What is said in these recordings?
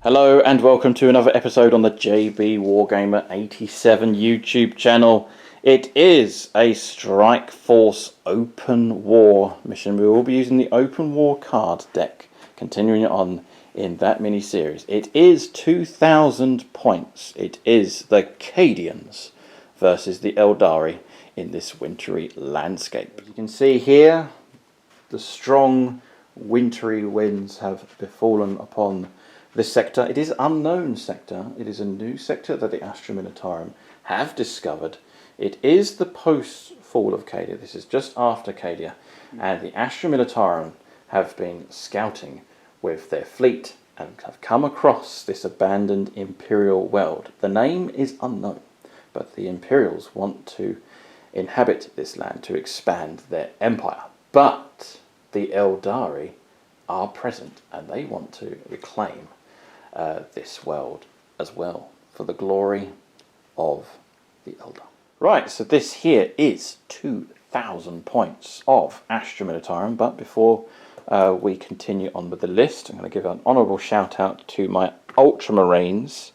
Hello and welcome to another episode on the JB Wargamer 87 YouTube channel. It is a Strike Force Open War mission. We will be using the Open War card deck, continuing on in that mini-series. It is 2,000 points. It is the Cadians versus the Eldari in this wintry landscape. As you can see here, the strong wintry winds have befallen upon this sector. It is unknown sector. It is a new sector that the Astra Militarum have discovered. It is the post-fall of Cadia. This is just after Cadia. And the Astra Militarum have been scouting with their fleet and have come across this abandoned Imperial world. The name is unknown, but the Imperials want to inhabit this land to expand their empire. But the Eldari are present and they want to reclaim this world as well for the glory of the Eldar. Right, so this here is 2,000 points of Astra Militarum, but before we continue on with the list, I'm going to give an honourable shout out to my Ultramarines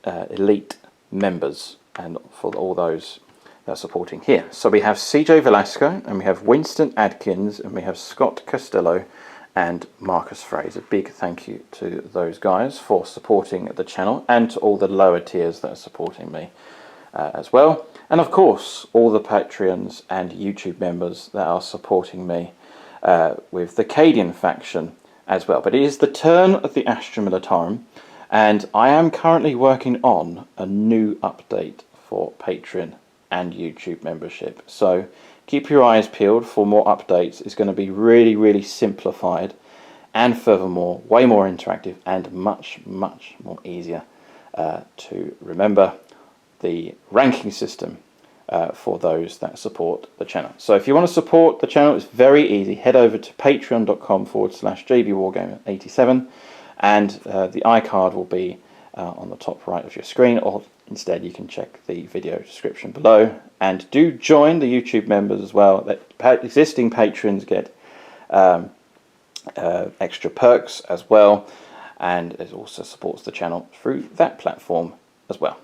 elite members and for all those that are supporting here. So we have CJ Velasco, and we have Winston Adkins, and we have Scott Costello and Marcus Fraser. Big thank you to those guys for supporting the channel, and to all the lower tiers that are supporting me as well. And of course, all the Patreons and YouTube members that are supporting me with the Cadian faction as well. But it is the turn of the Astra Militarum, and I am currently working on a new update for Patreon and YouTube membership. So keep your eyes peeled for more updates. It's going to be really simplified, and furthermore way more interactive and much more easier to remember the ranking system for those that support the channel. So if you want to support the channel, it's very easy. Head over to patreon.com/JBWargamer87, and the iCard will be on the top right of your screen, or instead you can check the video description below. And do join the YouTube members as well. That existing patrons get extra perks as well, and it also supports the channel through that platform as well.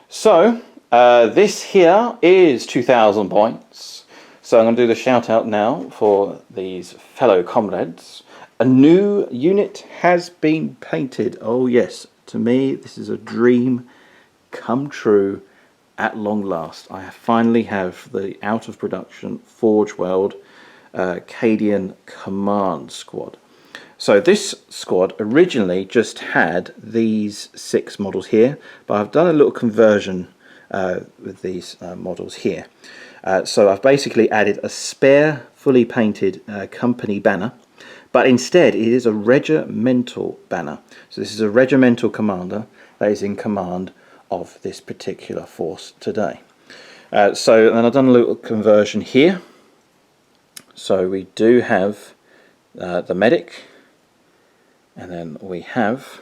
So this here is 2,000 points. So I'm going to do the shout out now for these fellow comrades. A new unit has been painted. Oh yes, to me this is a dream come true at long last. I finally have the out of production Forge World Cadian Command Squad. So this squad originally just had these 6 models here, but I've done a little conversion with these models here. So I've basically added a spare fully painted company banner, but instead it is a regimental banner. So this is a regimental commander that is in command of this particular force today. So then I've done a little conversion here. So we do have the medic, and then we have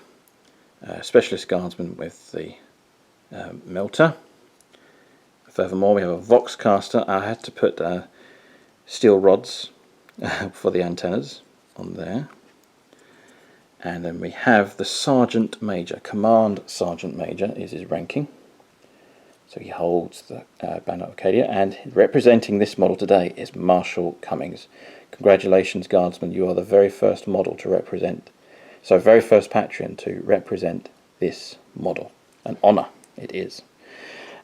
specialist guardsman with the melter. Furthermore, we have a vox caster. I had to put steel rods for the antennas on there. And then we have the Sergeant Major. Command Sergeant Major is his ranking. So he holds the banner of Cadia, and representing this model today is Marshal Cummings. Congratulations, Guardsman, you are the very first model to represent, so very first Patreon to represent this model. An honour it is.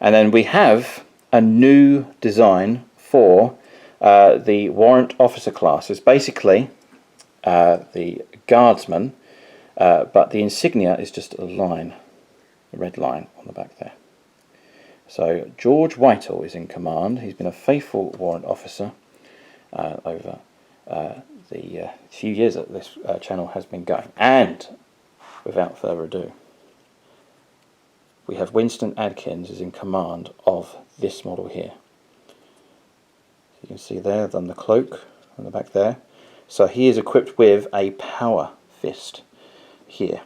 And then we have a new design for the Warrant Officer class. It's basically the Guardsman, but the insignia is just a line, a red line on the back there. So George Whitehall is in command. He's been a faithful warrant officer over the few years that this channel has been going. And without further ado, we have Winston Adkins is in command of this model here. So you can see there, I've done the cloak on the back there. So he is equipped with a power fist here.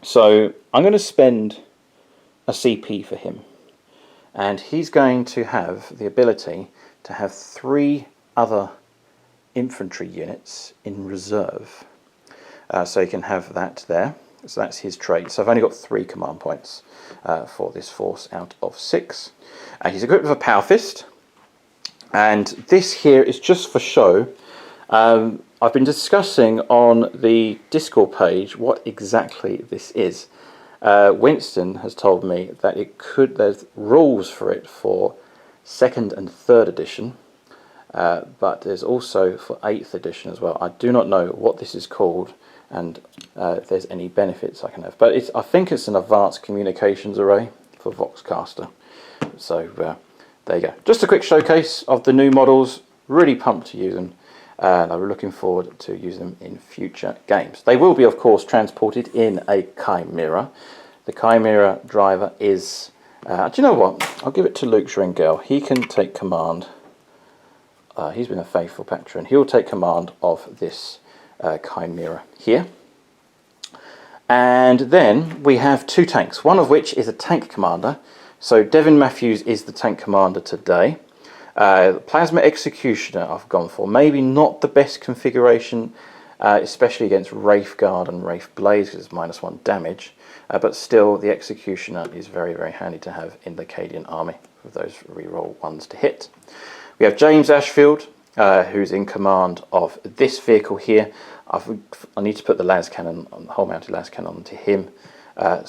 So I'm going to spend a CP for him, and he's going to have the ability to have 3 other infantry units in reserve. so you can have that there. So that's his trait. So I've only got 3 command points for this force out of 6. He's equipped with a power fist, and this here is just for show. I've been discussing on the Discord page what exactly this is. Winston has told me that there's rules for it for 2nd and 3rd edition, but there's also for 8th edition as well. I do not know what this is called, and if there's any benefits I can have. But I think it's an advanced communications array for Voxcaster. So there you go. Just a quick showcase of the new models. Really pumped to use them, and I'm looking forward to using them in future games. They will be, of course, transported in a Chimera. The Chimera driver is... do you know what? I'll give it to Luke Schringel. He can take command. He's been a faithful patron. He'll take command of this Chimera here. And then we have 2 tanks, one of which is a tank commander. So Devin Matthews is the tank commander today. The Plasma Executioner I've gone for. Maybe not the best configuration, especially against Wraith Guard and Wraith Blades, because it's -1 damage. But still, the Executioner is very, very handy to have in the Cadian army, with those reroll 1s to hit. We have James Ashfield, who's in command of this vehicle here. I need to put the las cannon, the whole mounted las cannon onto him. I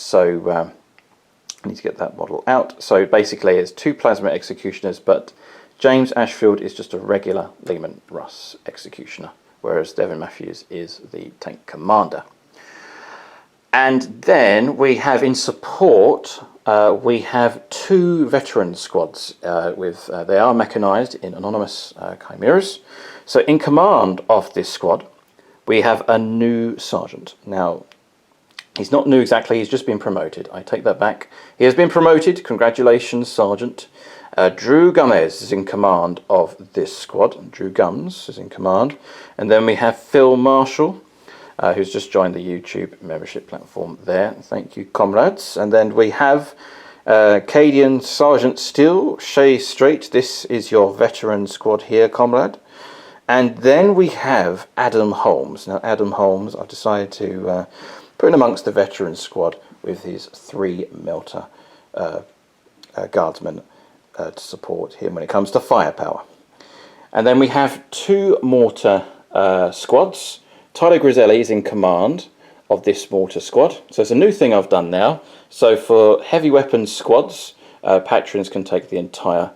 need to get that model out. So basically it's 2 Plasma Executioners, but James Ashfield is just a regular Lehman Russ Executioner, whereas Devin Matthews is the tank commander. And then we have in support, we have 2 veteran squads. They are mechanised in anonymous chimeras. So in command of this squad, we have a new sergeant. Now, he's not new exactly, he's just been promoted. I take that back. He has been promoted. Congratulations, Sergeant. Drew Gomez is in command of this squad. Drew Gums is in command. And then we have Phil Marshall, who's just joined the YouTube membership platform there. Thank you, comrades. And then we have Cadian Sergeant Steele, Shay Strait. This is your veteran squad here, comrade. And then we have Adam Holmes. Now, Adam Holmes, I've decided to put in amongst the veteran squad with his 3 Melter guardsmen to support him when it comes to firepower. And then we have 2 mortar squads. Tyler Griselli is in command of this mortar squad. So it's a new thing I've done now. So for heavy weapons squads, patrons can take the entire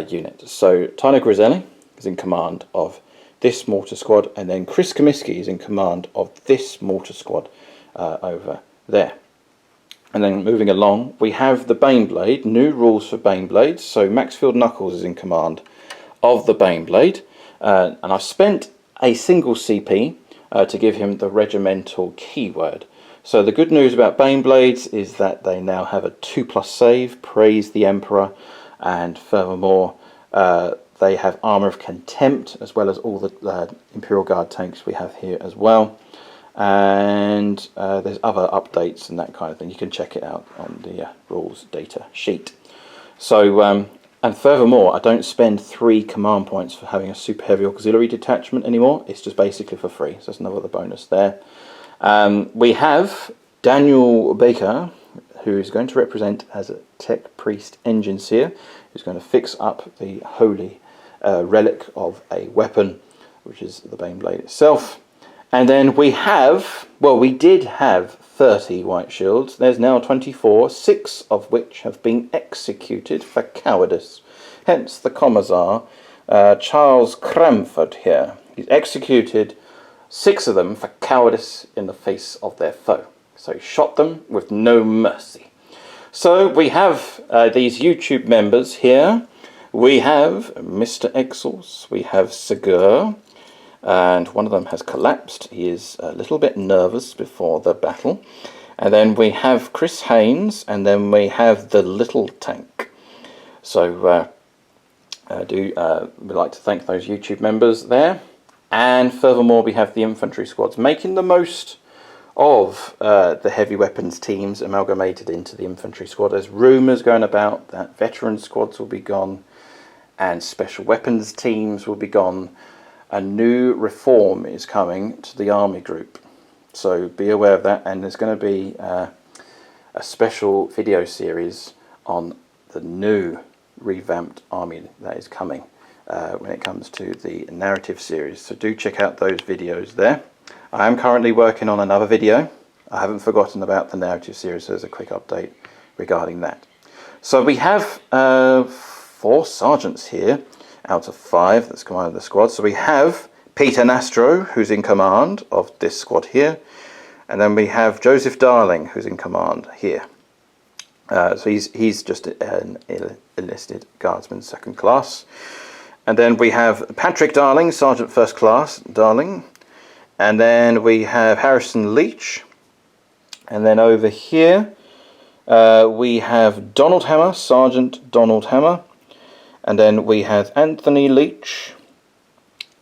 unit. So Tyler Griselli is in command of this mortar squad, and then Chris Comiskey is in command of this mortar squad over there. And then moving along, we have the Baneblade, new rules for Baneblades. So Maxfield Knuckles is in command of the Baneblade, and I've spent a single CP to give him the regimental keyword. So the good news about Baneblades is that they now have a 2+ save, praise the Emperor, and furthermore they have Armour of Contempt, as well as all the Imperial Guard tanks we have here as well. And there's other updates and that kind of thing. You can check it out on the rules data sheet. So and furthermore, I don't spend 3 command points for having a super heavy auxiliary detachment anymore. It's just basically for free, so that's another bonus there. We have Daniel Baker, who is going to represent as a Tech Priest Engine Seer, who's going to fix up the holy relic of a weapon, which is the Baneblade itself. And then we have, well, we did have 30 white shields. There's now 24, 6 of which have been executed for cowardice. Hence the Commissar, Charles Cramford here. He's executed 6 of them for cowardice in the face of their foe. So he shot them with no mercy. So we have these YouTube members here. We have Mr. Exels, we have Segur, and one of them has collapsed. He is a little bit nervous before the battle. And then we have Chris Haynes, and then we have the little tank. So we'd like to thank those YouTube members there. And furthermore, we have the infantry squads making the most of the heavy weapons teams amalgamated into the infantry squad. There's rumours going about that veteran squads will be gone and special weapons teams will be gone. A new reform is coming to the army group. So be aware of that, and there's going to be a special video series on the new revamped army that is coming when it comes to the narrative series. So do check out those videos there. I am currently working on another video. I haven't forgotten about the narrative series, so there's a quick update regarding that. So we have 4 sergeants here out of 5 that's commanding the squad. So we have Peter Nastro, who's in command of this squad here, and then we have Joseph Darling, who's in command here. So he's just an enlisted guardsman 2nd class. And then we have Patrick Darling, Sergeant 1st class Darling. And then we have Harrison Leach. And then over here we have Donald Hammer, Sergeant Donald Hammer. And then we have Anthony Leach.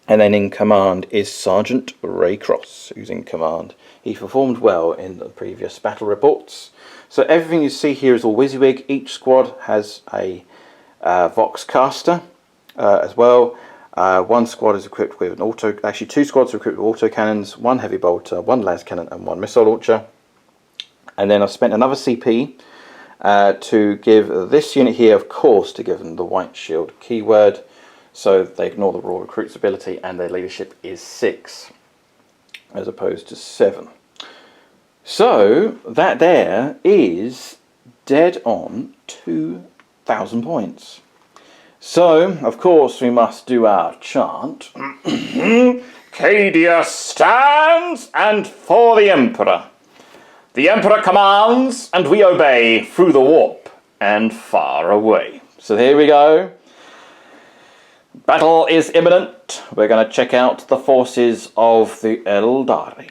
And then in command is Sergeant Ray Cross, who's in command. He performed well in the previous battle reports. So everything you see here is all WYSIWYG. Each squad has a Vox caster as well. One squad is equipped with an actually 2 squads are equipped with autocannons, 1 heavy bolter, 1 las cannon and 1 missile launcher. And then I spent another CP to give this unit here, of course, to give them the white shield keyword, so they ignore the raw recruits ability, and their leadership is 6 as opposed to 7. So that there is dead on 2,000 points. So of course we must do our chant. Cadia stands, and for the Emperor. The Emperor commands, and we obey through the warp and far away. So here we go. Battle is imminent. We're going to check out the forces of the Eldar.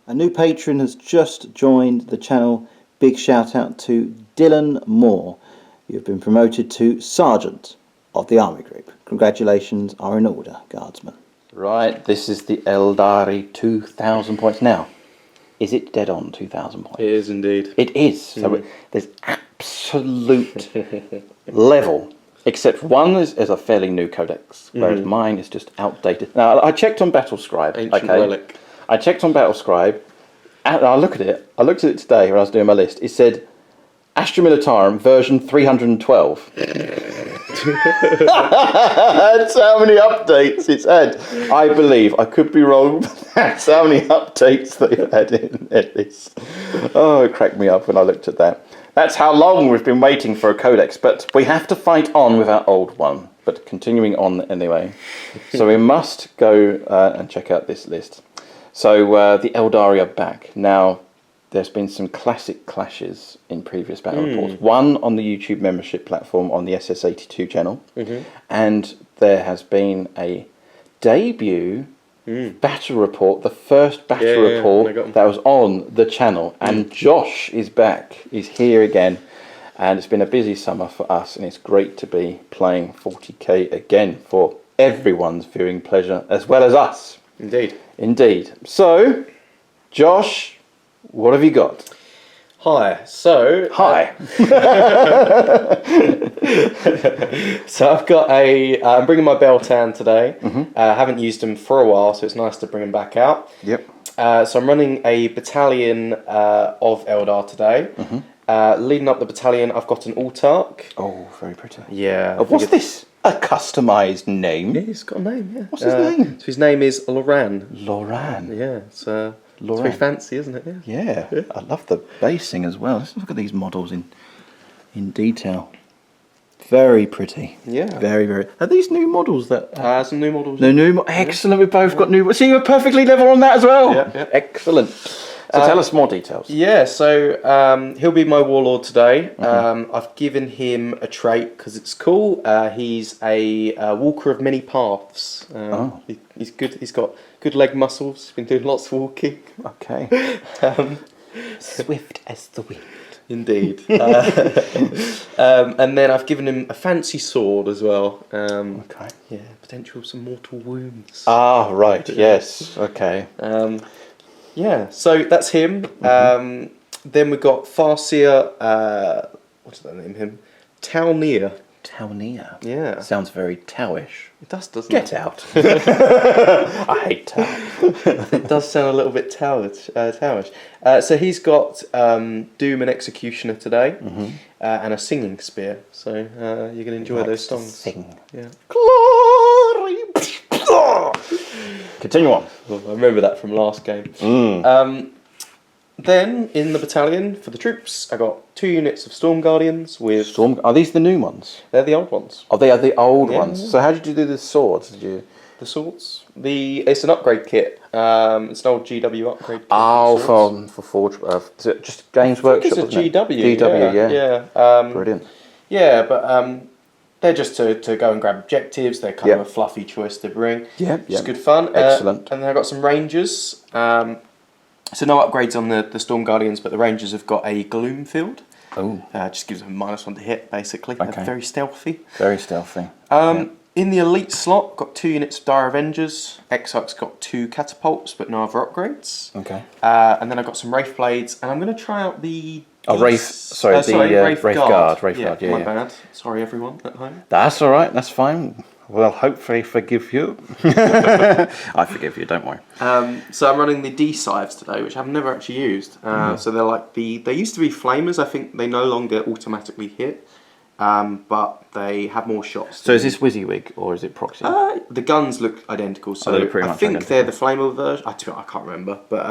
A new patron has just joined the channel. Big shout out to Dylan Moore. You've been promoted to Sergeant of the Army Group. Congratulations are in order, Guardsman. Right, this is the Eldari 2,000 points. Now, is it dead on 2,000 points? It is indeed. It is. So there's absolute level. Except one is a fairly new codex, whereas mine is just outdated. Now, I checked on Battlescribe. Ancient relic. I checked on Battlescribe, and I looked at it. I looked at it today when I was doing my list. It said Astra Militarum version 312. That's how many updates it's had. I believe, I could be wrong, but that's how many updates they've had in this. Oh, it cracked me up when I looked at that. That's how long we've been waiting for a codex, but we have to fight on with our old one. But continuing on anyway. So we must go and check out this list. So the Eldari are back. Now, there's been some classic clashes in previous battle reports. One on the YouTube membership platform on the SS82 channel. And there has been a debut battle report, the first battle report that was on the channel. And Josh is back. He's here again. And it's been a busy summer for us. And it's great to be playing 40k again for everyone's viewing pleasure, as well as us. Indeed. Indeed. So, Josh, what have you got? Hi. So. Hi. So I've got I'm bringing my Beltan today. I haven't used them for a while, so it's nice to bring them back out. Yep. So I'm running a battalion of Eldar today. Leading up the battalion, I've got an Autarch. Oh, very pretty. Yeah. What's this? A customised name? Yeah, he's got a name, yeah. What's his name? So his name is Loran. Loran. Yeah, it's Loran. very fancy, isn't it? Yeah. I love the basing as well. Let's look at these models in detail. Very pretty. Yeah. Very, very. Are these new models that? Some new models. Excellent. We've both got new. See, we're perfectly level on that as well. Yeah. Excellent. So tell us more details. Yeah, so he'll be my warlord today. I've given him a trait because it's cool. He's a walker of many paths. He's good. He's got good leg muscles. He's been doing lots of walking. Okay. Swift as the wind. Indeed. And then I've given him a fancy sword as well. Okay. Yeah, potential some mortal wounds. Ah, right. Yes. Okay. Yeah, so that's him. Then we've got Farseer, what did I name him? Taunir. Townier. Yeah. Sounds very Towish. It does, doesn't Get it? out. I hate Tow. It does sound a little bit Towish. So he's got Doom and Executioner today, and a singing spear. So you can enjoy those songs. Sing. Yeah. Glory. Continue on. Well, I remember that from last game. Then in the battalion for the troops, I got 2 units of Storm Guardians with. Storm. Are these the new ones? They're the old ones. Oh, they are the old Yeah. ones. So how did you do the swords? Did you? The swords. It's an upgrade kit. It's an old GW upgrade kit. Oh, swords. for Forge. Is it just Games Workshop? It's a wasn't it? GW. GW, yeah. Brilliant. Brilliant. Yeah, but they're just to go and grab objectives. They're kind of a fluffy choice to bring. Yeah, It's good fun. Excellent. And then I got some Rangers. So no upgrades on the Storm Guardians, but the Rangers have got a Gloom Field. Oh. Just gives them -1 to hit, basically. Okay. They're very stealthy. Very stealthy. In the Elite slot, got 2 units of Dire Avengers. Exarch's got 2 Catapults, but no other upgrades. Okay. And then I've got some Wraith Blades, and I'm going to try out the... Wraith. Sorry, Wraith Guard. Wraith Guard. Yeah, my yeah. bad. Sorry, everyone at home. That's all right. That's fine. We'll hopefully forgive you. I forgive you. Don't worry. So I'm running the D-Scythes today, which I've never actually used. So they're like they used to be flamers. I think they no longer automatically hit, but they have more shots. So is this WYSIWYG or is it proxy? The guns look identical, so they look pretty I much think identical. they're the flamer version. I can't remember, but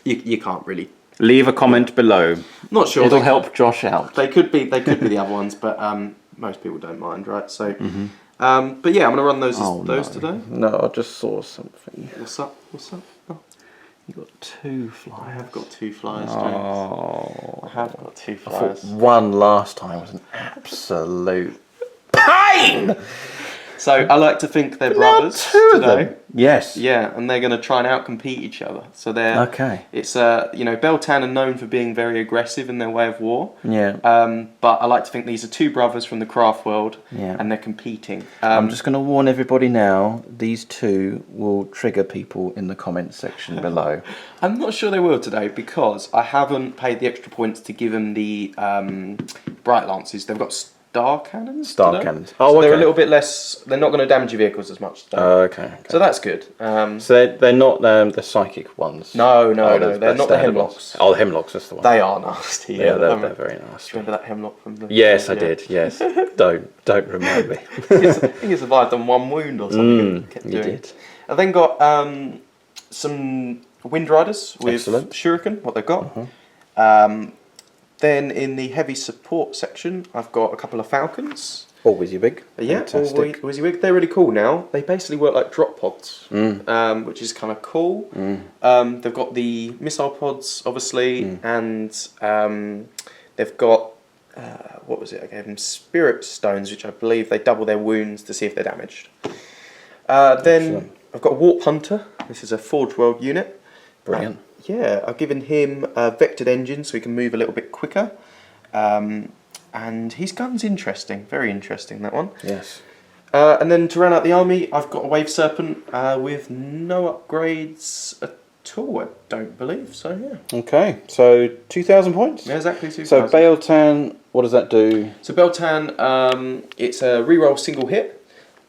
you can't really. Leave a comment below. Not sure. It'll help Josh out. They could be the other ones, but most people don't mind, right? So, but yeah, I'm gonna run those today. No, I just saw something. What's up? Oh, You got 2 flyers. I have got 2 flyers, James. Oh. I have got 2 I thought flyers. one last time was an absolute pain. So I like to think they're Now brothers 2 of today. them. Yes. Yeah, and they're going to try and outcompete each other. So they're Okay. It's Beltan are known for being very aggressive in their way of war. Yeah. But I like to think these are 2 brothers from the craft world, Yeah. and they're competing. I'm just going to warn everybody now, these 2 will trigger people in the comments section below. I'm not sure they will today because I haven't paid the extra points to give them the Bright Lances. They've got Star Cannons. Star today. Cannons. So Oh, they're a okay. little bit less. They're not going to damage your vehicles as much today. Okay. So that's good. So they're not the psychic ones? No, Oh, they're not the standard Hemlocks. ones. Oh, the Hemlocks, that's the one. They are nasty. Yeah, they're very Do you nasty. remember that Hemlock from the... Yes, I Yeah. did, yes. Don't remind me. I think he survived on 1 wound or something. Kept You doing. did. I've then got some Wind Riders with Excellent. Shuriken, what they've got. Then in the heavy support section, I've got a couple of Falcons. Always you big. Yeah, Fantastic. WYSIWYG. They're really cool now. They basically work like drop pods, which is kind of cool. They've got the missile pods, obviously, and they've got, what was it? I gave them Spirit Stones, which I believe they double their wounds to see if they're damaged. Then Excellent. I've got Warp Hunter. This is a Forge World unit. Brilliant. Yeah, I've given him a vectored engine so he can move a little bit quicker. And his gun's interesting, very interesting, that one. Yes. And then to round out the army, I've got a Wave Serpent with no upgrades at all, I don't believe. So, yeah. Okay, so 2,000 points? Yeah, exactly 2,000. So Beltan, what does that do? So Beltan, it's a reroll single hit.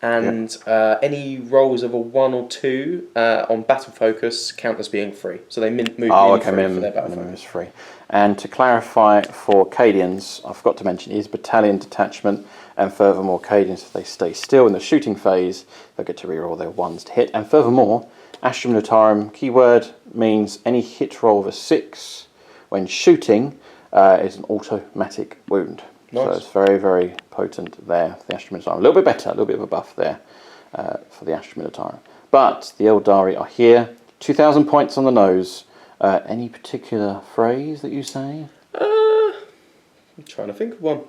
And any rolls of a 1 or 2 on battle focus count as being free. So they move free for their battle minimum focus. is free. And to clarify for Cadians, I forgot to mention, is battalion detachment, and furthermore, Cadians, if they stay still in the shooting phase, they'll get to reroll their 1s to hit. And furthermore, Astra Militarum keyword means any hit roll of a 6 when shooting is an automatic wound. Nice. So it's very, very potent there for the Astra Militarum. A little bit better, a little bit of a buff there for the Astra Militarum. But the Eldari are here. 2,000 points on the nose. Any particular phrase that you say? I'm trying to think of one.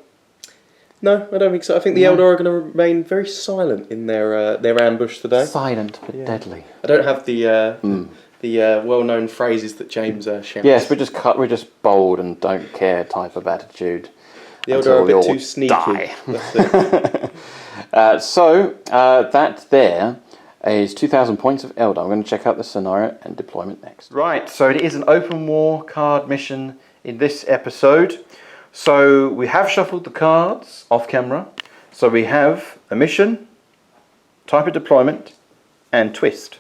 No, I don't think so. I think the Eldar are going to remain very silent in their ambush today. Silent but deadly. I don't have the well-known phrases that James shouts. Yes, we're just bold and don't care type of attitude. The Eldar are a bit too sneaky. Die. That's it. That there is 2,000 points of Eldar. I'm going to check out the scenario and deployment next. Right, so it is an open war card mission in this episode. So we have shuffled the cards off camera. So we have a mission, type of deployment, and twist.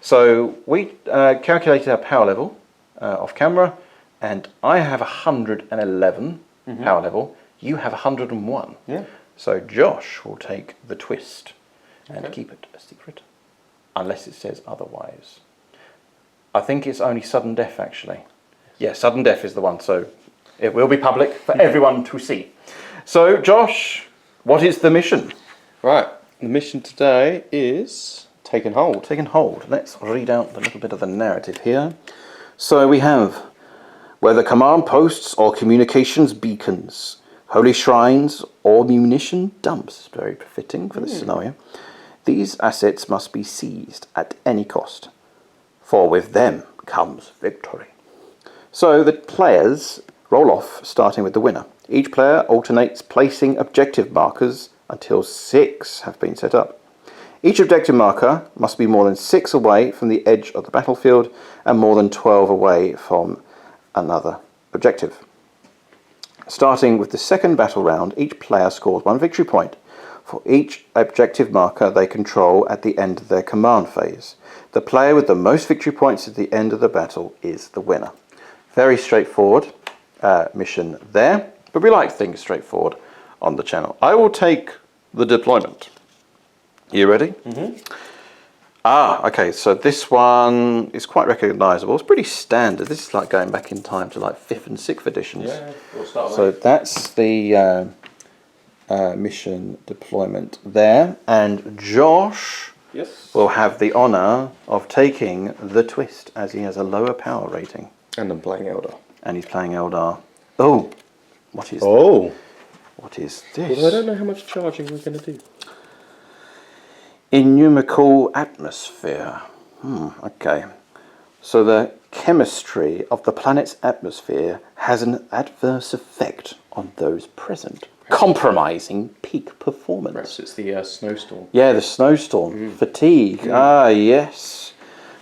So we calculated our power level off camera, and I have 111 power level. You have 101. Yeah. So Josh will take the twist and keep it a secret, unless it says otherwise. I think it's only sudden death, actually. Yeah, sudden death is the one, so it will be public for everyone to see. So, Josh, what is the mission? Right, the mission today is taking hold. Taking hold. Let's read out a little bit of the narrative here. So we have, whether command posts or communications beacons, holy shrines or munition dumps, very befitting for this scenario, these assets must be seized at any cost, for with them comes victory. So the players roll off, starting with the winner. Each player alternates placing objective markers until 6 have been set up. Each objective marker must be more than 6 away from the edge of the battlefield and more than 12 away from another objective. Starting with the second battle round, each player scores 1 victory point for each objective marker they control at the end of their command phase. The player with the most victory points at the end of the battle is the winner. Very straightforward mission there, but we like things straightforward on the channel. I will take the deployment. You ready? Okay, so this one is quite recognisable. It's pretty standard. This is like going back in time to like 5th and 6th editions. Yeah, we'll start with so that's the mission deployment there, and Josh will have the honour of taking the twist as he has a lower power rating. And I'm playing Eldar. And he's playing Eldar. Oh, what is what is this? Well, I don't know how much charging we're going to do. Innumerable atmosphere. Okay. So the chemistry of the planet's atmosphere has an adverse effect on those present, compromising peak performance. Perhaps it's the snowstorm. Yeah, the snowstorm. Fatigue. Yes.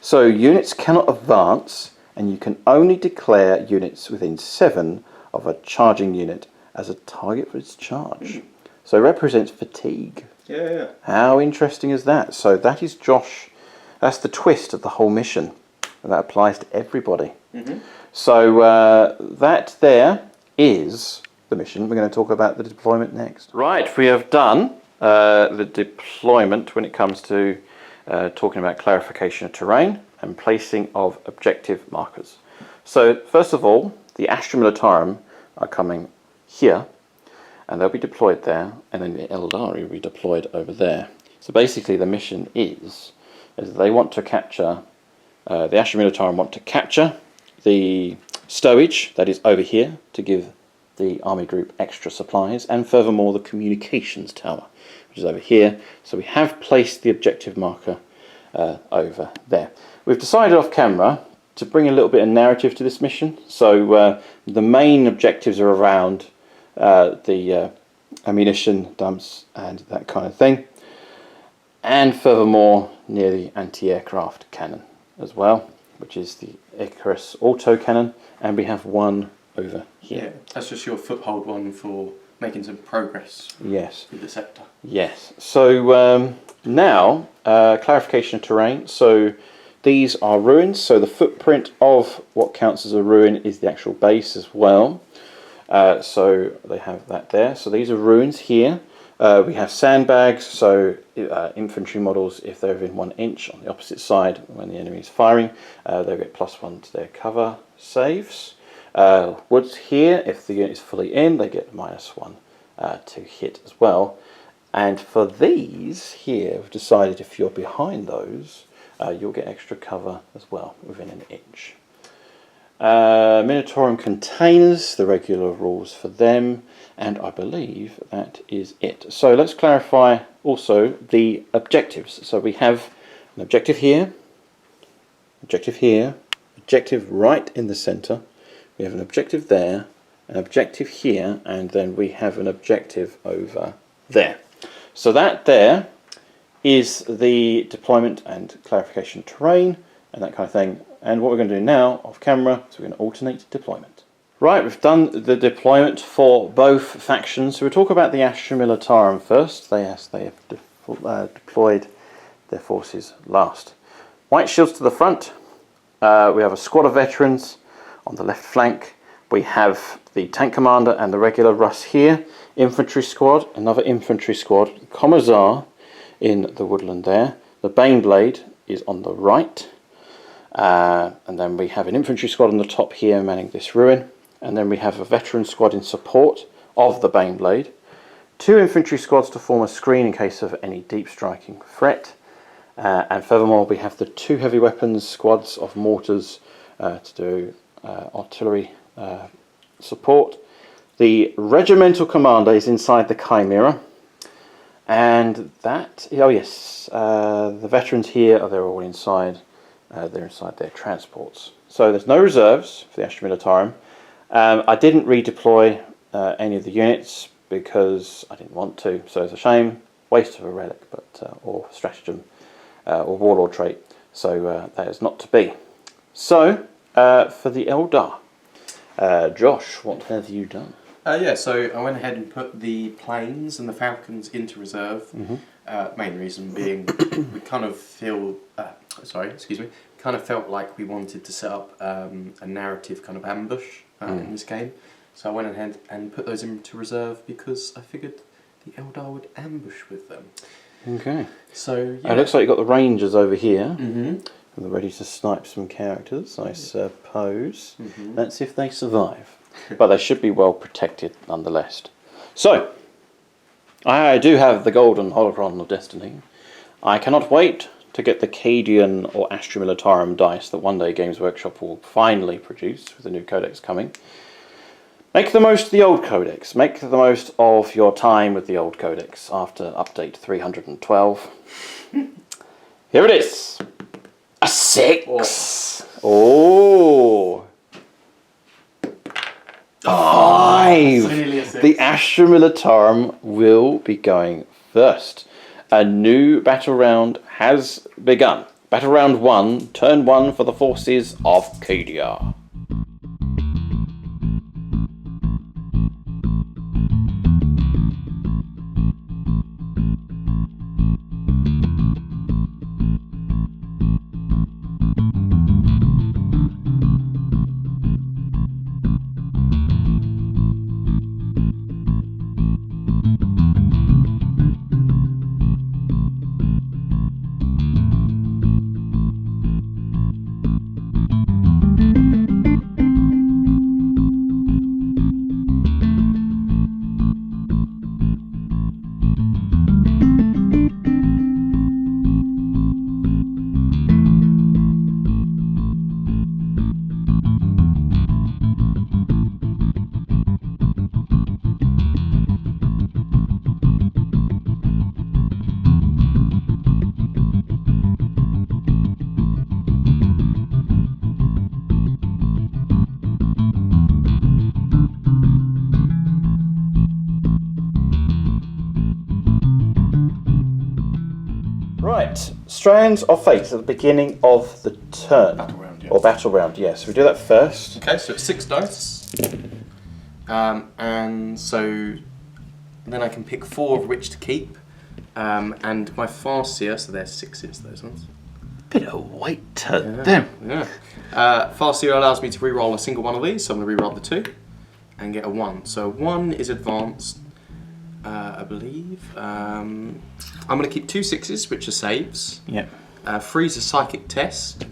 So units cannot advance, and you can only declare units within 7 of a charging unit as a target for its charge. So it represents fatigue. Yeah. How interesting is that? So that is Josh. That's the twist of the whole mission. And that applies to everybody. So that there is the mission. We're going to talk about the deployment next. Right, we have done the deployment when it comes to talking about clarification of terrain and placing of objective markers. So first of all, the Astra Militarum are coming here, and they'll be deployed there, and then the Eldar will be deployed over there. So basically the mission is they want to capture, the Astra Militarum want to capture the stowage that is over here to give the army group extra supplies, and furthermore the communications tower, which is over here. So we have placed the objective marker over there. We've decided off camera to bring a little bit of narrative to this mission. So the main objectives are around the ammunition dumps and that kind of thing, and furthermore near the anti-aircraft cannon as well, which is the Icarus auto cannon, and we have one over here. Yeah, that's just your foothold one for making some progress. Yes. With the sector. Yes. So now clarification of terrain. So these are ruins. So the footprint of what counts as a ruin is the actual base as well. So they have that there. So these are ruins here. We have sandbags, so infantry models, if they're within 1 inch on the opposite side when the enemy is firing, they'll get +1 to their cover saves. Woods here, if the unit is fully in, they get -1 to hit as well. And for these here, we've decided if you're behind those, you'll get extra cover as well within 1 inch. Militarum containers, the regular rules for them, and I believe that is it. So let's clarify also the objectives. So we have an objective here, objective right in the center, we have an objective there, an objective here, and then we have an objective over there. So that there is the deployment and clarification of terrain and that kind of thing. And what we're going to do now off camera is we're going to alternate deployment. Right, we've done the deployment for both factions. So we'll talk about the Astra Militarum first. They have deployed their forces last. White shields to the front. We have a squad of veterans on the left flank. We have the tank commander and the regular Russ here. Infantry squad, another infantry squad. Commissar in the woodland there. The Baneblade is on the right. And then we have an infantry squad on the top here manning this ruin. And then we have a veteran squad in support of the Baneblade. 2 infantry squads to form a screen in case of any deep striking threat. And furthermore, we have the 2 heavy weapons squads of mortars to do artillery support. The regimental commander is inside the Chimera. And that, oh yes, the veterans here, they're all inside. They're inside their transports. So there's no reserves for the Astra Militarum. I didn't redeploy any of the units because I didn't want to, so it's a shame, waste of a relic, but or stratagem or warlord trait. So that is not to be. So for the Eldar, Josh, what have you done? Yeah, so I went ahead and put the planes and the Falcons into reserve. Main reason being we kind of feel, kind of felt like we wanted to set up a narrative kind of ambush in this game. So I went ahead and put those into reserve because I figured the Eldar would ambush with them. Okay. So yeah. It looks like you've got the Rangers over here. And they're ready to snipe some characters, I suppose. Let's see if they survive. But they should be well protected nonetheless. So, I do have the golden holocron of destiny. I cannot wait to get the Cadian or Astra Militarum dice that one day Games Workshop will finally produce with the new codex coming. Make the most of the old codex. Make the most of your time with the old codex after update 312. Here it is. A 6. Oh. 5. The Astra Militarum will be going first. A new battle round has begun. Battle round 1, turn 1 for the forces of Cadian. Right, Strands of Fate at the beginning of the turn. Battle round, yeah. Or battle round, yes. We do that first. Okay, so it's 6 dice. And so then I can pick 4 of which to keep. And my Farseer, so they're 6s, those ones. Bit of weight to them. Yeah. Farseer allows me to reroll a single one of these, so I'm going to reroll the 2 and get a 1. So 1 is advanced, I believe. I'm going to keep 2 6s, which are saves. Yep. 3 is a psychic test.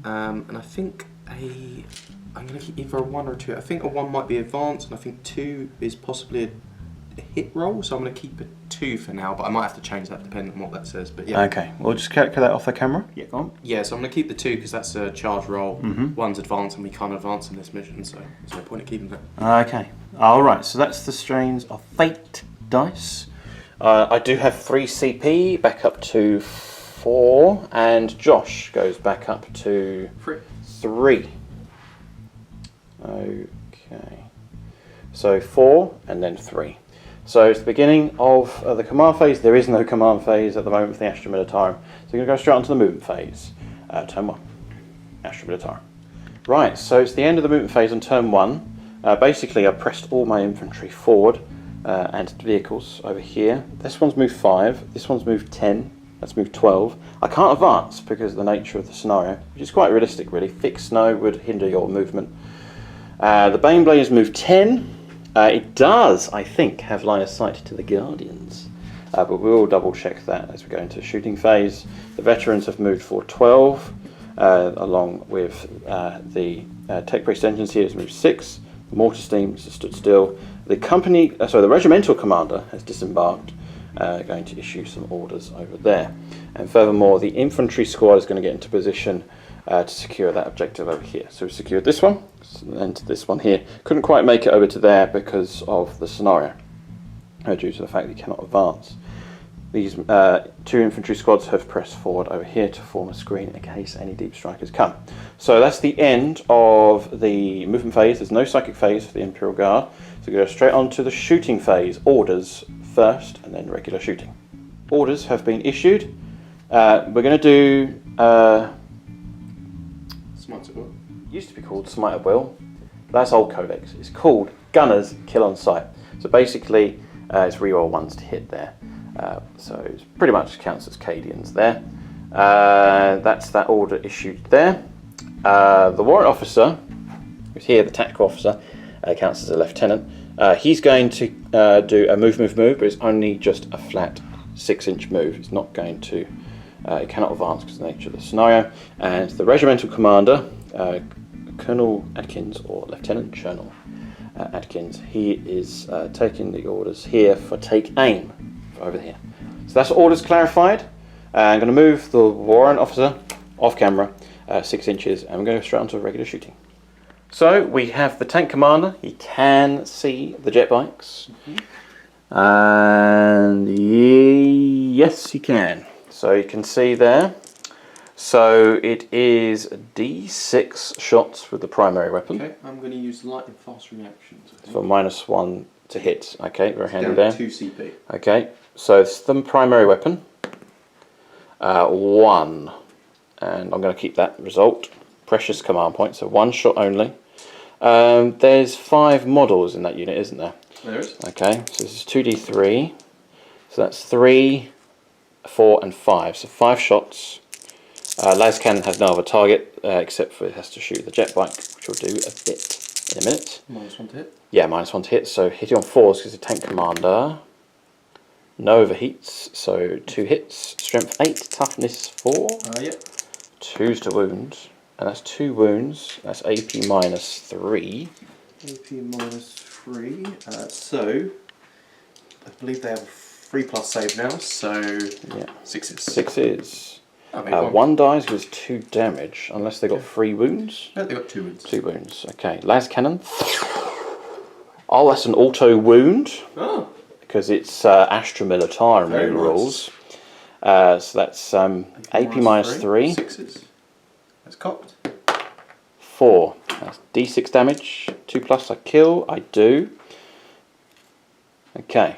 And I think I'm going to keep either a 1 or a 2. I think a 1 might be advanced, and I think 2 is possibly a hit roll, so I'm going to keep a 2 for now, but I might have to change that depending on what that says. But yeah. Okay, we'll just calculate that off the camera. Yeah, go on. Yeah, so I'm going to keep the 2 because that's a charge roll. 1's advanced, and we can't advance in this mission, so there's no point in keeping that. Okay, alright, so that's the Strands of Fate dice. I do have 3 CP, back up to 4, and Josh goes back up to 3. Okay, so 4 and then 3. So it's the beginning of the command phase. There is no command phase at the moment for the Astra Militarum. So we're going to go straight onto the movement phase. Turn 1, Astra Militarum. Right, so it's the end of the movement phase on turn 1. Basically, I pressed all my infantry forward and vehicles over here. This one's moved 5, this one's moved 10, that's moved 12. I can't advance because of the nature of the scenario, which is quite realistic really. Thick snow would hinder your movement. The Baneblade has moved 10. It does, I think, have line of sight to the Guardians. But we'll double check that as we go into the shooting phase. The Veterans have moved for 12, along with the Tech Priest Engines here has moved 6. The Mortar Steams has stood still. The the Regimental Commander has disembarked, going to issue some orders over there. And furthermore, the Infantry Squad is going to get into position to secure that objective over here. So we've secured this one, and this one here. Couldn't quite make it over to there because of the scenario, due to the fact that you cannot advance. These 2 infantry squads have pressed forward over here to form a screen in case any deep strikers come. So that's the end of the movement phase. There's no psychic phase for the Imperial Guard. So we go straight on to the shooting phase. Orders first, and then regular shooting. Orders have been issued. We're going to do... Smite at Will. Used to be called Smite at Will. That's old codex. It's called Gunners Kill on Sight. So basically, it's reroll 1s to hit there. So it pretty much counts as Cadians there. That's that order issued there. The warrant officer, who's here, the tactical officer, counts as a lieutenant. He's going to do a move, but it's only just a flat 6-inch move. It's not going to, it cannot advance because of the nature of the scenario. And the regimental commander, Colonel Atkins, or Lieutenant Colonel Atkins, he is taking the orders here for take aim over here. So that's orders clarified. I'm going to move the warrant officer off camera 6 inches, and we're going to go straight onto regular shooting. So we have the tank commander. He can see the jet bikes, and yes, he can. So you can see there. So it is D6 shots with the primary weapon. Okay, I'm going to use lightning fast reactions. For -1 to hit. Okay, very handy down there. 2 CP. Okay, so it's the primary weapon. 1, and I'm going to keep that result. Precious command point, so 1 shot only. There's 5 models in that unit, isn't there? There is. Okay, so this is 2d3. So that's 3, 4, and 5. So 5 shots. Lascannon has no other target except for it has to shoot the jet bike, which we'll do a bit in a minute. -1 to hit. Yeah, -1 to hit. So hitting on 4s because the tank commander. No overheats, so 2 hits. Strength 8, toughness 4. Yep. 2's to wound, and that's 2 wounds. That's AP -3. AP -3. So I believe they have a 3+ save now. So Yeah, 6s. 6s. I mean, 1 dies with 2 damage, unless they got 3 wounds. No, they got 2 wounds. 2 wounds. Okay, Lascannon. Oh, that's an auto wound. Oh. Because it's Astra Militarum Very rules. So that's AP -3. 6s. That's cocked. 4. That's D6 damage. 2+, I kill. I do. Okay.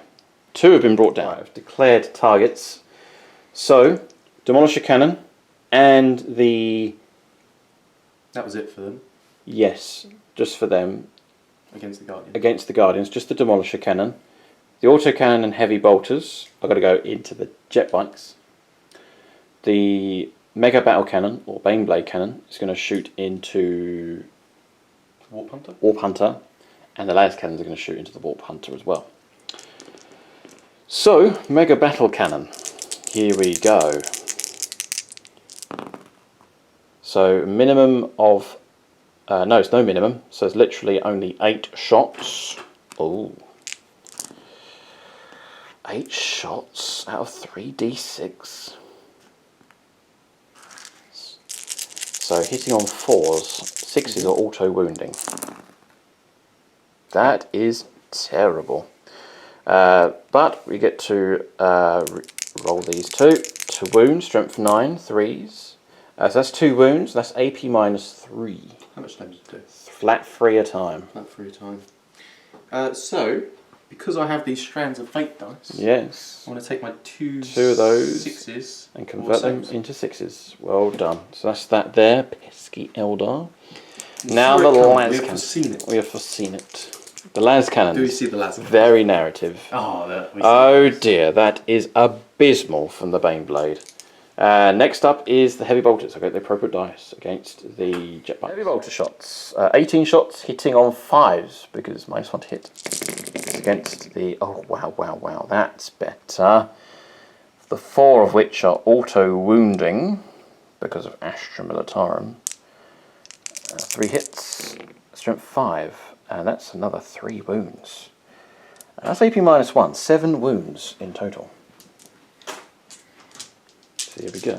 2 have been brought down. Right, I've declared targets. So, Demolisher Cannon and the... That was it for them. Yes, just for them. Against the Guardian. Against the Guardians, just the Demolisher Cannon. The autocannon and heavy bolters are going to go into the jet bikes. The mega battle cannon or Baneblade cannon is going to shoot into Warp Hunter. Warp Hunter, and the las cannons are going to shoot into the Warp Hunter as well. So mega battle cannon. Here we go. So minimum of no, it's no minimum. So it's literally only 8 shots. Oh. 8 shots out of 3d6. So hitting on 4s, 6s are auto wounding. That is terrible. But we get to roll these 2 to wound, strength 9, 3s. So that's 2 wounds, that's AP -3. How much damage does it do? Flat 3 a time. Flat 3 a time. So, because I have these strands of fate dice, Yes. I want to take my 2 of those 6s and convert them into 6s. Well done. So that's that there, pesky Eldar. Now the las we have cannon. foreseen it. We have foreseen it. The las cannon. Do we see the las cannon? Very narrative. Oh, Dear, that is abysmal from the Baneblade. Next up is the heavy bolters. Okay, the appropriate dice against the jet bikes. Heavy bolter shots. 18 shots hitting on 5s because -1 to hit. It's against the... Oh, wow. That's better. The 4 of which are auto-wounding because of Astra Militarum. 3 hits, strength 5, and that's another 3 wounds. And that's AP -1, 7 wounds in total. So here we go.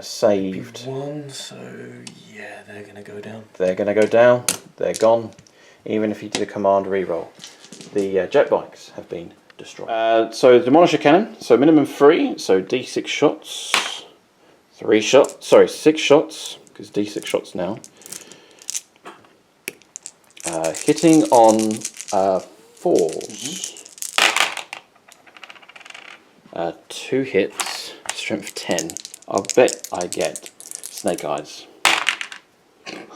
Saved. 1, so yeah, they're going to go down. They're going to go down, they're gone. Even if you did a command reroll. The jet bikes have been destroyed. So Demolisher Cannon, so minimum 3, so D6 shots. 6 shots, because D6 shots now. Hitting on 4s. 2 hits, strength 10. I'll bet I get Snake Eyes.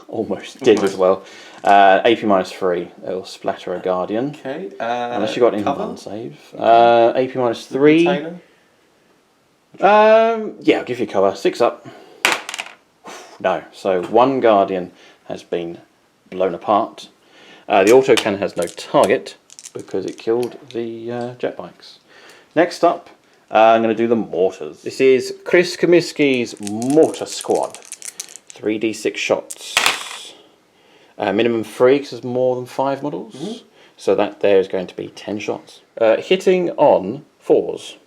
Almost did as well. AP -3, it'll splatter a Guardian. Okay. Unless you got an invuln save. AP -3. Retainer? Yeah, I'll give you cover. 6 up. No, so 1 Guardian has been blown apart. The autocannon has no target because it killed the jet bikes. Next up, I'm going to do the mortars. This is Chris Comiskey's Mortar Squad. 3d6 shots. Minimum 3 because there's more than 5 models. So that there is going to be 10 shots. Hitting on 4s.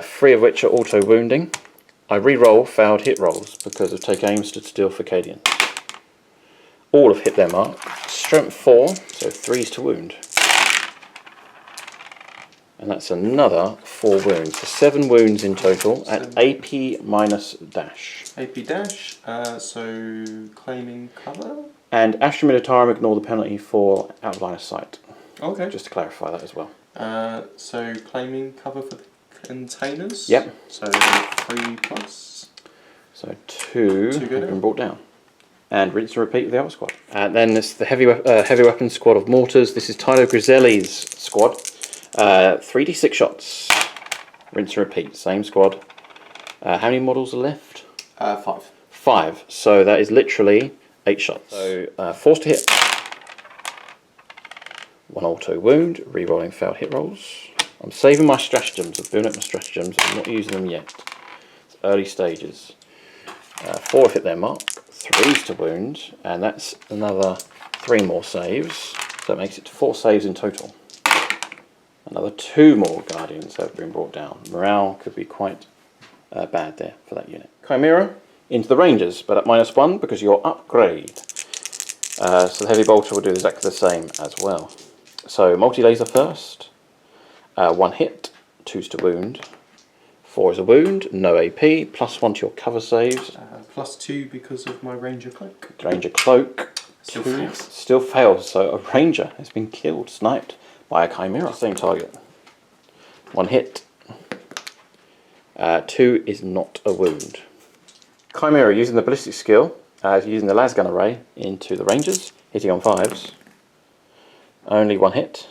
3 of which are auto-wounding. I re-roll failed hit rolls because of take aim stood still for Cadian. All have hit their mark. Strength 4, so 3s to wound. And that's another 4 wounds. So 7 wounds in total at AP -dash. AP dash, so claiming cover? And Astra Militarum ignore the penalty for out of line of sight. Okay. Just to clarify that as well. So claiming cover for the containers? Yep. So 3+. So 2 have go been down. brought down. And rinse and repeat with the other squad. And then there's the heavy weapons squad of mortars. This is Tyler Griselli's squad. 3d6 shots. Rinse and repeat. Same squad. How many models are left? 5. 5. So that is literally 8 shots. So forced to hit. 1 auto wound. Re-rolling failed hit rolls. I'm saving my stratagems. I've built up my stratagems. I'm not using them yet. It's early stages. 4 have hit their mark. 3s to wound. And that's another 3 more saves. So that makes it to 4 saves in total. Another 2 more Guardians have been brought down. Morale could be quite bad there for that unit. Chimera into the Rangers, but at -1 because of your upgrade. So the Heavy Bolter will do exactly the same as well. So multi-laser first. 1 hit, 2s to wound. 4 is a wound, no AP, +1 to your cover saves. +2 because of my Ranger Cloak. Ranger Cloak. Still fails, so a Ranger has been killed, sniped by a Chimera. Same target. 1 hit. 2 is not a wound. Chimera using the ballistic skill, using the las gun array into the Rangers, hitting on 5s. Only 1 hit.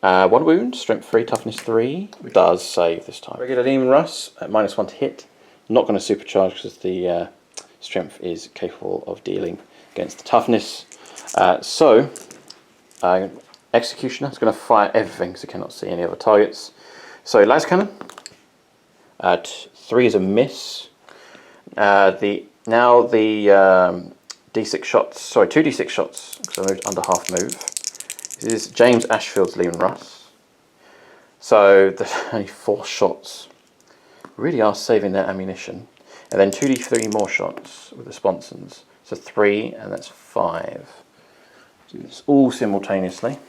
1 wound, strength 3, toughness 3. Does save this time. Regular Demon Russ at -1 to hit. Not going to supercharge because the strength is capable of dealing against the toughness. Executioner is going to fire everything because it cannot see any other targets. So las cannon. 3 is a miss. Now the D6 shots. Sorry, 2 D6 shots because I moved under half move. This is James Ashfield's Leman Russ. So there's only 4 shots. Really are saving their ammunition. And then 2d3 more shots with the sponsons. So 3 and that's 5. So it's all simultaneously.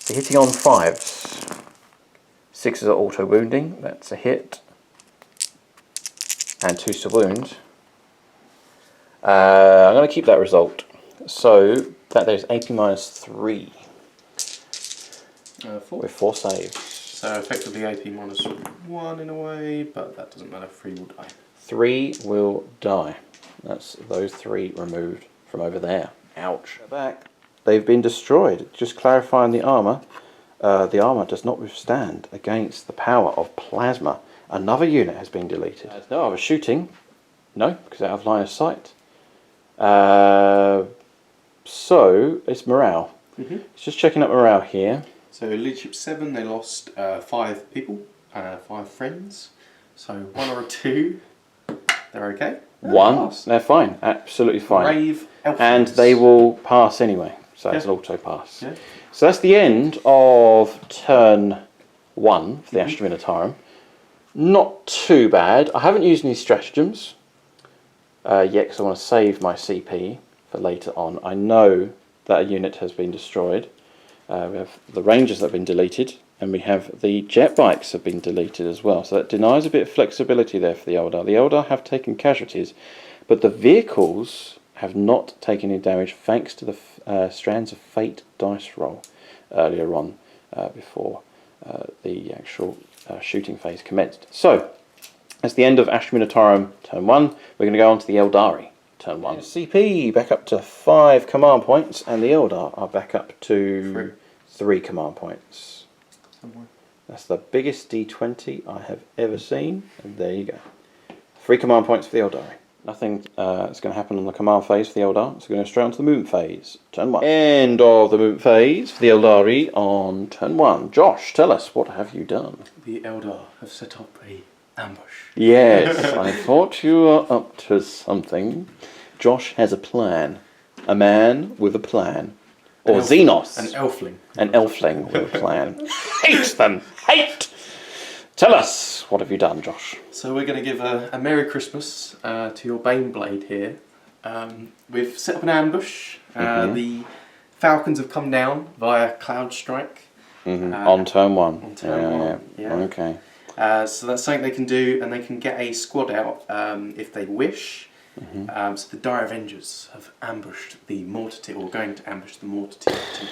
So hitting on 5s. 6s are auto wounding. That's a hit. And 2s to wound. I'm going to keep that result. So that there's AP -3. 4. With 4 saves. So effectively AP -1 in a way, but that doesn't matter. 3 will die. 3 will die. That's those 3 removed from over there. Ouch. Back. They've been destroyed. Just clarifying the armour. The armour does not withstand against the power of plasma. Another unit has been deleted. No other shooting. No, because out of line of sight. So it's morale. It's just checking up morale here. So leadership 7, they lost 5 people, 5 friends. So 1 or 2, they're okay. They're fine, absolutely fine. Brave elfins. And they will pass anyway, so it's an auto pass. Yeah. So that's the end of turn 1 for the Astra Militarum. Not too bad. I haven't used any stratagems yet because I want to save my CP for later on. I know that a unit has been destroyed. We have the Rangers that have been deleted, and we have the jet bikes have been deleted as well. So that denies a bit of flexibility there for the Eldar. The Eldar have taken casualties, but the vehicles have not taken any damage thanks to the Strands of Fate dice roll earlier on before the actual shooting phase commenced. So that's the end of Astra Militarum turn 1. We're going to go on to the Eldari. Turn 1. CP back up to 5 command points, and the Eldar are back up to 3 command points. That's the biggest D20 I have ever seen, and there you go. 3 command points for the Eldari. Nothing is going to happen on the command phase for the Eldar, so we're going to go straight on to the movement phase. Turn 1. End of the movement phase for the Eldari on turn 1. Josh, tell us, what have you done? The Eldar have set up a ambush. Yes, I thought you were up to something. Josh has a plan. A man with a plan. Or Xenos. An elfling. An elfling with a plan. Hate them! Hate! Tell us, what have you done, Josh? So we're going to give a Merry Christmas to your Baneblade here. We've set up an ambush. The Falcons have come down via Cloud Strike. On turn 1. On turn 1, yeah. Okay. So that's something they can do, and they can get a squad out if they wish. So the Dire Avengers have ambushed the Mortar Team, or going to ambush the Mortar Team.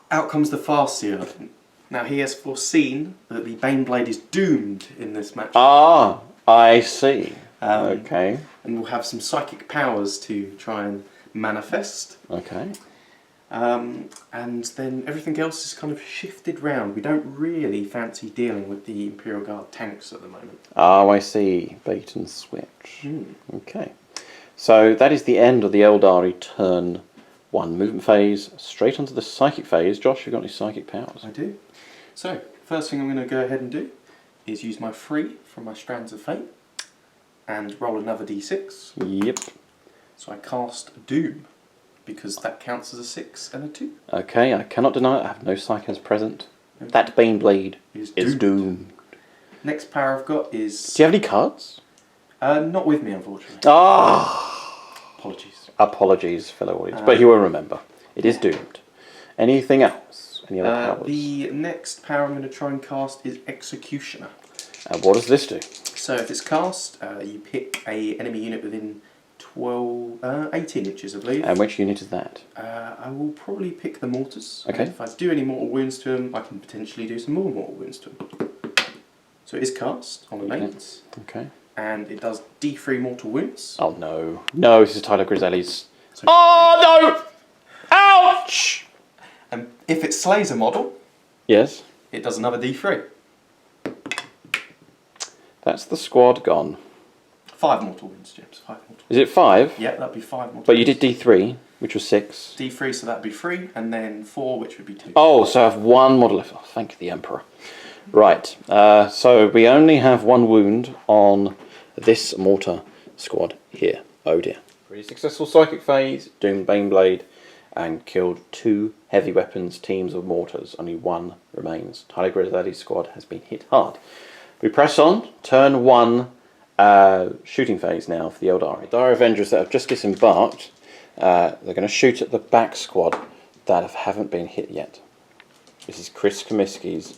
Out comes the Farseer. Now he has foreseen that the Baneblade is doomed in this match. Ah, I see. Okay. And we'll have some psychic powers to try and manifest. Okay. And then everything else is kind of shifted round. We don't really fancy dealing with the Imperial Guard tanks at the moment. Oh, I see. Bait and switch. Okay. So that is the end of the Eldari turn 1 movement phase. Straight onto the psychic phase. Josh, you got any psychic powers? I do. So, first thing I'm going to go ahead and do is use my 3 from my Strands of Fate and roll another d6. Yep. So I cast Doom, because that counts as a 6 and a 2. Okay, I cannot deny it. I have no psychos present. Okay. That Baneblade is doomed. Next power I've got is... Do you have any cards? Not with me, unfortunately. Ah! Apologies. Apologies, fellow audience. But you will remember. It is doomed. Anything else? Any other powers? The next power I'm going to try and cast is Executioner. And what does this do? So if it's cast, you pick a enemy unit within 18 inches, I believe. And which unit is that? I will probably pick the mortars. Okay. And if I do any mortal wounds to them, I can potentially do some more mortal wounds to them. So it is cast on the mates. Okay. And it does D3 mortal wounds. Oh no. No, this is Tyler Griselli's. So oh no! Ouch! And if it slays a model, yes, it does another D3. That's the squad gone. 5 mortal wounds, James. 5 mortal wounds. Is it 5? Yeah, that'd be 5 mortal But you did D3, which was 6. D3, so that'd be 3, and then 4, which would be 2. Oh, so I have 1 model left. Oh, thank the Emperor. Right, so we only have 1 wound on this mortar squad here. Oh dear. Pretty successful psychic phase, doomed Baneblade, and killed 2 heavy weapons teams of mortars. Only 1 remains. Tyler Griselli's squad has been hit hard. We press on, turn 1 shooting phase now for the Eldari. Dire Avengers that have just disembarked, they're going to shoot at the back squad that haven't been hit yet. This is Chris Comiskey's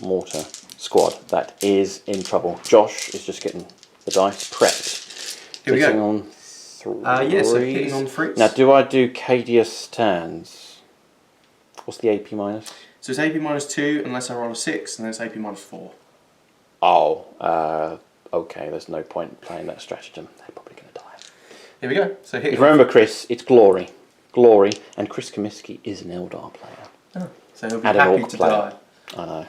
mortar squad that is in trouble. Josh is just getting the dice prepped. Here we hitting go. On 3. Yes, so hitting on 3. Now, do I do Cadia stands? What's the AP minus? So it's AP -2 unless I roll a 6, and then it's AP -4. Oh, okay, there's no point playing that stratagem. They're probably going to die. Here we go. So hit. Remember, Chris, it's glory. Glory, and Chris Comiskey is an Eldar player. Oh, so he'll be And happy to die. I know.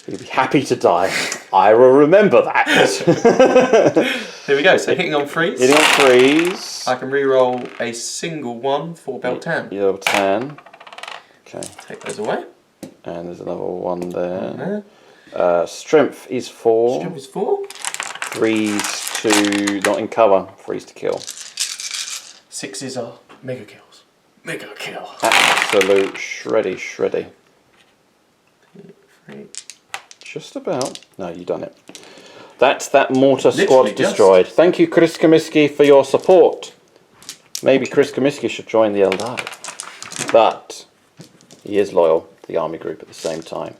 He'll be happy to die. I will remember that. Here we go. So hitting on freeze. Hitting on freeze. I can re-roll a single 1 for Beltan. Beltan. Okay. Take those away. And there's another one there. There. Strength is 4. Strength is 4. Freeze to not in cover. Freeze to kill. 6s are mega kills. Mega kill. Absolute shreddy. 3. Just about. No, you done it. That's that mortar Literally squad destroyed. Thank you, Chris Comiskey, for your support. Maybe Chris Comiskey should join the Eldar. But he is loyal to the army group at the same time.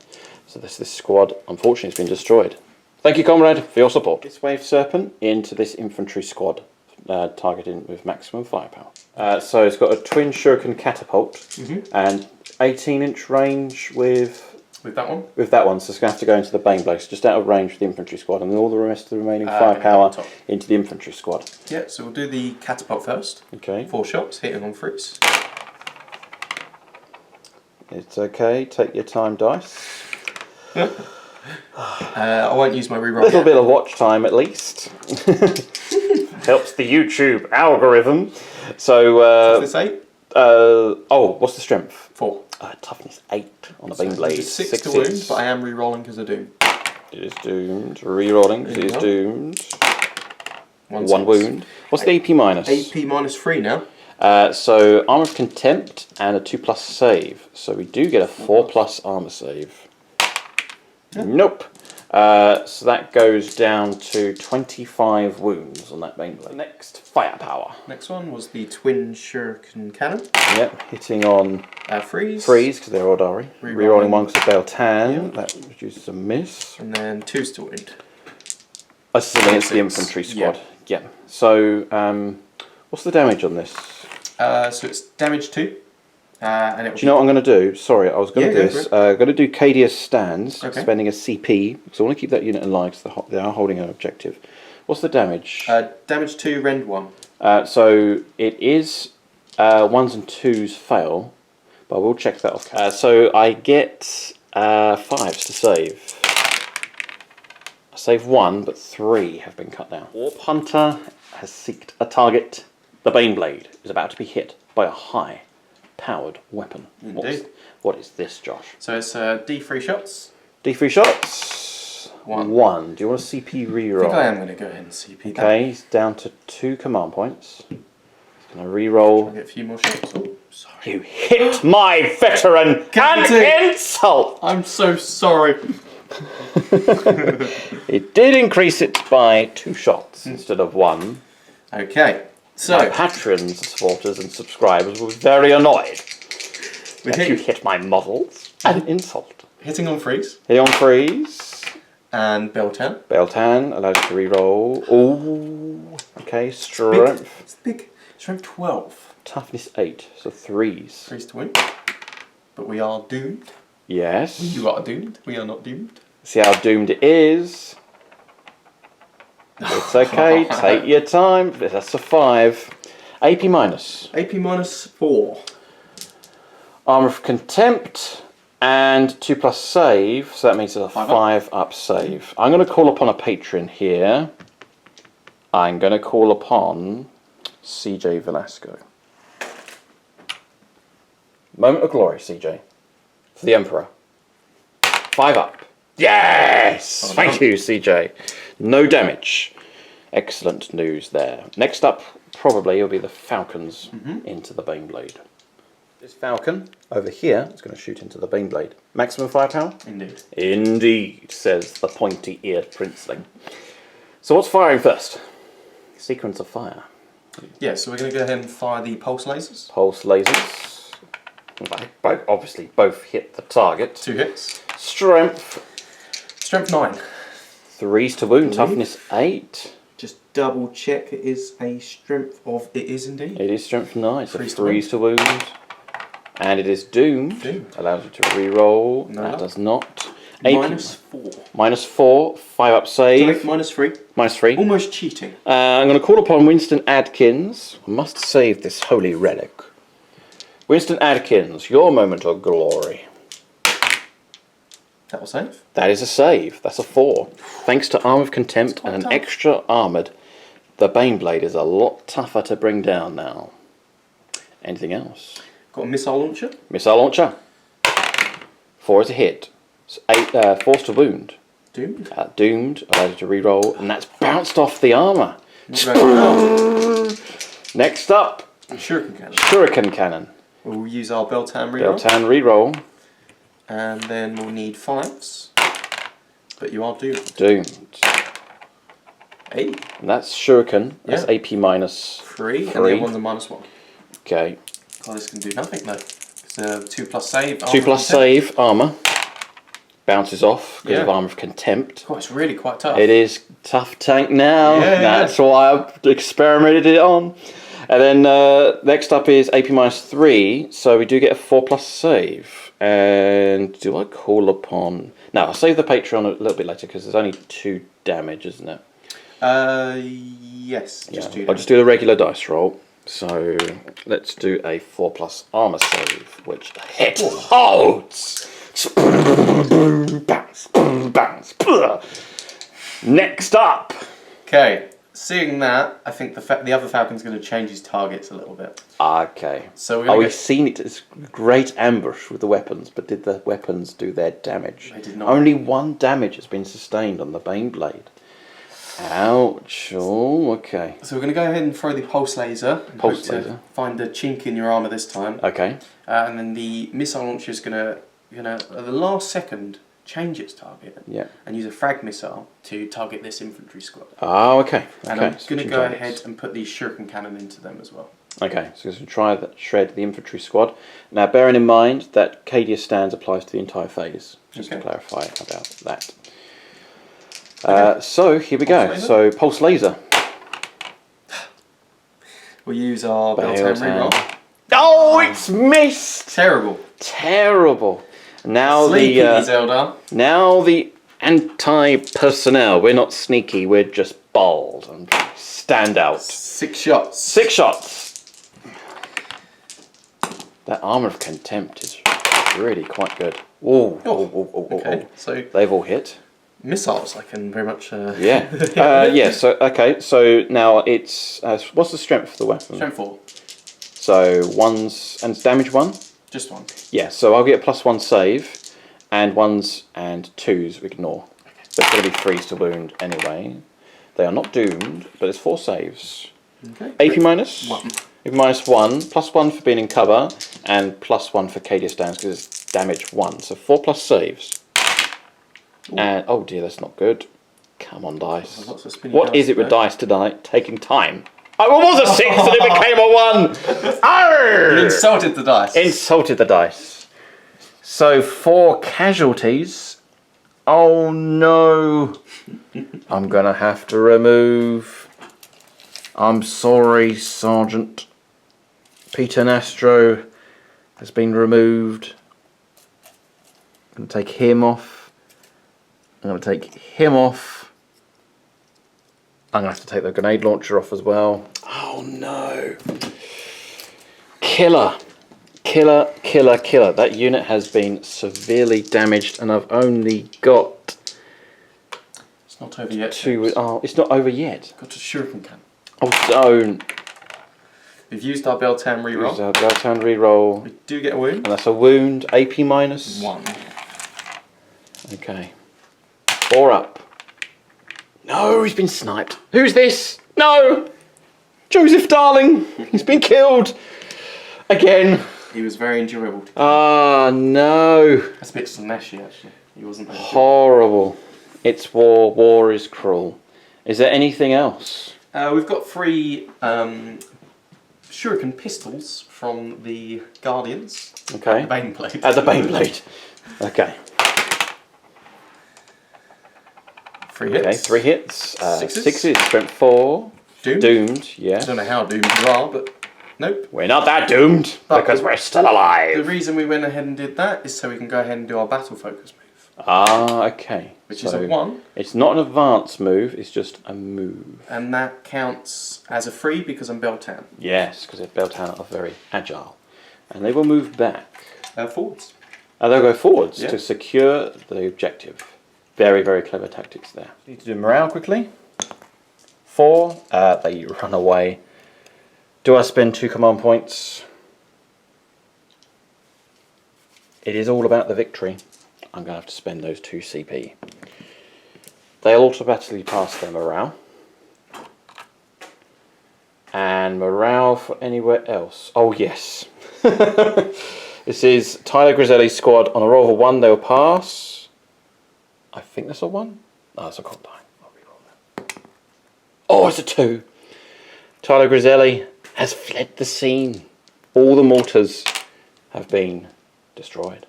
So this squad, unfortunately, has been destroyed. Thank you, comrade, for your support. This wave serpent into this infantry squad, targeting with maximum firepower. So it's got a twin shuriken catapult and 18-inch range with that one. With that one, so it's going to have to go into the Baneblade, so just out of range for the infantry squad, and all the rest of the remaining firepower into the infantry squad. Yeah, so we'll do the catapult first. Okay. 4 shots, hitting on freeze. It's okay. Take your time, dice. I won't use my reroll. A little bit of watch time, at least. Helps the YouTube algorithm. So. Toughness 8. What's the strength? 4. Toughness 8 on the Baneblade. 6 to wound, but I am re-rolling because of doom. It is doomed. Re-rolling because it is doomed. 1 wound. What's the AP minus? AP -3 now. So armor of contempt and a 2+ save. So we do get a 4+ armor save. Yeah. Nope. So that goes down to 25 wounds on that Baneblade. Next, firepower. Next one was the twin shuriken cannon. Yep, hitting on freeze. Freeze because they're Ordari. Rerolling 1 because of Beltan. Yep. That reduces a miss. And then 2s to wound. That's against the infantry squad. Yeah. So what's the damage on this? So it's damage 2. And do you know what I'm going to do? Sorry, I was going to do this. I'm going to do Cadius stands, spending a CP, because I want to keep that unit alive because they are holding an objective. What's the damage? Damage 2, rend 1. So it is 1s and 2s fail, but we'll check that off. So I get 5s to save. I save 1, but 3 have been cut down. Warp Hunter has seeked a target. The Baneblade is about to be hit by a high-powered weapon. Indeed. What is this, Josh? So it's D3 shots. D3 shots. 1. Do you want a CP reroll? I think I am going to go ahead and CP that. Okay, he's down to 2 command points. He's going to reroll. Get a few more shots. Oh, sorry. You hit my veteran and insult! I'm so sorry. It did increase it by 2 shots instead of 1. Okay, so my patrons, supporters, and subscribers were very annoyed. You hit my models and insult. Hitting on freeze. Hitting on freeze. And Beltan. Beltan allows you to reroll. Ooh. Okay, strength. It's big. Strength 12. Toughness 8, so 3s. 3s to win. But we are doomed. Yes. You are doomed. We are not doomed. See how doomed it is. It's okay. Take your time. That's a 5. AP minus. AP -4. Armor of Contempt and 2+ save. So that means it's a 5 up save. I'm going to call upon a patron here. I'm going to call upon CJ Velasco. Moment of glory, CJ. For the Emperor. 5 up. Yes! Thank you, CJ. No damage. Excellent news there. Next up, probably, will be the Falcons into the Baneblade. This Falcon, over here, is going to shoot into the Baneblade. Maximum firepower? Indeed. Indeed, says the pointy-eared princeling. So what's firing first? Sequence of fire. Yeah, so we're going to go ahead and fire the pulse lasers. Pulse lasers. Obviously, both hit the target. 2 hits. Strength. Strength 9. 3s to wound. Toughness 8. Just double check it is a strength of... It is indeed. It is strength 9. So 3s to wound. And it is doomed. Allows you to re-roll. No. That does not. -4. -4. 5 up save. Sorry, -3. -3. Almost cheating. I'm going to call upon Winston Adkins. I must save this holy relic. Winston Adkins, your moment of glory. That will save. That is a save. That's a 4. Thanks to Arm of Contempt and an tough. extra armoured, the Baneblade is a lot tougher to bring down now. Anything else? Got a missile launcher. Missile launcher. 4 is a hit. So 8, force to wound. Doomed. Doomed. Allows you to re-roll, and that's bounced off the armour. Next up, Shuriken cannon. Shuriken Cannon. We'll use our Beltan reroll. Beltan re-roll. And then we'll need 5s. But you are doomed. Doomed. 8. And that's Shuriken. That's Yeah. AP minus 3. And the 3. other one's a -1. Okay. Oh, this can do nothing though. It's a 2+ save. 2+ save, armour. Bounces off because of Yeah. Arm of Contempt. Oh, it's really quite tough. It is tough tank now. Yeah. That's why I've experimented it on. And then next up is AP minus 3, so we do get a 4+ save. And do I call upon... No, I'll save the Patreon a little bit later because there's only 2 damage, isn't it? Yes. Just do I'll just do the regular dice roll. So let's do a 4+ armour save, which hit holds. Bounce, bounce. Next up. Okay. Seeing that, I think the other Falcon's going to change his targets a little bit. Okay. So we're we've seen it as great ambush with the weapons, but did the weapons do their damage? They did not. Only 1 damage has been sustained on the Baneblade. Ouch. Oh, okay. So we're going to go ahead and throw the pulse laser. And Pulse hope to laser. find the chink in your armour this time. Okay. And then the missile launcher is going to, at the last second, change its target. Yeah. And use a frag missile to target this infantry squad. Oh, okay. And okay. I'm going to go ahead and put the shuriken cannon into them as well. Okay, so we're going to try that shred the infantry squad. Now, bearing in mind that Cadian stands applies to the entire phase, just to clarify about that. So here we go. So pulse laser. We'll use our Beltan reroll. Oh, it's missed. Terrible. Terrible. Now Sleepy, Eldar. Now the anti-personnel. We're not sneaky. We're just bold and stand out. 6 shots. 6 shots. That Armour of Contempt is really quite good. Ooh. Okay. So they've all hit. Missiles, I can very much. Yeah. Yeah. So okay. So now it's what's the strength of the weapon? Strength 4. So 1's and it's damage 1. Just 1. Yeah. So I'll get a +1 save, and 1's and 2's we ignore. But it's going to be 3's to wound anyway. They are not doomed, but it's 4 saves. Okay. AP minus 1. AP minus 1, +1 for being in cover, and +1 for Cadian stands because it's damage 1. So 4+ saves. Ooh. And oh dear, that's not good. Come on, dice. What is it with dice tonight? Taking time. Oh, it was a 6 and it became a 1. Arr! You insulted the dice. Insulted the dice. So 4 casualties. Oh no. I'm gonna have to remove. I'm sorry, Sergeant. Peter Nastro has been removed. I'm gonna take him off. I'm going to take him off. I'm going to have to take the grenade launcher off as well. Oh no. Killer. Killer, killer, killer. That unit has been severely damaged and I've only got... It's not over yet. 2... Oh, it's not over yet. Got a shuriken cannon. Oh, don't. We've used our Beltan reroll. Use our Beltan reroll. We do get a wound. And that's a wound. AP minus? 1. Okay. 4 up. No, he's been sniped. Who's this? No! Joseph Darling! He's been killed! Again. He was very enjoyable. Ah, no. That's a bit slashy, actually. He wasn't very horrible. It's war. War is cruel. Is there anything else? We've got 3 shuriken pistols from the Guardians. Okay. At the Baneblade. At the Baneblade. Okay. 3 hits. Okay, 3 hits. 6s. 6s, strength 4. Doomed. Doomed, yeah. I don't know how doomed you are, but... Nope. We're not that doomed, because we're still alive. The reason we went ahead and did that is so we can go ahead and do our battle focus move. Ah, okay. Which is a 1. It's not an advanced move, it's just a move. And that counts as a free because I'm Beltan. Yes, because Beltan are very agile. And they will move back. Forwards. They'll go forwards Yeah. to secure the objective. Very, very clever tactics there. Need to do morale quickly. 4, they run away. Do I spend 2 command points? It is all about the victory. I'm going to have to spend those 2 CP. They'll automatically pass their morale. And morale for anywhere else. Oh yes. This is Tyler Griselli's squad. On a roll of a 1 they'll pass. I think that's a 1. No, it's a cold die. I'll re-roll that. Oh, it's a 2. Tyler Griselli has fled the scene. All the mortars have been destroyed.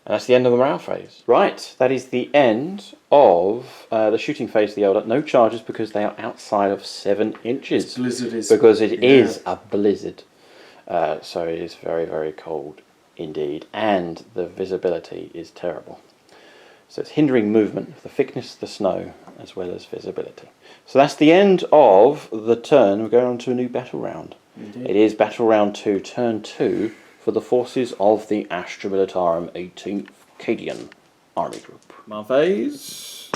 And that's the end of the morale phase. Right, that is the end of the shooting phase of the Eldar. No charges because they are outside of 7 inches. This blizzard is... Because it is a blizzard. So it is very, very cold indeed. And the visibility is terrible. So it's hindering movement of the thickness of the snow as well as visibility. So that's the end of the turn. We're going on to a new battle round. Indeed. It is battle round 2, turn 2 for the forces of the Astra Militarum 18th Cadian Army Group. Command phase.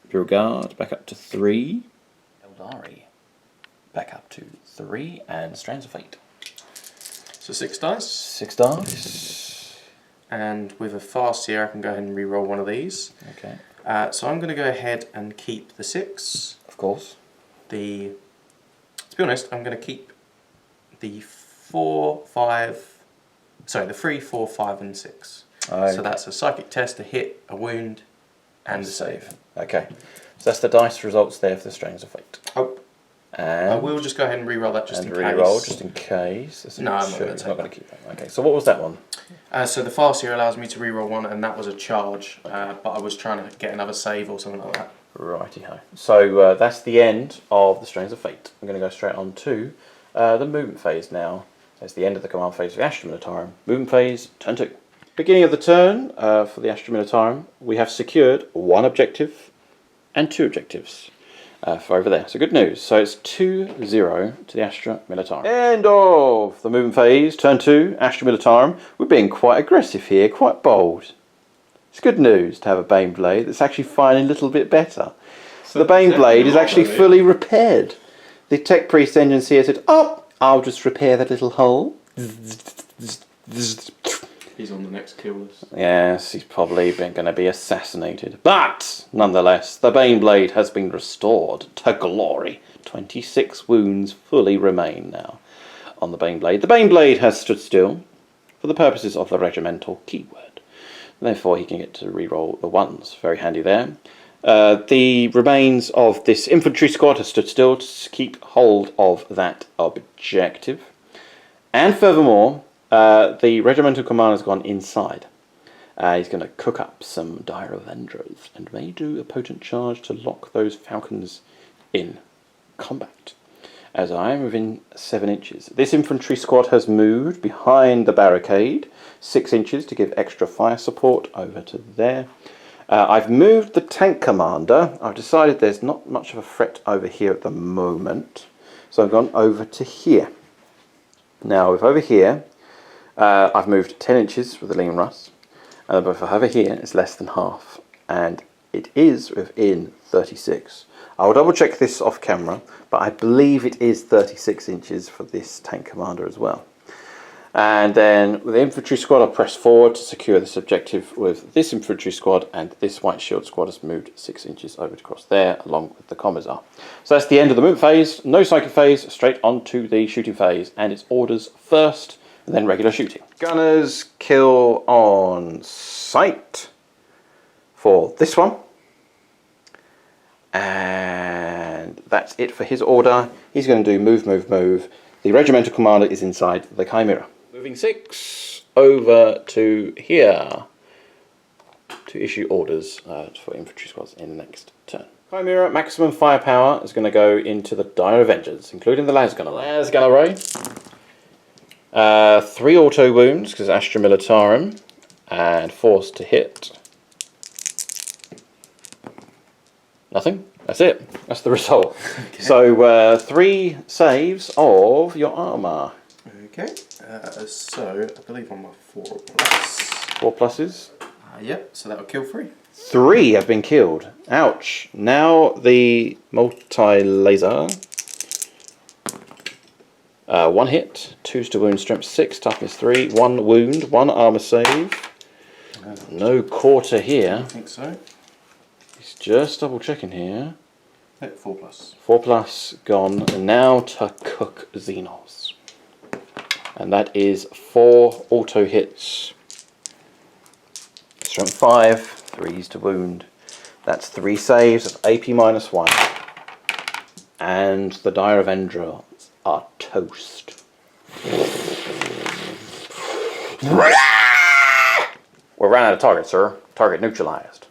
Imperial Guard back up to 3. Eldari back up to 3. And Strands of Fate. So 6 dice. 6 dice. And with a fast here, I can go ahead and re-roll one of these. Okay. So I'm going to go ahead and keep the 6. Of course. To be honest, I'm going to keep the 4, 5... Sorry, the 3, 4, 5 and 6. Okay. So that's a psychic test, a hit, a wound, and a save. Okay. So that's the dice results there for the Strands of Fate. Oh. And I will just go ahead and re-roll that just in case. re-roll just in case. No, I'm not going to keep that. Okay, so what was that one? So the fast here allows me to re-roll 1, and that was a charge, but I was trying to get another save or something like that. Righty-ho. So that's the end of the Strands of Fate. I'm going to go straight on to the movement phase now. That's the end of the command phase of the Astra Militarum. Movement phase, turn 2. Beginning of the turn for the Astra Militarum, we have secured 1 objective and 2 objectives. For over there. So good news. So it's 2-0 to the Astra Militarum. End of the movement phase. Turn 2, Astra Militarum. We're being quite aggressive here, quite bold. It's good news to have a Bane Blade that's actually firing a little bit better. So the Bane Blade is actually fully repaired. The Tech Priest engine here said, oh, I'll just repair that little hole. He's on the next kill list. Yes, he's probably going to be assassinated. But, nonetheless, the Bane Blade has been restored to glory. 26 wounds fully remain now on the Bane Blade. The Bane Blade has stood still for the purposes of the regimental keyword. Therefore, he can get to reroll the 1s. Very handy there. The remains of this infantry squad has stood still to keep hold of that objective. And furthermore, the regimental commander has gone inside. He's going to cook up some dire Avengers and may do a potent charge to lock those falcons in combat. As I am within 7 inches. This infantry squad has moved behind the barricade 6 inches to give extra fire support over to there. I've moved the tank commander. I've decided there's not much of a threat over here at the moment. So I've gone over to here. Now with over here, I've moved 10 inches with the Lean Russ, and but for over here it's less than half, and it is within 36. I will double check this off camera, but I believe it is 36 inches for this tank commander as well. And then with the infantry squad, I'll press forward to secure this objective with this infantry squad, and this white shield squad has moved 6 inches over to cross there, along with the commissar. So that's the end of the movement phase. No psychic phase, straight on to the shooting phase, and it's orders first, and then regular shooting. Gunners kill on sight for this one. And that's it for his order. He's going to do move, move, move. The regimental commander is inside the Chimera. Moving 6 over to here to issue orders for infantry squads in the next turn. Chimera maximum firepower is going to go into the Dire Avengers, including the Las Gunner Ray. 3 auto wounds because Astra Militarum, and force to hit. Nothing. That's it. That's the result. Okay. So 3 saves of your armour. Okay. So I believe I'm a 4 plus. 4 pluses. Yep. So that'll kill 3. 3 have been killed. Ouch. Now the multi-laser. 1 hit, 2 to wound, strength 6, toughness 3, 1 wound, 1 armour save. No quarter here. I think so. He's just double checking here. 4 plus. 4 plus gone. And now to cook Xenos. And that is 4 auto hits. Strength 5, 3s to wound. That's 3 saves of AP -1. And the Dire Avengers are toast. We're running out of target, sir. Target neutralized.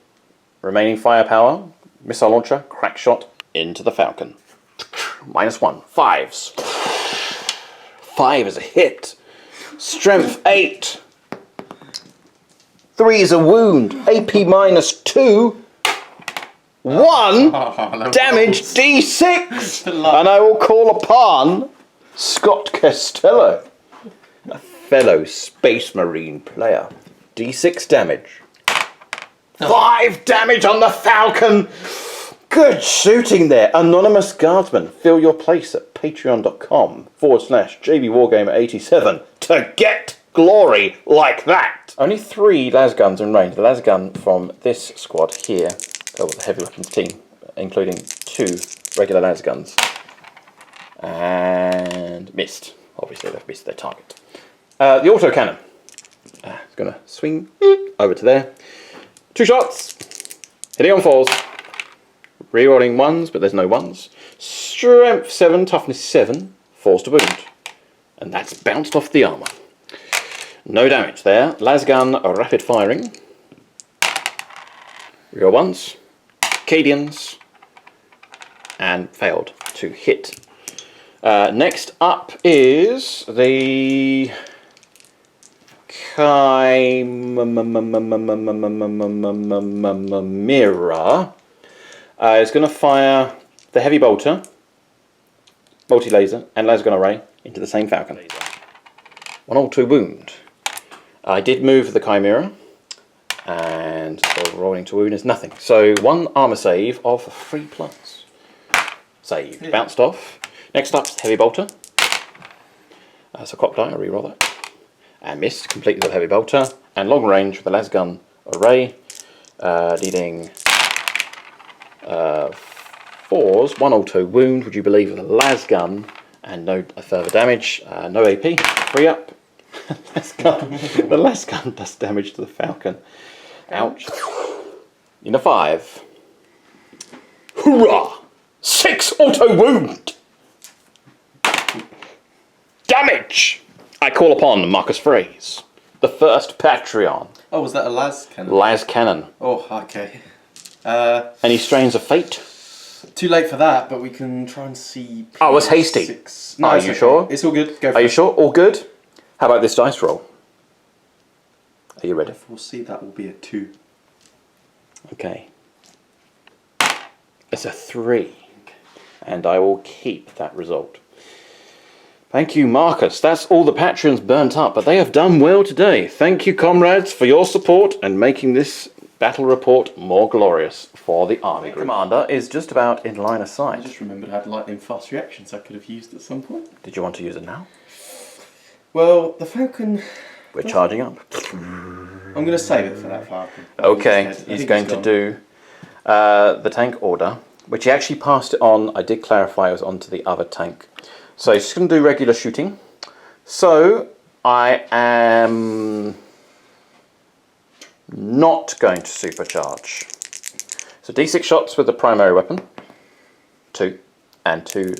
Remaining firepower, missile launcher, crack shot into the Falcon. -1, 5s. 5 is a hit. Strength 8. 3 is a wound. AP -2. 1 damage D6. And I will call upon Scott Costello, a fellow Space Marine player. D6 damage. 5 damage on the Falcon. Good shooting there. Anonymous Guardsman, fill your place at patreon.com/JBWargamer87 to get glory like that. Only 3 lasguns in range. The lasgun from this squad here, with the heavy weapons team, including 2 regular lasguns. And missed. Obviously they've missed their target. The autocannon. It's going to swing over to there. 2 shots. Hitting on 4s. Rerolling 1s, but there's no 1s. Strength 7, toughness 7, 4s to wound. And that's bounced off the armour. No damage there. Lasgun rapid firing. Reroll 1s. Cadians. And failed to hit. Next up is the Chimera. It's going to fire the heavy bolter, multi-laser, and laser gun array into the same Falcon. 1 or 2 wound. I did move the Chimera, and the rolling to wound is nothing. So 1 armour save of 3 plus. Save. Yeah. Bounced off. Next up is the heavy bolter. So cop die, I reroll that. And missed completely with the heavy bolter. And long range with the las gun array, needing 4s, 1 auto wound, would you believe, with a las gun, and no further damage, no AP, 3 up. The las gun does damage to the Falcon. Ouch. In a 5. Hoorah! 6 auto wound! Damage! I call upon Marcus Phrase, the first Patreon. Oh, was that a las cannon? Las cannon. Oh, okay. Any strains of fate? Too late for that, but we can try and see. Oh, it's hasty. 6. No, are it's you okay. sure? It's all good. Go for Are you it. sure? All good? How about this dice roll? Are you ready? We'll see. That will be a 2. Okay. It's a 3. And I will keep that result. Thank you, Marcus. That's all the Patreons burnt up, but they have done well today. Thank you, comrades, for your support and making this battle report more glorious for the army group. Commander is just about in line of I sight. just remembered I had lightning fast reactions I could have used at some point. Did you want to use it now? Well, the Falcon. We're charging up. I'm going to save it for that Falcon. Okay, he's going to do the tank order, which he actually passed it on. I did clarify it was onto the other tank. So he's just going to do regular shooting. So I am not going to supercharge. So D6 shots with the primary weapon. 2 and 2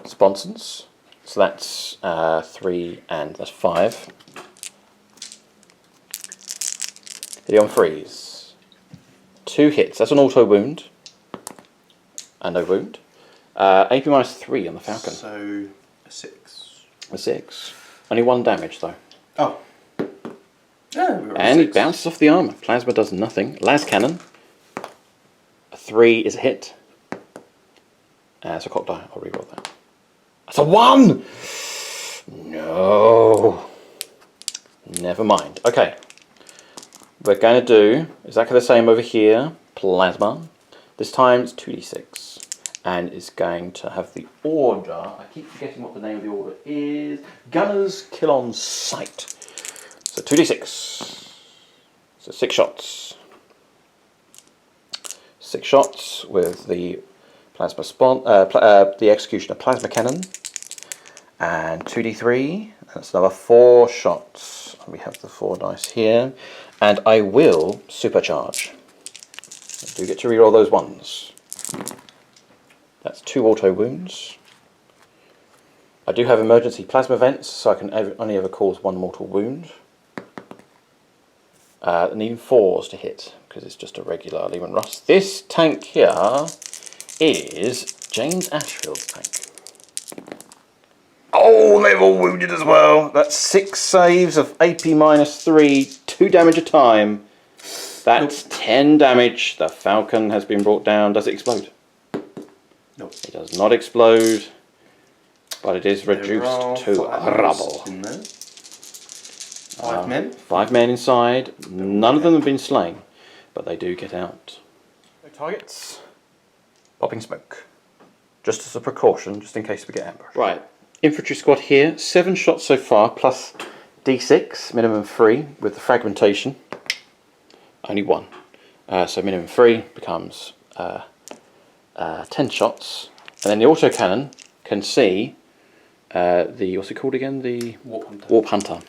sponsons. So that's 3 and that's 5. Hit on freeze. 2 hits. That's an auto wound. And no wound. AP -3 on the Falcon. So, a 6. A 6. Only 1 damage though. Oh. Yeah, And he bounces off the armour. Plasma does nothing. Las cannon. A 3 is a hit. It's a cock die. I'll reroll that. That's a 1! No. Never mind. Okay. We're going to do exactly the same over here. Plasma. This time it's 2d6. And it's going to have the order. I keep forgetting what the name of the order is. Gunners kill on sight. So 2d6. So 6 shots. 6 shots with the plasma the executioner plasma cannon. And 2d3. That's another 4 shots. We have the 4 dice here. And I will supercharge. I do get to reroll those ones. That's 2 auto wounds. I do have emergency plasma vents, so I can only ever cause 1 mortal wound. Needing 4s to hit, because it's just a regular Lehman Russ. This tank here is James Ashfield's tank. Oh, they've all wounded as well. That's 6 saves of AP -3, 2 damage a time. That's 10 damage. The Falcon has been brought down. Does it explode? Nope. It does not explode, but it is reduced to rubble. 5 men? 5 men inside. None of them have been slain, but they do get out. No targets. Popping smoke. Just as a precaution, just in case we get ambushed. Right. Infantry squad here. 7 shots so far, plus D6, minimum 3, with the fragmentation. Only 1. So minimum 3 becomes 10 shots. And then the autocannon can see the, what's it called again? The Warp Hunter.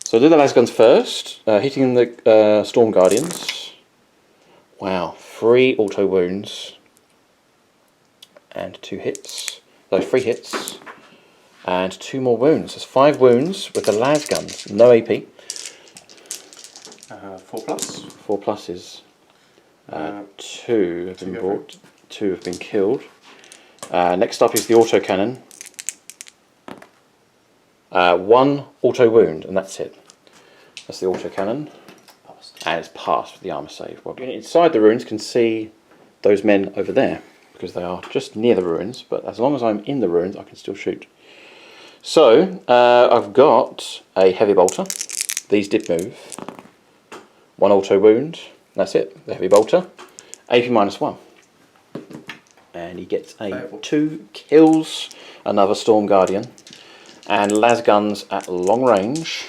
So I'll do the las guns first, hitting the Storm Guardians. Wow, 3 auto wounds. And 2 hits. So 3 hits. And 2 more wounds. There's 5 wounds with the las guns. No AP. 4 plus. 4 pluses. 2 have been brought. 2 have been killed. Next up is the autocannon. 1 auto wound, and that's it. That's the autocannon. And it's passed with the armour save. Well, inside the ruins can see those men over there, because they are just near the ruins, but as long as I'm in the ruins I can still shoot. So, I've got a heavy bolter. These did move. 1 auto wound. That's it, the heavy bolter. AP -1. And he gets a 2 kills, another Storm Guardian. And las guns at long range.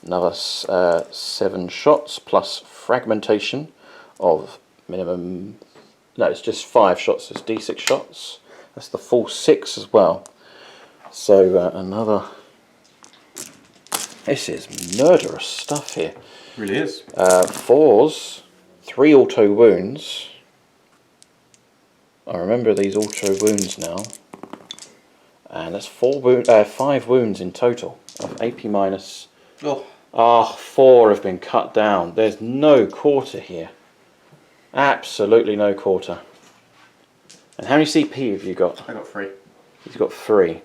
Another 7 shots plus fragmentation of minimum. No, it's just 5 shots. It's D6 shots. That's the full 6 as well. So another. This is murderous stuff here. Really is. 4s, 3 auto wounds. I remember these auto wounds now. And that's 5 wounds in total of AP minus. Oh, 4 have been cut down. There's no quarter here. Absolutely no quarter. And how many CP have you got? I got 3. He's got 3.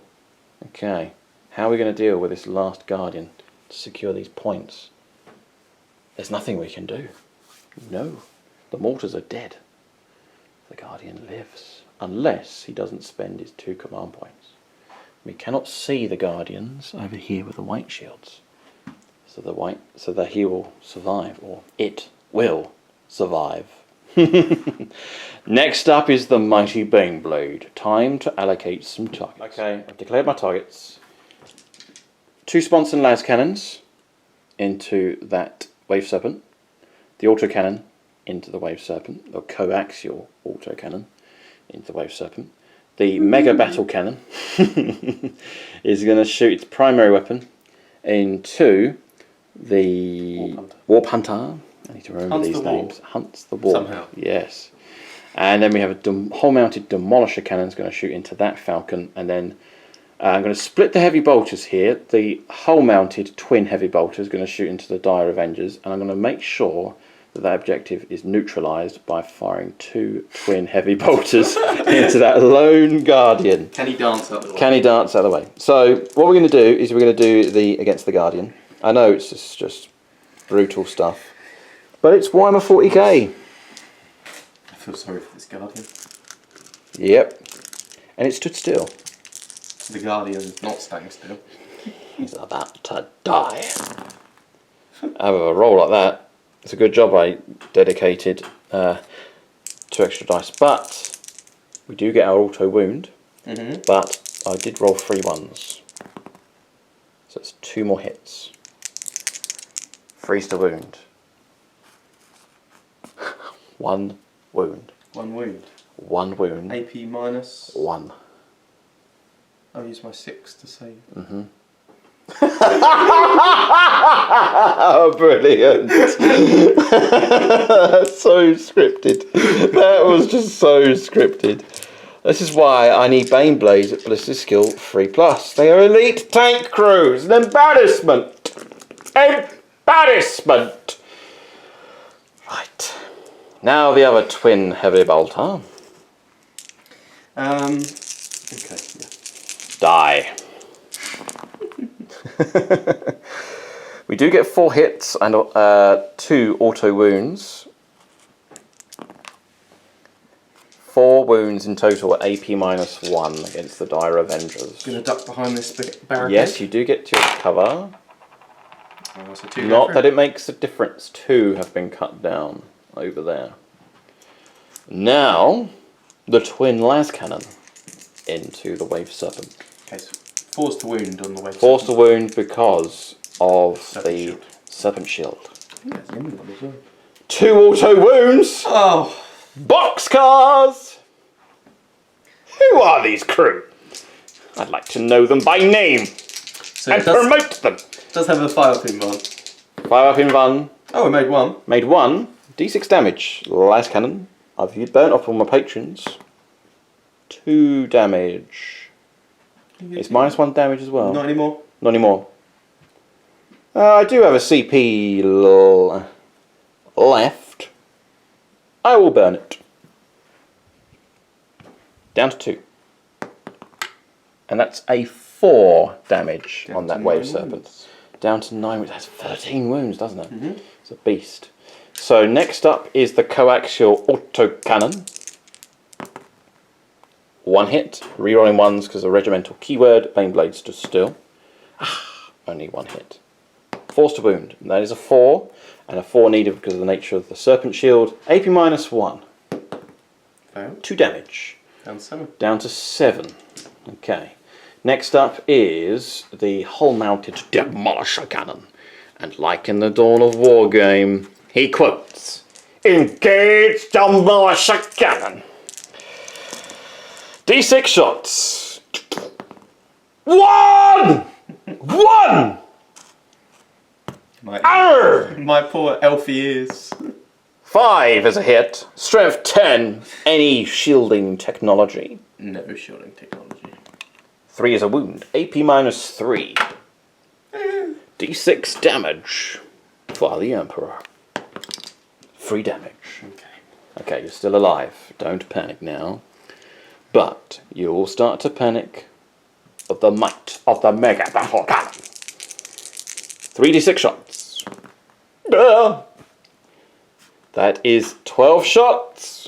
Okay. How are we going to deal with this last Guardian to secure these points? There's nothing we can do. No. The mortars are dead. The Guardian lives. Unless he doesn't spend his 2 command points. We cannot see the Guardians over here with the white shields. So that he will survive, or it will survive. Next up is the mighty Baneblade. Time to allocate some targets. Okay, I've declared my targets. 2 Sponson las cannons into that Wave Serpent. The autocannon into the Wave Serpent, or coaxial autocannon into the Wave Serpent. The Mega Battle Cannon is going to shoot its primary weapon into the Warp Hunter. I need to remember these names. Hunts the Warp. Somehow. Yes. And then we have a hull-mounted Demolisher Cannon is going to shoot into that Falcon. And then I'm going to split the heavy bolters here. The hull-mounted twin heavy bolter is going to shoot into the Dire Avengers. And I'm going to make sure that objective is neutralised by firing 2 twin heavy bolters into that lone Guardian. Can he dance out of the way? Can he dance out of the way? So what we're going to do is we're going to do the against the Guardian. I know it's just brutal stuff, but it's Warhammer 40K. I feel sorry for this Guardian. Yep, and it stood still. The Guardian is not standing still. He's about to die. Out of a roll like that, it's a good job I dedicated 2 extra dice, but we do get our auto wound. But I did roll 3 ones, so it's 2 more hits. 3's the wound. 1 wound. 1 wound. 1 wound. AP minus 1. I'll use my 6 to save. Oh, brilliant. So scripted. That was just so scripted. This is why I need Baneblades at Ballistic Skill 3+. They are elite tank crews. An embarrassment. Embarrassment. Right. Now the other twin heavy bolter. Okay, yeah. Die. We do get 4 hits and 2 auto wounds. 4 wounds in total at AP minus 1 against the Dire Avengers. Gonna duck behind this barricade. Yes, you do get to cover. Oh, so 2 Not that it makes a difference. 2 have been cut down over there. Now, the twin las cannon into the Wave Serpent. Okay, so forced to wound on the way. Forced to wound because of Serpent the shield. Serpent Shield. I think that's the only one as well. 2 auto wounds! Oh! Boxcars! Who are these crew? I'd like to know them by name So and it does, promote them. does have a 5 up in one. 5 up in 1. Oh, we made 1. Made 1. D6 damage. Last cannon. I've burnt off all my patrons. 2 damage. It's minus 1 damage as well. Not anymore. Not anymore. I do have a CP left. I will burn it. Down to 2. And that's a 4 damage Down on to that Wave 9 Serpent. wounds. Down to 9, which has 13 wounds, doesn't it? It's a beast. So next up is the coaxial autocannon. 1 hit, rerolling 1s because of regimental keyword, Baneblade stood still. Only 1 hit. Forced to wound, and that is a 4, and a 4 needed because of the nature of the Serpent Shield. AP minus 1. Failed. 2 damage. Down to 7. Down to 7. Okay. Next up is the hull-mounted Demolisher Cannon. And like in the Dawn of Wargame, he quotes, "Engage Demolisher Cannon. D6 shots. 1! 1! My poor elfy ears. 5 is a hit. Strength 10. Any shielding technology. No shielding technology. 3 is a wound. AP minus 3. D6 damage for the Emperor. 3 damage. Okay, you're still alive. Don't panic now. But you'll start to panic of the might of the Mega Battle Cannon. 3d6 shots. That is 12 shots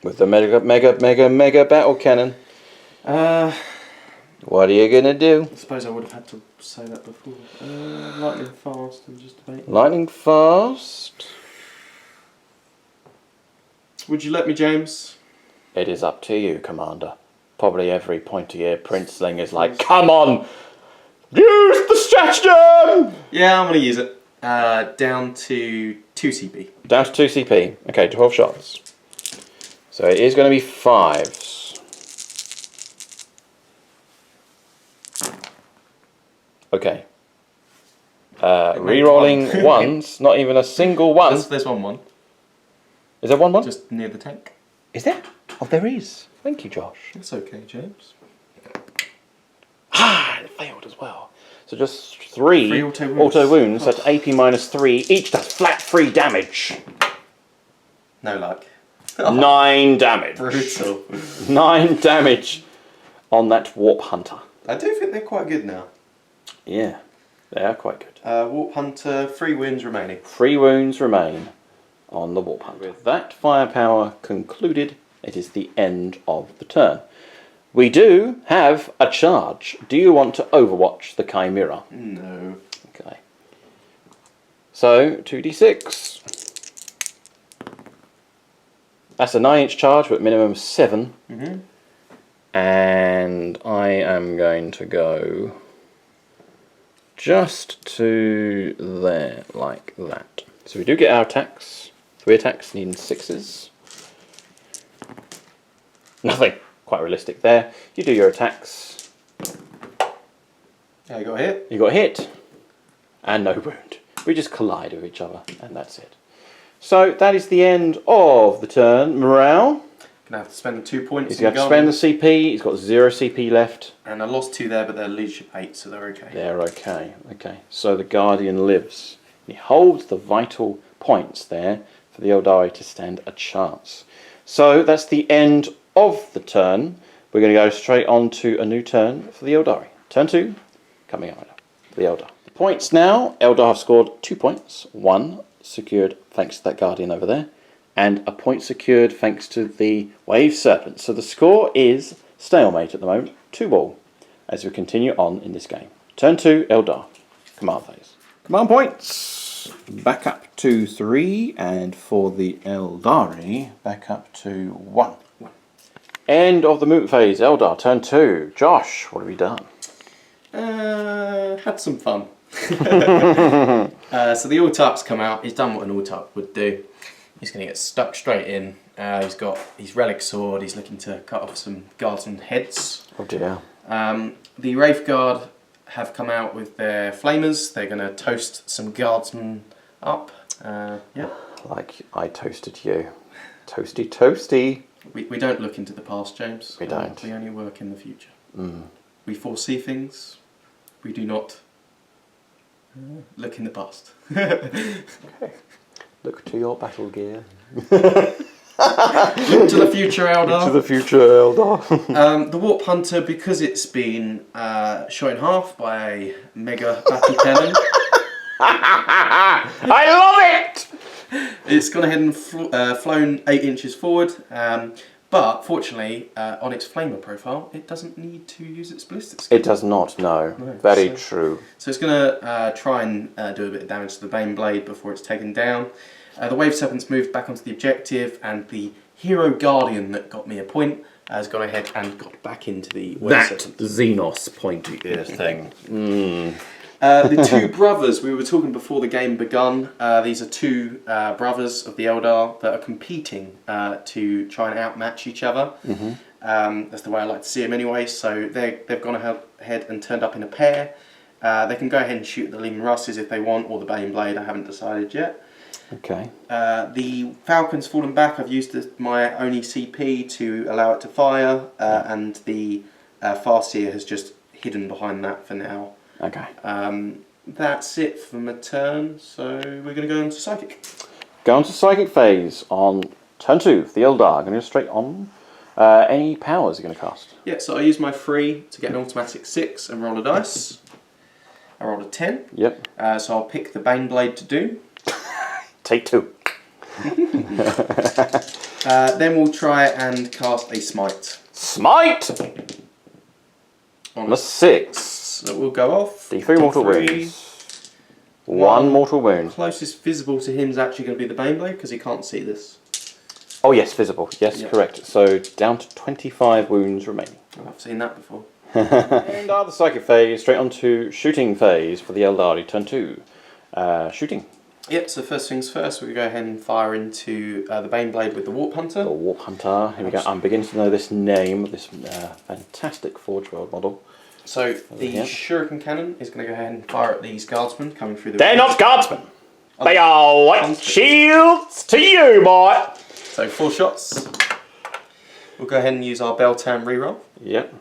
with the Mega Battle Cannon. What are you gonna do? I suppose I would have had to say that before. Lightning fast and just debating. Lightning fast. Would you let me, James? It is up to you, Commander. Probably every pointy-eared princeling is like, come on! Use the stratagem! Yeah, I'm going to use it. Down to 2 CP. Down to 2 CP. Okay, 12 shots. So it is going to be 5s. Okay. Rerolling 1s. Not even a single 1. There's 1-1. Is there 1-1? Just near the tank. Is there? Oh, there is. Thank you, Josh. That's okay, James. Ah, it failed as well. So just three auto wounds. That's AP -3. Each does flat 3 damage. No luck. 9 damage. Brutal. 9 damage on that Warp Hunter. I do think they're quite good now. Yeah, they are quite good. Warp Hunter, 3 wounds remaining. 3 wounds remain on the Warp Hunter. With that firepower concluded, it is the end of the turn. We do have a charge. Do you want to overwatch the Chimera? No. Okay. So, 2d6. That's a 9-inch charge, but minimum 7. Mm-hmm. And I am going to go just to there, like that. So we do get our attacks. 3 attacks, needing 6s. Nothing. Quite realistic there. You do your attacks. Yeah, you got a hit. You got a hit. And no wound. We just collide with each other, and that's it. So that is the end of the turn. Morale. Gonna have to spend 2 points. He's going to spend the CP. He's got 0 CP left. And I lost 2 there, but they're leadership 8, so they're okay. They're okay. Okay. So the Guardian lives. He holds the vital points there for the Eldari to stand a chance. So that's the end of the turn. We're going to go straight on to a new turn for the Eldari. Turn 2, coming up for the Eldar. The points now, Eldar have scored 2 points. 1 secured thanks to that Guardian over there, and a point secured thanks to the Wave Serpent. So the score is stalemate at the moment, 2-2, as we continue on in this game. Turn 2, Eldar. Command phase. Command points. Back up to 3, and for the Eldari, back up to 1. End of the movement phase, Eldar, turn 2. Josh, what have you done? Had some fun. So the all-type's come out. He's done what an all-type would do. He's going to get stuck straight in. He's got his relic sword. He's looking to cut off some guardsmen heads. Oh dear. The Wraith Guard have come out with their flamers. They're going to toast some guardsmen up. Yeah. Like I toasted you. Toasty, toasty. We don't look into the past, James. We don't. We only work in the future. Mm. We foresee things. We do not look in the past. Okay. Look to your battle gear. Look to the future, Eldar. Look to the future, Eldar. The Warp Hunter, because it's been shot in half by a mega battle cannon. I love it! It's gone ahead and flown 8 inches forward, but fortunately, on its flamer profile, it doesn't need to use its ballistic skill. It does not, no. Very true. So it's going to try and do a bit of damage to the Bane Blade before it's taken down. The Wave Serpent's moved back onto the objective, and the Hero Guardian that got me a point has gone ahead and got back into the Wave Serpent. Xenos pointy ear thing. The 2 brothers, we were talking before the game begun, these are 2 brothers of the Eldar that are competing to try and outmatch each other. Mm-hmm. That's the way I like to see them anyway, so they've gone ahead and turned up in a pair. They can go ahead and shoot the Leman Russes if they want, or the Bane Blade, I haven't decided yet. Okay. The Falcon's fallen back. I've used my only CP to allow it to fire, and the Farseer has just hidden behind that for now. Okay. That's it for my turn, so we're going to go into Psychic. Go on to Psychic phase on turn 2 for the Eldar. Going to go straight on. Any powers you're going to cast? Yeah, so I use my 3 to get an automatic 6 and roll a dice. I rolled a 10. Yep. So I'll pick the Bane Blade to do. Take 2. Then we'll try and cast a Smite. Smite! On a 6. So we'll go off. D3 mortal wounds. 1 mortal wound. Closest visible to him is actually going to be the Bane Blade because he can't see this. Oh yes, visible. Yes, Yep. correct. So down to 25 wounds remaining. I've seen that before. And the Psychic phase, straight on to Shooting phase for the Eldari. Turn 2. Shooting. Yep, so first things first, we're going to go ahead and fire into the Bane Blade with the Warp Hunter. The Warp Hunter. Here we go. I'm beginning to know this name of this fantastic Forge World model. So the Shuriken Cannon is going to go ahead and fire at these guardsmen coming through the... They're not guardsmen! They are white shields to you, boy! So 4 shots. We'll go ahead and use our Beltan reroll. Yep.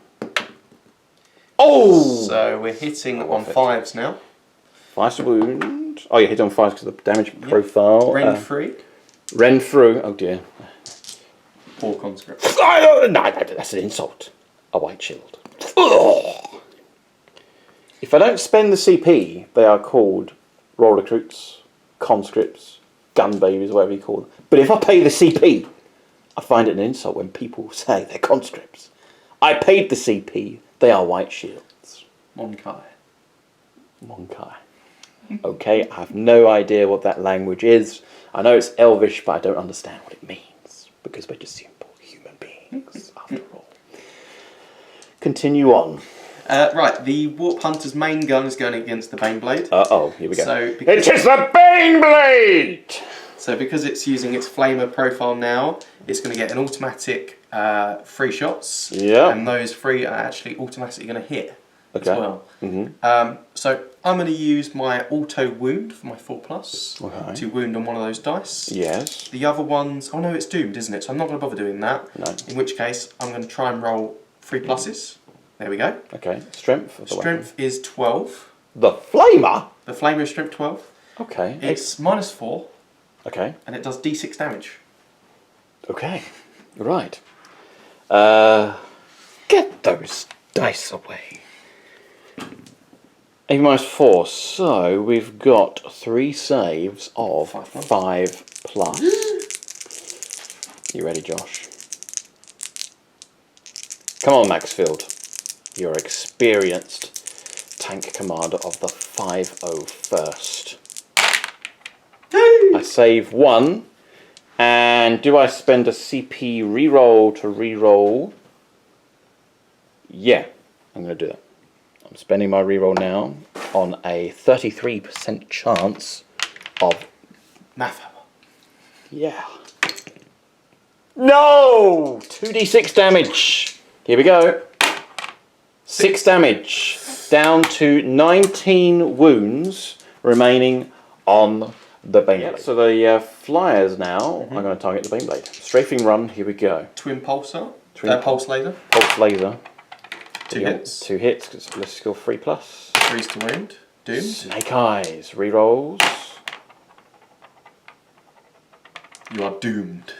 Oh! So we're hitting on 5s now. 5 to wound. Oh, you hit on 5 because of the damage profile. Rend free. Rend through. Oh dear. 4 conscript. No, that's an insult. A white shield. Ugh. If I don't spend the CP, they are called raw recruits, conscripts, gun babies, whatever you call them. But if I pay the CP, I find it an insult when people say they're conscripts. I paid the CP, they are white shields. Monkai. Okay, I have no idea what that language is. I know it's Elvish, but I don't understand what it means. Because we're just simple human beings, after all. Continue on. Right, the Warp Hunter's main gun is going against the Baneblade. Uh-oh, here we go. So It is the Baneblade! So because it's using its flamer profile now, it's going to get an automatic 3 shots. Yeah. And those 3 are actually automatically going to hit as Okay. well. Mm-hmm. So I'm going to use my auto wound for my 4+ Okay. to wound on one of those dice. Yes. The other ones, oh no, it's doomed, isn't it? So I'm not going to bother doing that. No. In which case, I'm going to try and roll 3+. There we go. Okay. Strength of the weapon. Strength is 12. The Flamer? The flamer is strength 12. Okay. It's -4, Okay. and it does d6 damage. Okay. Right. Get those dice away. A -4. So we've got 3 saves of 5+. You ready, Josh? Come on, Maxfield. You're experienced tank commander of the 501st. I save 1. And do I spend a CP reroll to reroll? Yeah, I'm going to do that. I'm spending my reroll now on a 33% chance of... Math. Yeah. No! 2d6 damage. Here we go. 6 damage. Down to 19 wounds remaining on the Baneblade. So the flyers now are going to target the Baneblade. Strafing run, here we go. Twin pulsar. Twin pulse laser. Pulse laser. 2 hits. 2 hits, because it's skill 3+. 3s to wound. Doomed. Snake eyes. Rerolls. You are doomed.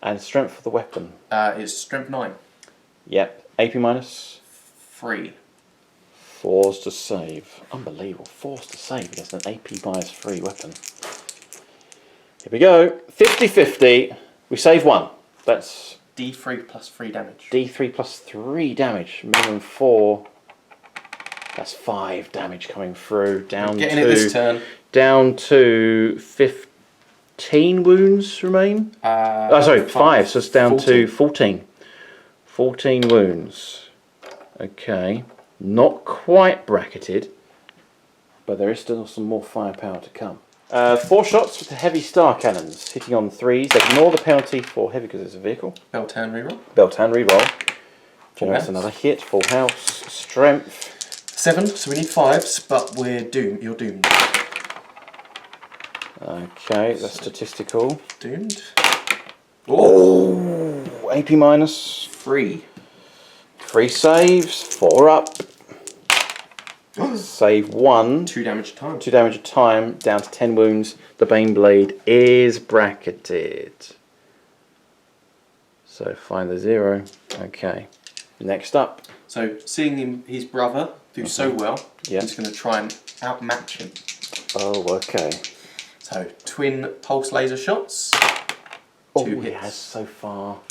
And strength of the weapon. It's strength 9. Yep. AP minus. 3. 4s to save. Unbelievable. 4s to save against an AP minus 3 weapon. Here we go. 50-50. We save 1. That's D3 plus 3 damage. D3 plus 3 damage. Minimum 4. That's 5 damage coming through. Down Getting to, it this turn. Down to 15 wounds remain. Sorry, 5. So it's down 14. to 14. 14 wounds. Okay. Not quite bracketed, but there is still some more firepower to come. 4 shots with the heavy star cannons, hitting on 3s. Ignore the penalty for heavy because it's a vehicle. Beltan reroll. Beltan reroll. Full house. Another hit. Full house. Strength. 7. So we need 5s, but we're doomed. You're doomed. Okay, that's statistical. Doomed. Oh, AP minus. 3. 3 saves. 4 up. Save 1. 2 damage a time. 2 damage a time, down to 10 wounds. The Baneblade is bracketed. So find the 0. Okay. Next up. So seeing his brother do so well, he's going to try and outmatch him. Oh, okay. So twin pulse laser shots. 2 hits. He has so far.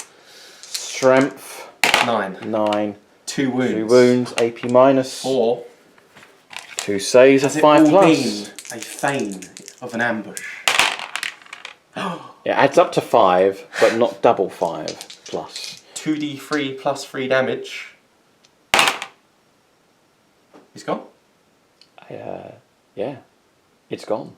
Strength. 9. 9. 2 wounds. 2 wounds. AP minus. 4. 2 saves of Has it 5 all plus. been a feign of an ambush? It adds up to 5, but not double 5 plus. 2d3 plus 3 damage. He's gone. Yeah, it's gone.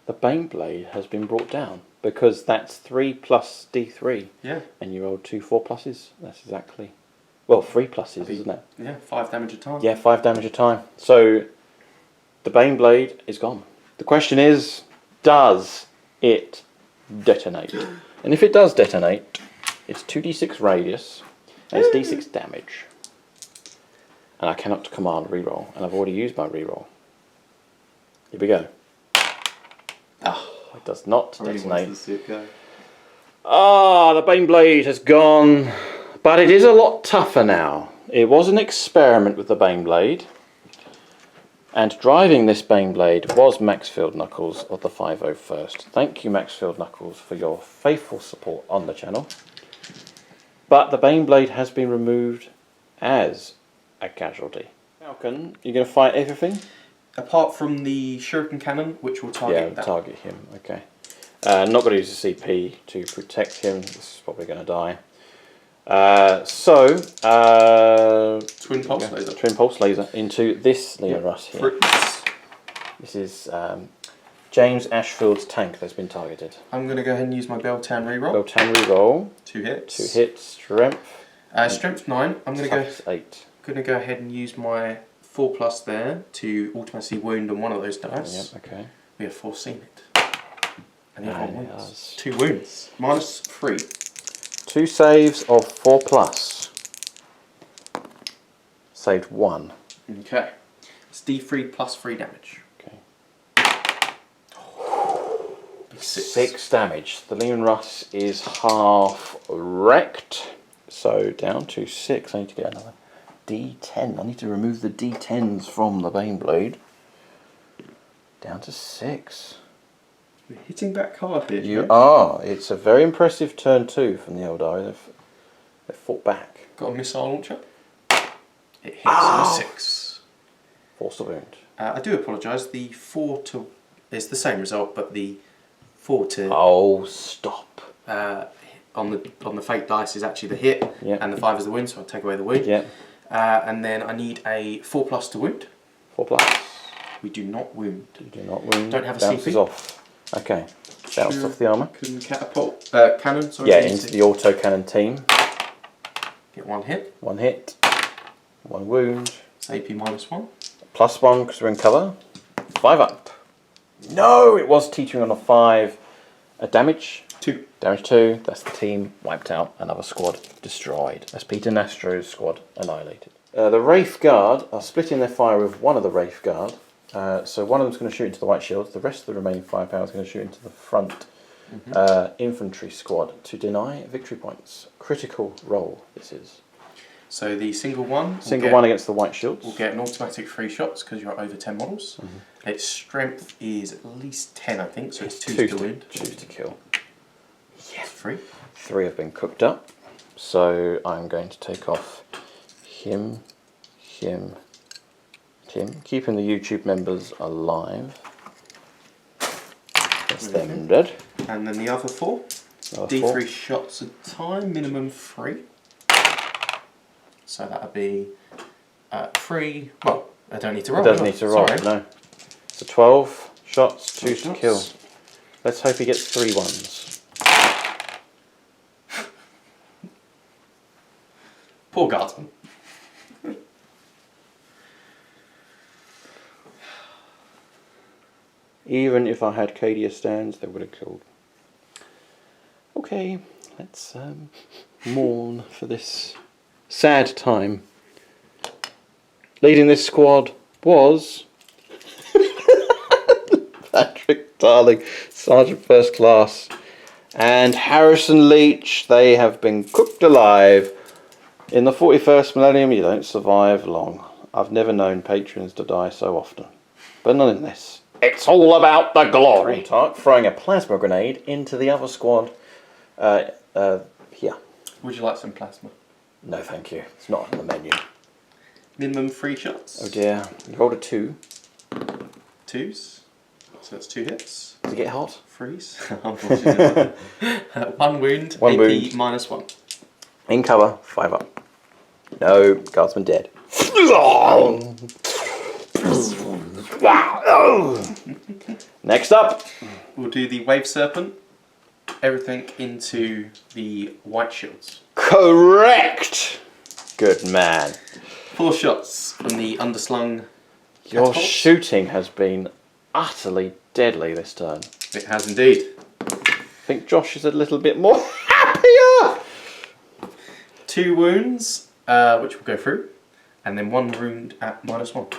The Baneblade has been brought down because that's 3 plus D3. Yeah. And you rolled 2 4 pluses. That's exactly. Well, 3 pluses, isn't it? Yeah, 5 damage a time. Yeah, 5 damage a time. So the Baneblade is gone. The question is, does it detonate? And if it does detonate, it's 2d6 radius and it's d6 damage. And I cannot command reroll, and I've already used my reroll. Here we go. Oh, it does not detonate. Ah, the Baneblade has gone, but it is a lot tougher now. It was an experiment with the Baneblade, and driving this Baneblade was Maxfield Knuckles of the 501st. Thank you, Maxfield Knuckles, for your faithful support on the channel. But the Baneblade has been removed as a casualty. Falcon, you're going to fight everything? Apart from the shuriken cannon, which will target that. Target him, okay. Not going to use a CP to protect him. This is probably going to die. Twin pulse laser. Twin pulse laser into this Leonruss here. This is James Ashfield's tank that's been targeted. I'm going to go ahead and use my Beltan reroll. Beltan reroll. 2 hits. 2 hits. Strength. Strength 9. I'm going to go. 8. Going to go ahead and use my 4+ there to automatically wound on one of those dice. Yep, okay. We have foreseen it. And the other one wounds. 2 wounds. -3. 2 saves of 4+. Saved 1. Okay. It's D3 plus 3 damage. Okay. 6 damage. The Leonruss is half wrecked. So down to 6. I need to get another D10. I need to remove the D10s from the Baneblade. Down to 6. We're hitting back hard here. You are. It's a very impressive turn 2 from the Eldar. They've fought back. Got a missile launcher. It hits on a 6. Force the wound. I do apologise. The 4 to is the same result, but the 4 to oh stop. On the fake dice is actually the hit, and the 5 is the wound. So I'll take away the wound. Yep. And then I need a 4+ to wound. 4+. We do not wound. You do not wound. Don't have a Bounces CP. off. Okay. Bounce off the armour. Can catapult cannon. Sorry. Yeah, into the autocannon team. Get 1 hit. 1 hit. 1 wound. It's AP -1. +1 because we're in cover. 5 up. No, it was teetering on a 5. Damage. 2. Damage 2. That's the team wiped out. Another squad destroyed. That's Peter Nastro's squad annihilated. The Wraith Guard are splitting their fire with one of the Wraith Guard. So one of them's going to shoot into the white shields. The rest of the remaining firepower is going to shoot into the front infantry squad to deny victory points. Critical roll this is. So the single one. Single one against the white shields. We'll get an automatic 3 shots because you're over 10 models. Its strength is at least 10, I think. So it's 2 to wound. 2 to kill. Yes. 3. 3 have been cooked up. So I'm going to take off him, keeping the YouTube members alive. That's them dead. And then the other 4. D3 shots a time, minimum 3. So that would be 3. Well, I don't need to roll. It doesn't need to roll, no. So 12 shots, 2 to kill. Let's hope he gets 3 ones. Poor guardsman. Even if I had Cadia stands, they would have killed. Okay, let's mourn for this sad time. Leading this squad was Patrick Darling, Sergeant First Class, and Harrison Leach. They have been cooked alive. In the 41st millennium, you don't survive long. I've never known patrons to die so often, but not in this. It's all about the glory. Throwing a plasma grenade into the other squad here. Would you like some plasma? No, thank you. It's not on the menu. Minimum 3 shots. Oh dear. You rolled a 2. 2s. So that's 2 hits. Does it get hot? 3s. Unfortunately. 1 wound. 1 AP wound. -1. In cover. 5 up. No, guardsman dead. Next up, we'll do the Wave Serpent. Everything into the white shields. Correct! Good man. 4 shots from the underslung Your catapult. shooting has been utterly deadly this turn. It has indeed. I think Josh is a little bit more happier. 2 wounds, which will go through. And then 1 wound at -1.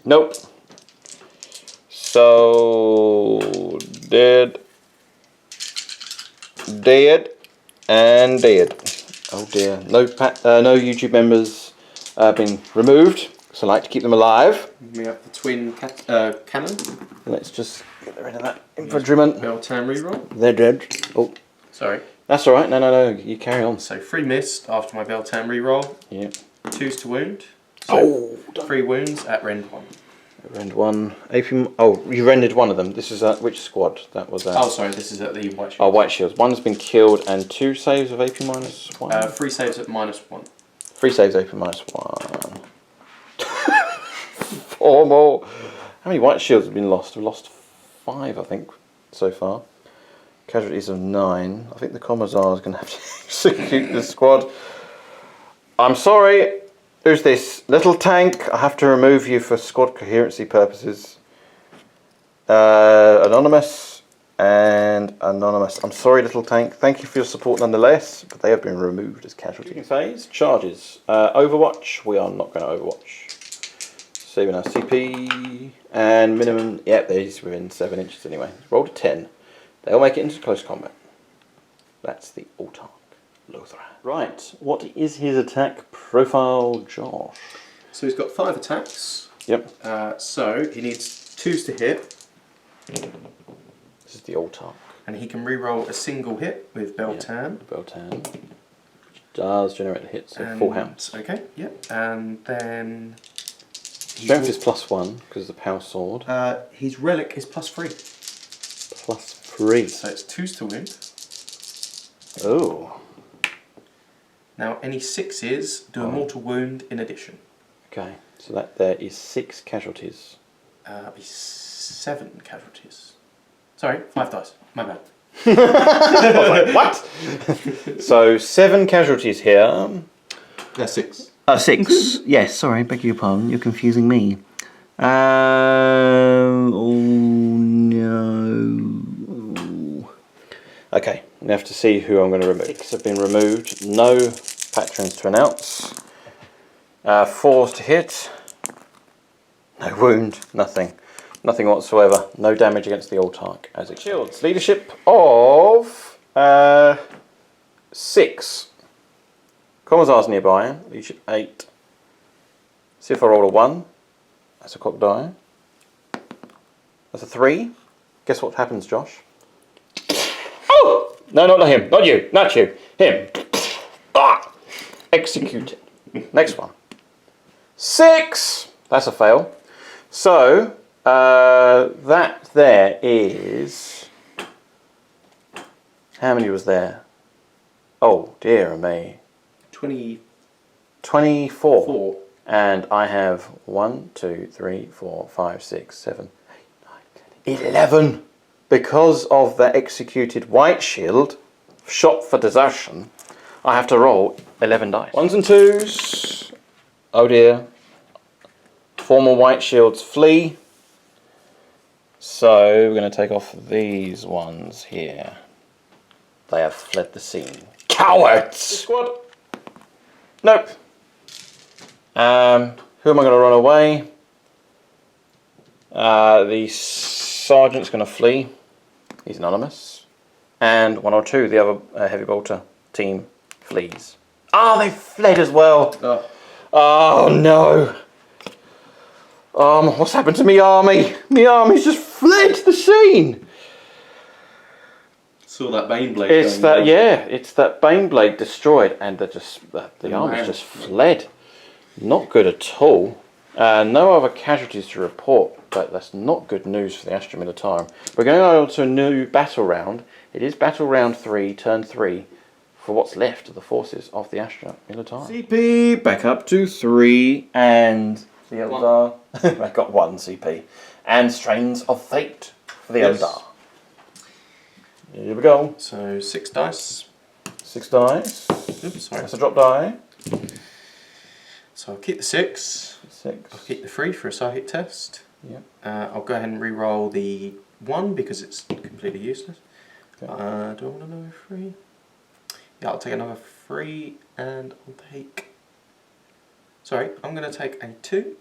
Nope. So dead, and dead. Oh dear. No no YouTube members been removed, so I like to keep them alive. We have the twin cannon. Let's just get rid of that infantryman. Beltan reroll. They're dead. Oh, Sorry. that's all right. No. You carry on. So 3 missed after my Beltan reroll. Yeah. 2's to wound. So 3 wounds at rend 1. Rend 1. AP. Oh, you rendered one of them. This is which squad? That was. Oh, sorry. This is at the White Shield. Oh, White Shields. One's been killed and 2 saves of AP -1. 3 saves at -1. 3 saves AP -1. 4 more. How many White Shields have been lost? We've lost 5, I think, so far. Casualties of 9. I think the Commissar is going to have to execute this squad. I'm sorry. Who's this? Little tank. I have to remove you for squad coherency purposes. Anonymous and Anonymous. I'm sorry, little tank. Thank you for your support nonetheless, but they have been removed as casualties. Phase. Charges. Overwatch. We are not going to Overwatch. Saving our CP. And minimum. Yep, these within 7 inches anyway. Rolled a 10. They'll make it into close combat. That's the Autark Lothar. Right, what is his attack profile, Josh? So he's got 5 attacks. Yep. So he needs 2s to hit. This is the Autark. And he can reroll a single hit with Beltan. Yeah, Beltan. Which does generate a hit, so full house. Okay, yep. And then... Strength is +1 because of the power sword. His relic is +3. +3. So it's 2s to wound. Oh. Now any 6s do a mortal wound in addition. Okay, so that there is 6 casualties. Be 7 casualties. Sorry, 5 dice. My bad. What? So 7 casualties here. 6. 6. Yes, sorry, beg your pardon. You're confusing me. Oh no. Okay, we have to see who I'm going to remove. 6 have been removed. No patrons to announce. 4s to hit. No wound. Nothing. Nothing whatsoever. No damage against the Autark as it shields. Leadership of 6. Commissar's nearby. Leadership 8. See if I roll a 1. That's a cocked die. That's a 3. Guess what happens, Josh? Oh! No, not him. Not you. Not you. Him. Ah! Executed. Next one. 6. That's a fail. So, that there is... How many was there? Oh, dear me. 24. 4. And I have 1, 2, 3, 4, 5, 6, 7, 8, 9, 10, 11. Because of the executed White Shield, shot for desertion, I have to roll 11 dice. 1s and 2s. Oh dear. 4 more White Shields flee. So we're going to take off these ones here. They have fled the scene. Cowards! Squad. Nope. Who am I going to run away? The sergeant's going to flee. He's anonymous. And 1 or 2, the other heavy bolter team flees. Ah, they fled as well. Oh. Oh no. What's happened to me army? Me army's just fled the scene. Saw that Baneblade. It's that on. Yeah, it's that Baneblade destroyed, and the army's just fled. Not good at all. No other casualties to report, but that's not good news for the Astra Militarum. We're going on to a new battle round. It is battle round 3, turn 3, for what's left of the forces of the Astra Militarum. CP back up to 3, and the Eldar. I got 1 CP, and Strains of Fate for the Eldar. Here we go. So 6 dice. 6 dice. Oops, sorry. That's a drop die. So I'll keep the 6. 6. I'll keep the 3 for a psychic test. Yep. I'll go ahead and re-roll the 1 because it's completely useless. Okay. Do I want to know 3? Yeah, I'll take another 3 and I'll take... Sorry, I'm going to take a 2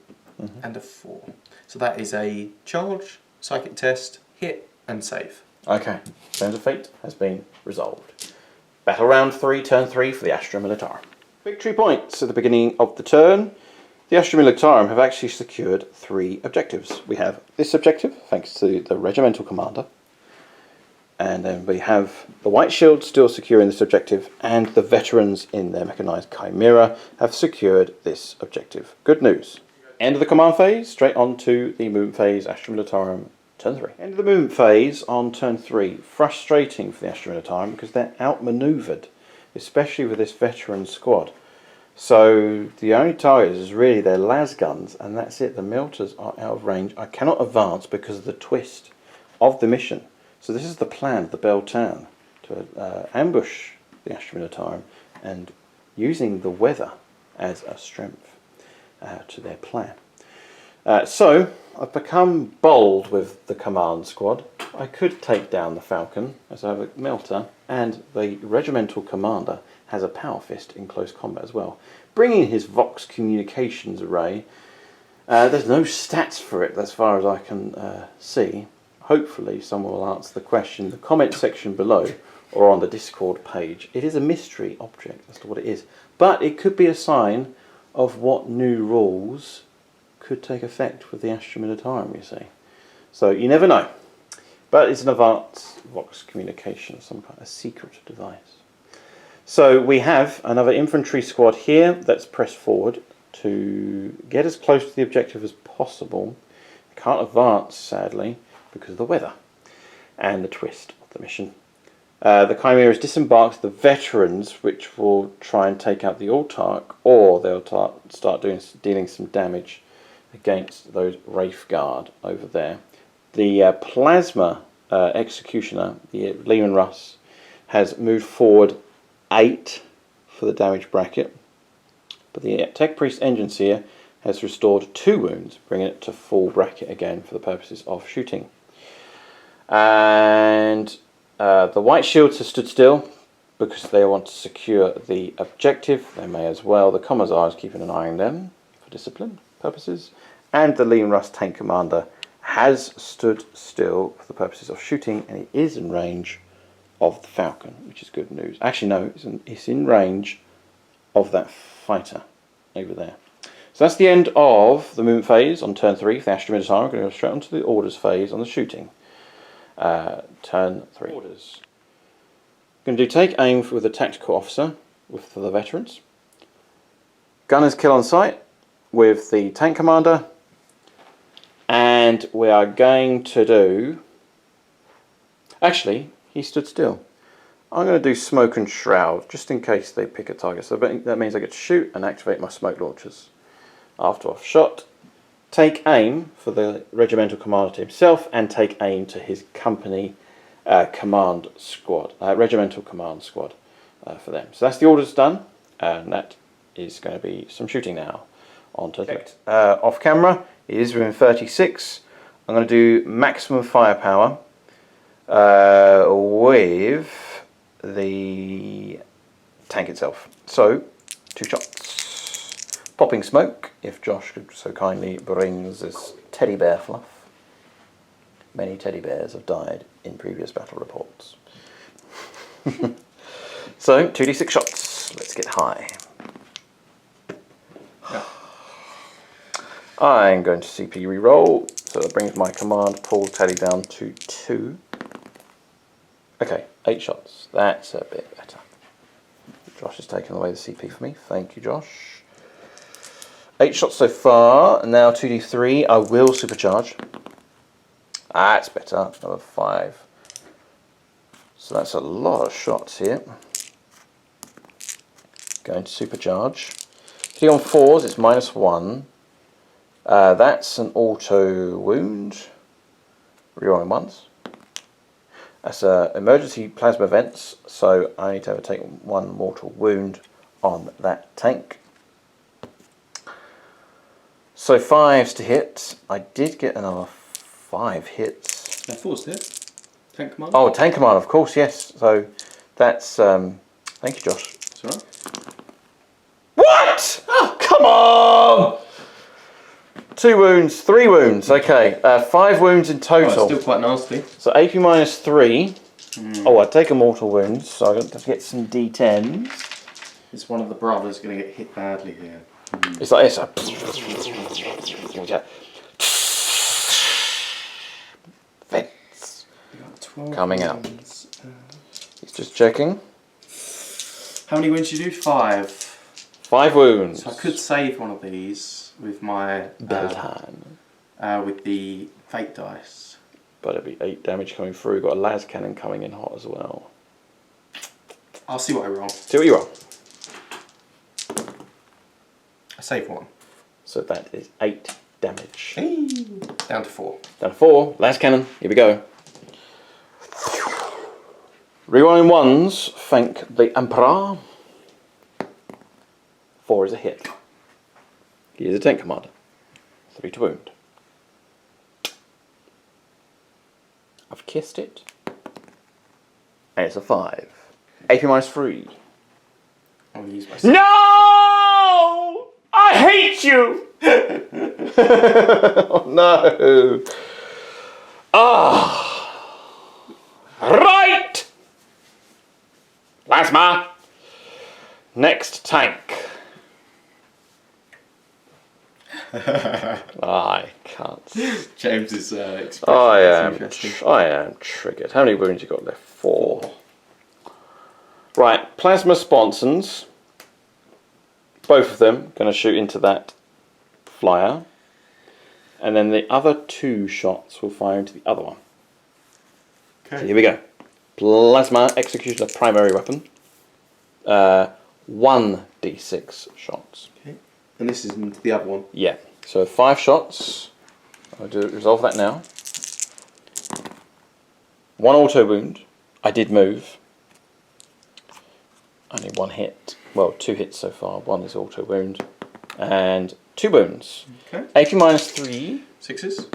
and a 4. So that is a charge, psychic test, hit and save. Okay, Stones of Fate has been resolved. Battle round 3, turn 3 for the Astra Militarum. Victory points at the beginning of the turn. The Astra Militarum have actually secured 3 objectives. We have this objective, thanks to the regimental commander. And then we have the White Shield still securing this objective, and the veterans in their mechanised Chimera have secured this objective. Good news. End of the command phase, straight on to the movement phase, Astra Militarum, turn 3. End of the movement phase on turn 3. Frustrating for the Astra Militarum because they're outmanoeuvred, especially with this veteran squad. So the only target is really their las guns, and that's it. The Militars are out of range. I cannot advance because of the twist of the mission. So this is the plan of the Beltan, to ambush the Astra Militarum and using the weather as a strength to their plan. So I've become bold with the command squad. I could take down the Falcon, as I have a melter, and the regimental commander has a power fist in close combat as well. Bringing his Vox communications array, there's no stats for it as far as I can see. Hopefully someone will answer the question in the comment section below or on the Discord page. It is a mystery object as to what it is, but it could be a sign of what new rules could take effect with the Astra Militarum, you see. So you never know, but it's an advanced Vox communication, some kind of secret device. So we have another infantry squad here that's pressed forward to get as close to the objective as possible. They can't advance, sadly, because of the weather and the twist of the mission. The Chimera is disembarked the veterans, which will try and take out the Autarch, or they'll start dealing some damage against those Wraith Guard over there. The Plasma Executioner, the Lehman Russ, has moved forward 8 for the damage bracket, but the Tech Priest Engineer has restored 2 wounds, bringing it to full bracket again for the purposes of shooting. And the White Shields have stood still because they want to secure the objective. They may as well. The Commissar is keeping an eye on them for discipline purposes. And the Liam Russ Tank Commander has stood still for the purposes of shooting, and he is in range of the Falcon, which is good news. Actually, no, it's in range of that fighter over there. So that's the end of the movement phase on turn 3 for the Astra Militarum. We're going to go straight on to the orders phase on the shooting. Turn 3. Orders. Going to do take aim with the tactical officer for the veterans. Gunners kill on sight with the tank commander. And we are going to do... Actually, he stood still. I'm going to do smoke and shroud just in case they pick a target. So that means I get to shoot and activate my smoke launchers. After I've shot, take aim for the regimental commander to himself and take aim to his company command squad, regimental command squad for them. So that's the orders done, and that is going to be some shooting now. On to off camera, it is within 36. I'm going to do maximum firepower with the tank itself. So 2 shots. Popping smoke, if Josh could so kindly brings this teddy bear fluff. Many teddy bears have died in previous battle reports. So 2d6 shots. Let's get high. I'm going to CP reroll, so that brings my command pool tally down to 2. Okay, 8 shots. That's a bit better. Josh has taken away the CP for me. Thank you, Josh. 8 shots so far. Now 2d3. I will supercharge. That's better. Another 5. So that's a lot of shots here. Going to supercharge. Hitting on 4s, it's -1. That's an auto wound. Rerolling once. That's emergency plasma events, so I need to take 1 mortal wound on that tank. So 5s to hit. I did get another 5 hits. And 4s to hit. Tank commander. Oh, tank commander, of course, yes. So that's Thank you, Josh. That's all right. What? Oh, come on! 2 wounds, 3 wounds. Okay, 5 wounds in total. Oh, it's still quite nasty. So AP minus 3. Oh, I take a mortal wound, so I got to get some D10s. Is one of the brothers going to get hit badly here? It's like this. Vents coming out. He's just checking. How many wounds did you do? 5. 5 wounds. So I could save one of these with my with the fate dice. But it'll be 8 damage coming through. Got a las cannon coming in hot as well. I'll see what I roll. See what you roll. I save 1. So that is 8 damage. Hey. Down to 4. Down to 4. Las cannon. Here we go. Rerolling 1s. Thank the Emperor. 4 is a hit. He is a tank commander. 3 to wound. I've kissed it. And it's a 5. AP minus 3. I'll use my No! I hate you! Oh no. Ah. Right! Plasma. Next tank. I can't. James's expression. I Interesting. am triggered. How many wounds you got left? 4. Right, plasma sponsons. Both of them going to shoot into that flyer, and then the other 2 shots will fire into the other one. Okay. So here we go. Plasma executioner primary weapon. 1d6 shots. Okay. And this is into the other one. Yeah. So 5 shots. I'll resolve that now. 1 auto wound. I did move. Only 1 hit. Well, 2 hits so far. 1 is auto wound. And 2 wounds. Okay. AP minus 3. 6s.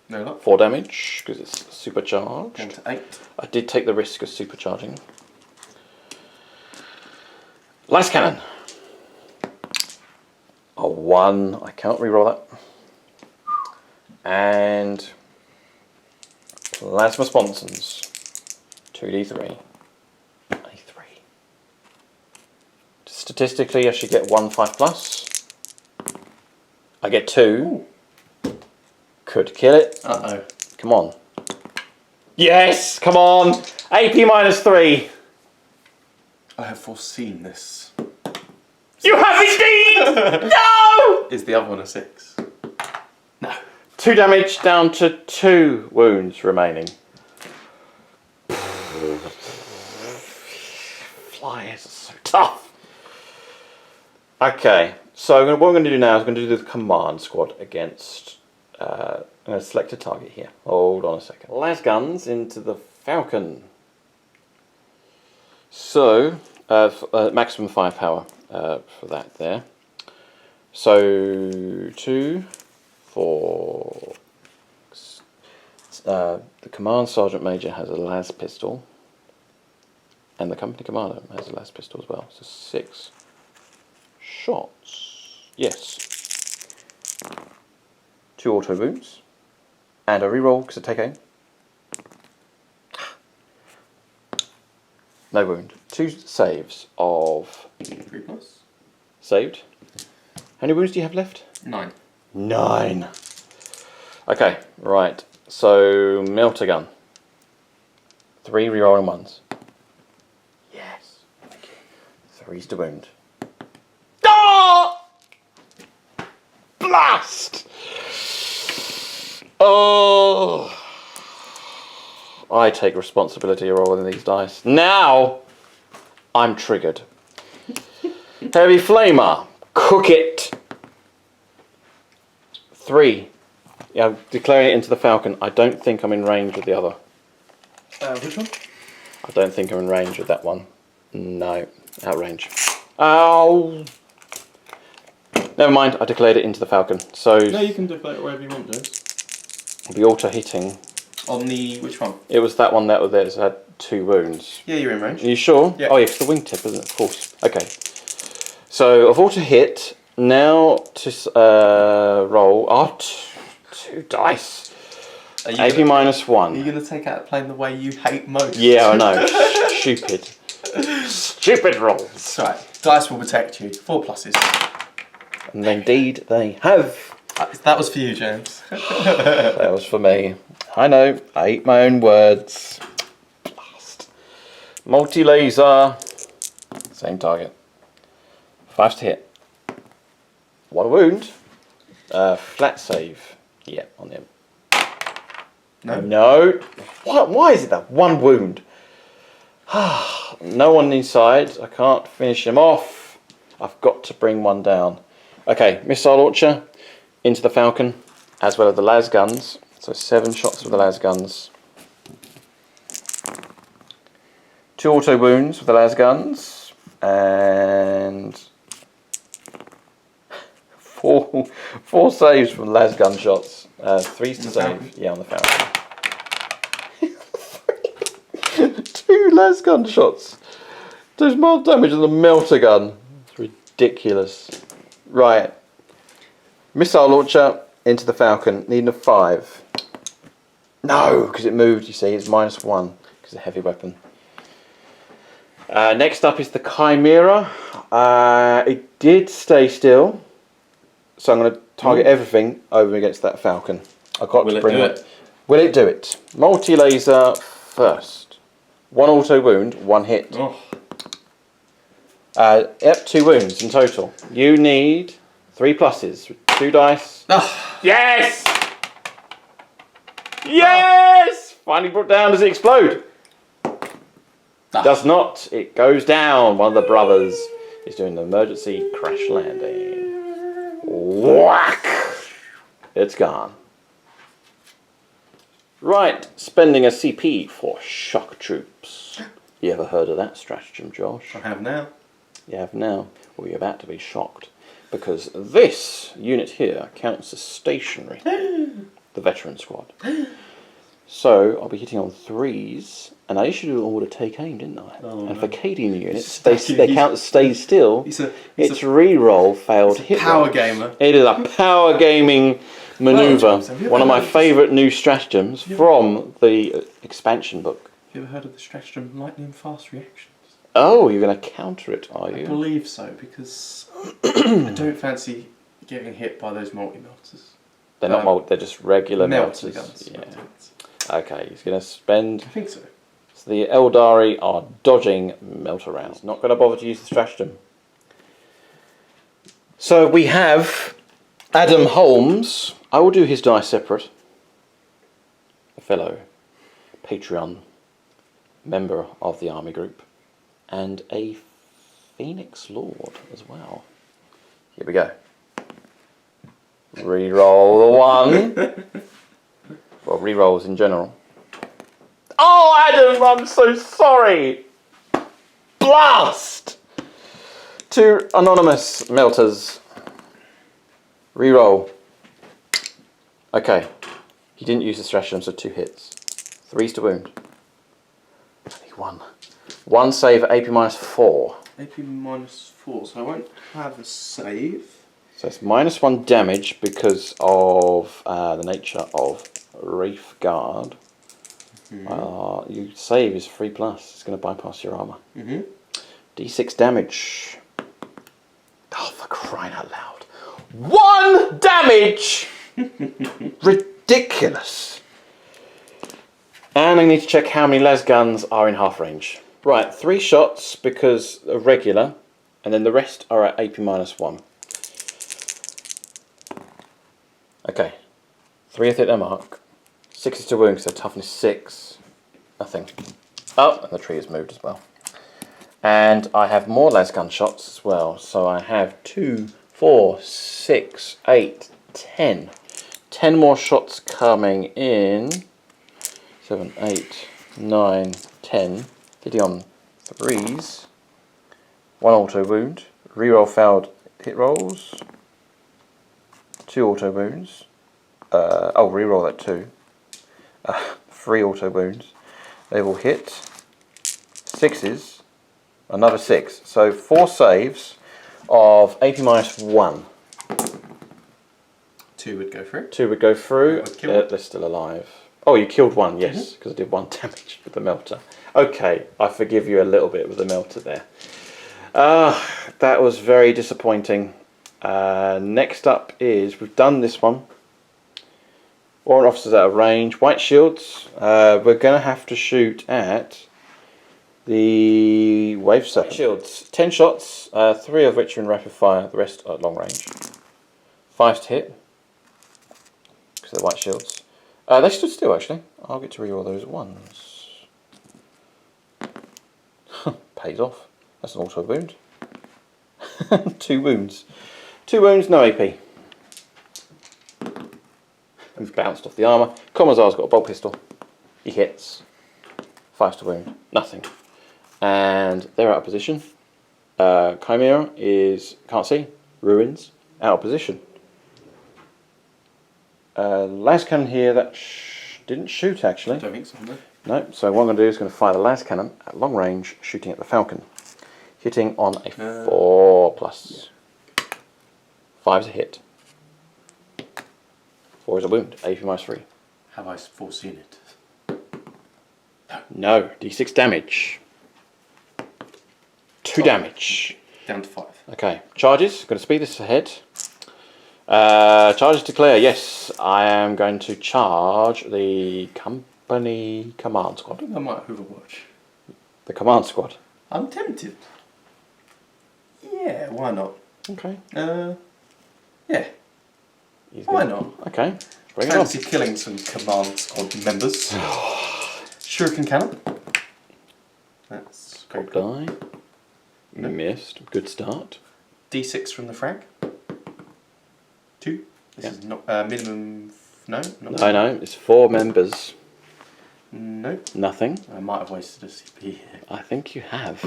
No luck. 4 damage, because it's supercharged. Down to 8. I did take the risk of supercharging. Las cannon. A 1. I can't reroll that. And plasma sponsons. 2d3. A 3. Statistically, I should get 1 5+. I get 2. Could kill it. Uh-oh. Come on. Yes! Come on! AP minus 3. I have foreseen this. You have indeed! No! Is the other one a 6? No. 2 damage down to 2 wounds remaining. Flyers are so tough. Okay, so what I'm going to do now is I'm going to do the command squad against... I'm going to select a target here. Hold on a second. Las guns into the Falcon. So, maximum firepower for that there. So, 2, 4... the command sergeant major has a las pistol. And the company commander has a las pistol as well. So 6 shots. Yes. 2 auto wounds. And a reroll because I take aim. No wound. 2 saves of... 3+. Saved. How many wounds do you have left? 9. 9. Okay, right. So, melter gun. 3 rerolling 1s. Yes. Thank you. 3's to wound. Ah! Blast! Oh! I take responsibility of rolling these dice. Now, I'm triggered. Heavy flamer. Cook it. 3. Yeah, I'm declaring it into the Falcon. I don't think I'm in range with the other. Which one? I don't think I'm in range with that one. No, out range. Ow! Never mind, I declared it into the Falcon. So No, you can declare it wherever you want, James. I'll be auto hitting On the... which one? It was that one that was there. It had 2 wounds. Yeah, you're in range. Are you sure? Yeah. Oh, yeah, it's the wingtip, isn't it? Of course. Okay. So, I've auto hit. Now to roll. Oh, 2 dice. AP -1. Are you going to take out playing the way you hate most? Yeah, I know. Stupid. Stupid rolls. That's right. Dice will protect you. 4 pluses. And indeed they have. That was for you, James. That was for me. I know. I eat my own words. Blast. Multi-laser. Same target. 5 to hit. 1 wound. Flat save. Yeah, on him. No. No. What? Why is it that 1 wound? No one inside. I can't finish him off. I've got to bring one down. Okay, missile launcher into the Falcon, as well as the las guns. So 7 shots with the las guns. 2 auto wounds with the las guns, and 4 saves from the las gun shots. 3's to save. Yeah, on the Falcon. 2 las gun shots. Does more damage than the melter gun. It's ridiculous. Right. Missile launcher into the Falcon. Needing a 5. No, because it moved, you see. It's -1 because it's a heavy weapon. Next up is the Chimera. It did stay still. So I'm going to target everything over against that Falcon. I've got to bring it. Will it do it? Multi-laser first. 1 auto wound, 1 hit. Oh. Yep, 2 wounds in total. You need 3 pluses. 2 dice. Oh. Yes! Yes! Finally brought down. Does it explode? Does not. It goes down. One of the brothers is doing the emergency crash landing. Whack! It's gone. Right, spending a CP for shock troops. You ever heard of that stratagem, Josh? I have now. You have now. Well, you're about to be shocked. Because this unit here counts as stationary. The veteran squad. So, I'll be hitting on 3s. And I issued an order take aim, didn't I? Oh, and for Cadian units, they count as stay still. It's re-roll failed hit power rolls. gamer. It is a power gaming manoeuvre. One of my favourite new stratagems from the expansion book. Have you ever heard of the stratagem lightning fast reactions? Oh, you're going to counter it, are you? I believe so, because I don't fancy getting hit by those multi-melters. They're not they're just regular melters. Guns. Yeah. Okay, he's going to spend... I think so. So the Eldari are dodging melter rounds. Not going to bother to use the stratagem. So we have Adam Holmes. I will do his dice separate. A fellow Patreon member of the army group. And a Phoenix Lord as well. Here we go. Reroll the 1. Well, rerolls in general. Oh, Adam, I'm so sorry. Blast! 2 anonymous melters. Reroll. Okay. He didn't use the stratagem, so 2 hits. 3's to wound. Only 1. 1 save, AP -4. AP -4, so I won't have a save. So it's -1 damage because of the nature of Reef Guard. You save is 3+. It's going to bypass your armour. D6 damage. Oh, for crying out loud. 1 damage! Ridiculous. And I need to check how many las guns are in half range. Right, 3 shots because of regular, and then the rest are at AP -1. Okay. 3 have hit their mark. 6 is to wound because they're toughness 6. Nothing. Oh, and the tree has moved as well. And I have more las gun shots as well. So I have 2, 4, 6, 8, 10. 10 more shots coming in. 7, 8, 9, 10. Hitting on 3s. 1 auto wound. Reroll failed hit rolls. 2 auto wounds. Reroll that 2. 3 auto wounds. They will hit 6s, another 6. So 4 saves of AP -1. 2 would go through. 2 would go through. They're still alive. Oh, you killed 1, yes, because I did 1 damage with the melter. Okay, I forgive you a little bit with the melter there. That was very disappointing. Next up is, we've done this one. Warrant officers out of range. White shields. We're going to have to shoot at the wave serpent. White shields. 10 shots, 3 of which are in rapid fire, the rest are at long range. 5 to hit, because they're white shields. They stood still actually. I'll get to reroll those ones. Pays off. That's an auto wound. 2 wounds. 2 wounds, no AP. We've bounced off the armour. Commissar's got a bolt pistol. He hits. 5 to wound. Nothing. And they're out of position. Chimera is, can't see, ruins, out of position. Las cannon here that didn't shoot actually. I don't think so, no. No, so what I'm going to do is going to fire the las cannon at long range, shooting at the falcon. Hitting on a 4+. 5's a hit. 4 is a wound, AP -3. Have I foreseen it? No, D6 damage. 2 damage. Down to 5. Okay, charges, going to speed this ahead. Charges declare, yes, I am going to charge the company command squad. I think I might Overwatch. The command squad. I'm tempted. Yeah, why not? Okay. Yeah. Why not? Okay, bring it on. Fancy killing some command squad members. Shuriken cannon. That's great. Die. You missed. Good start. D6 from the frag. 2. This is not minimum. No, not no, it's 4 members. No. Nothing. I might have wasted a CP here. I think you have.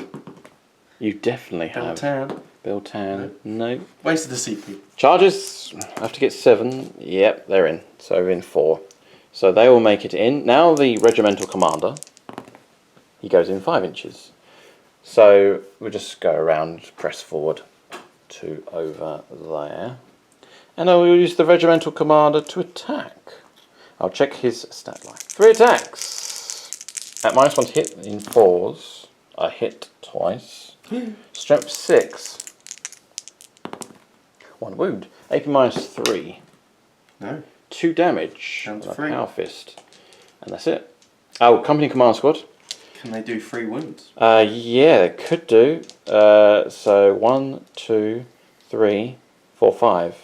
You definitely have. Beltan. Beltan. No. Wasted a CP. Charges. I have to get 7. Yep, they're in. So we're in 4. So they will make it in. Now the regimental commander. He goes in 5 inches. So we'll just go around, press forward to over there. And I will use the regimental commander to attack. I'll check his stat line. 3 attacks. At -1 to hit in 4s. I hit twice. Strength 6. 1 wound. AP -3. No. 2 damage. Down to a 3. power fist. And that's it. Oh, company command squad. Can they do 3 wounds? Yeah, they could do. So 1, 2, 3, 4, 5.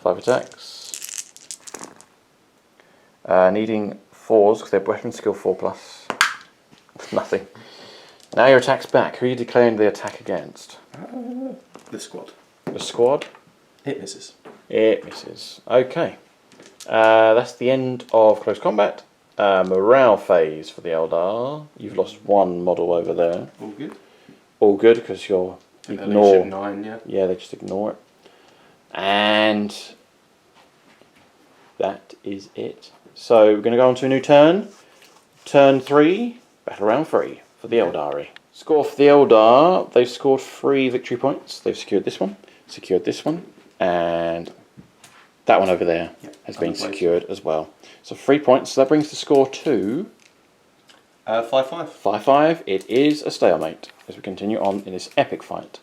5 attacks. Needing 4s because they're weapon skill 4+. Nothing. Now your attack's back. Who are you declaring the attack against? The squad. The squad? It misses. It misses. Okay. That's the end of close combat. Morale phase for the Eldar. You've lost 1 model over there. All good. All good because you're ignore. 9, yeah. Yeah, they just ignore it. And that is it. So we're going to go on to a new turn. Turn 3, battle round 3 for the Eldari. Score for the Eldar. They've scored 3 victory points. They've secured this one, and that one over there has been secured as well. So 3 points. So that brings the score to 5-5. 5-5. It is a stalemate as we continue on in this epic fight.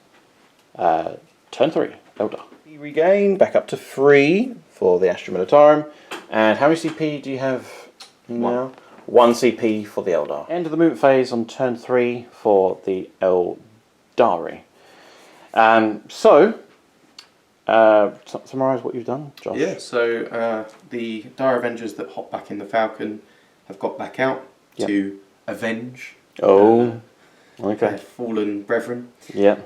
Turn 3, Eldar. We regain back up to 3 for the Astra Militarum. And how many CP do you have now? 1 CP for the Eldar. End of the movement phase on turn 3 for the Eldari. Summarise what you've done, Josh. Yeah, so the Dire Avengers that hop back in the Falcon have got back out to avenge their fallen brethren. Yeah.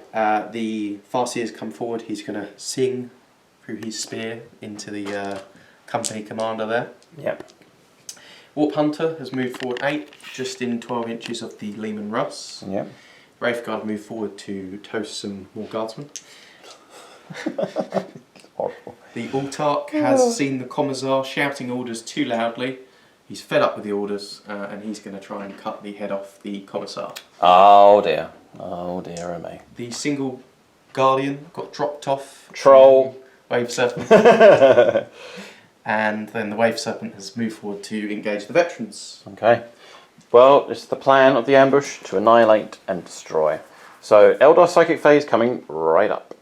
The Farseer's come forward. He's going to sing through his spear into the company commander there. Yep. Warp Hunter has moved forward 8, just in 12 inches of the Lehman Russ. Yep. Wraithguard moved forward to toast some more guardsmen. Horrible. The Autarch has seen the Commissar shouting orders too loudly. He's fed up with the orders, and he's going to try and cut the head off the commissar. Oh dear. Oh dear, me. The single Guardian got dropped off. Troll. Wave Serpent. And then the Wave Serpent has moved forward to engage the veterans. Okay. Well, it's the plan of the ambush to annihilate and destroy. So, Eldar Psychic Phase coming right up.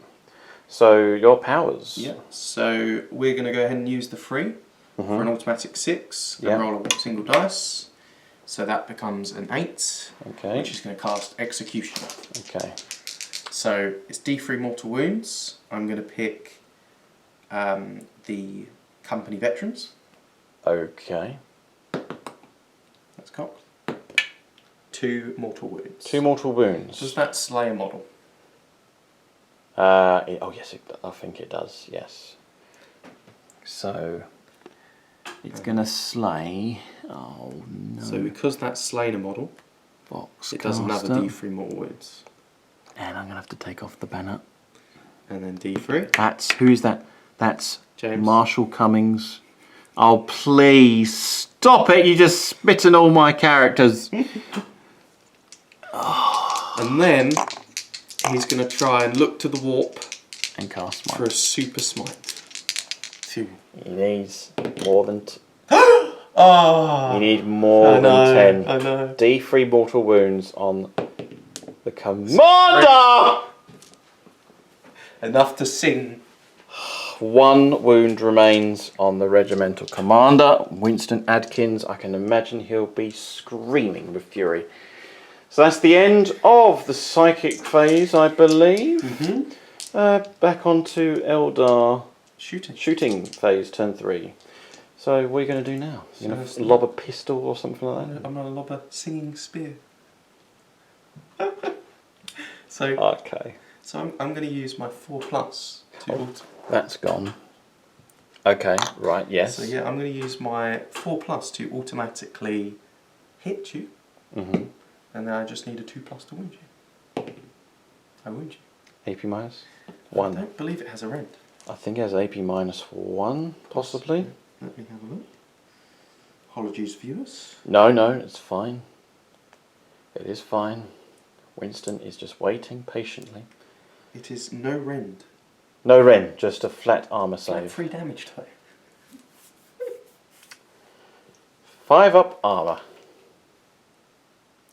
So, your powers. Yeah. So, we're going to go ahead and use the 3 for an automatic 6 and roll a single dice. So, that becomes an 8, which is going to cast Executioner. Okay. So, it's D3 Mortal Wounds. I'm going to pick the Company Veterans. Okay. That's cocked. 2 Mortal Wounds. 2 Mortal Wounds. Does that slay a model? Oh yes, I think it does, yes. So, it's going to slay... Oh no. So because that's slain a model, Box it does another D3 Mortal Wounds. And I'm going to have to take off the banner. And then D3. That's... Who's that? That's James. Marshall Cummings. Oh please, stop it! You just spit on all my characters. And then he's going to try and look to the warp And cast mine. for a super smite. 2. He needs more than... Oh, You need more than 10. I know. D3 mortal wounds on the commander! Enough to sing. 1 wound remains on the regimental commander, Winston Adkins. I can imagine he'll be screaming with fury. So that's the end of the psychic phase, I believe. Back onto Eldar shooting phase, turn 3. So what are you going to do now? You're going to lob a pistol or something like that? I'm going to lob a singing spear. So Okay. So I'm going to use my 4+ to That's gone. Okay, right, yes. So yeah, I'm going to use my 4+ to automatically hit you. And then I just need a 2+ to wound you. I wound you. AP minus 1. I don't believe it has a rend. I think it has AP minus 1, possibly. Let me have a look. Apologies, viewers. No, it's fine. It is fine. Winston is just waiting patiently. It is no rend. No rend, just a flat armor Flat save. 3 damage though. 5 up armor.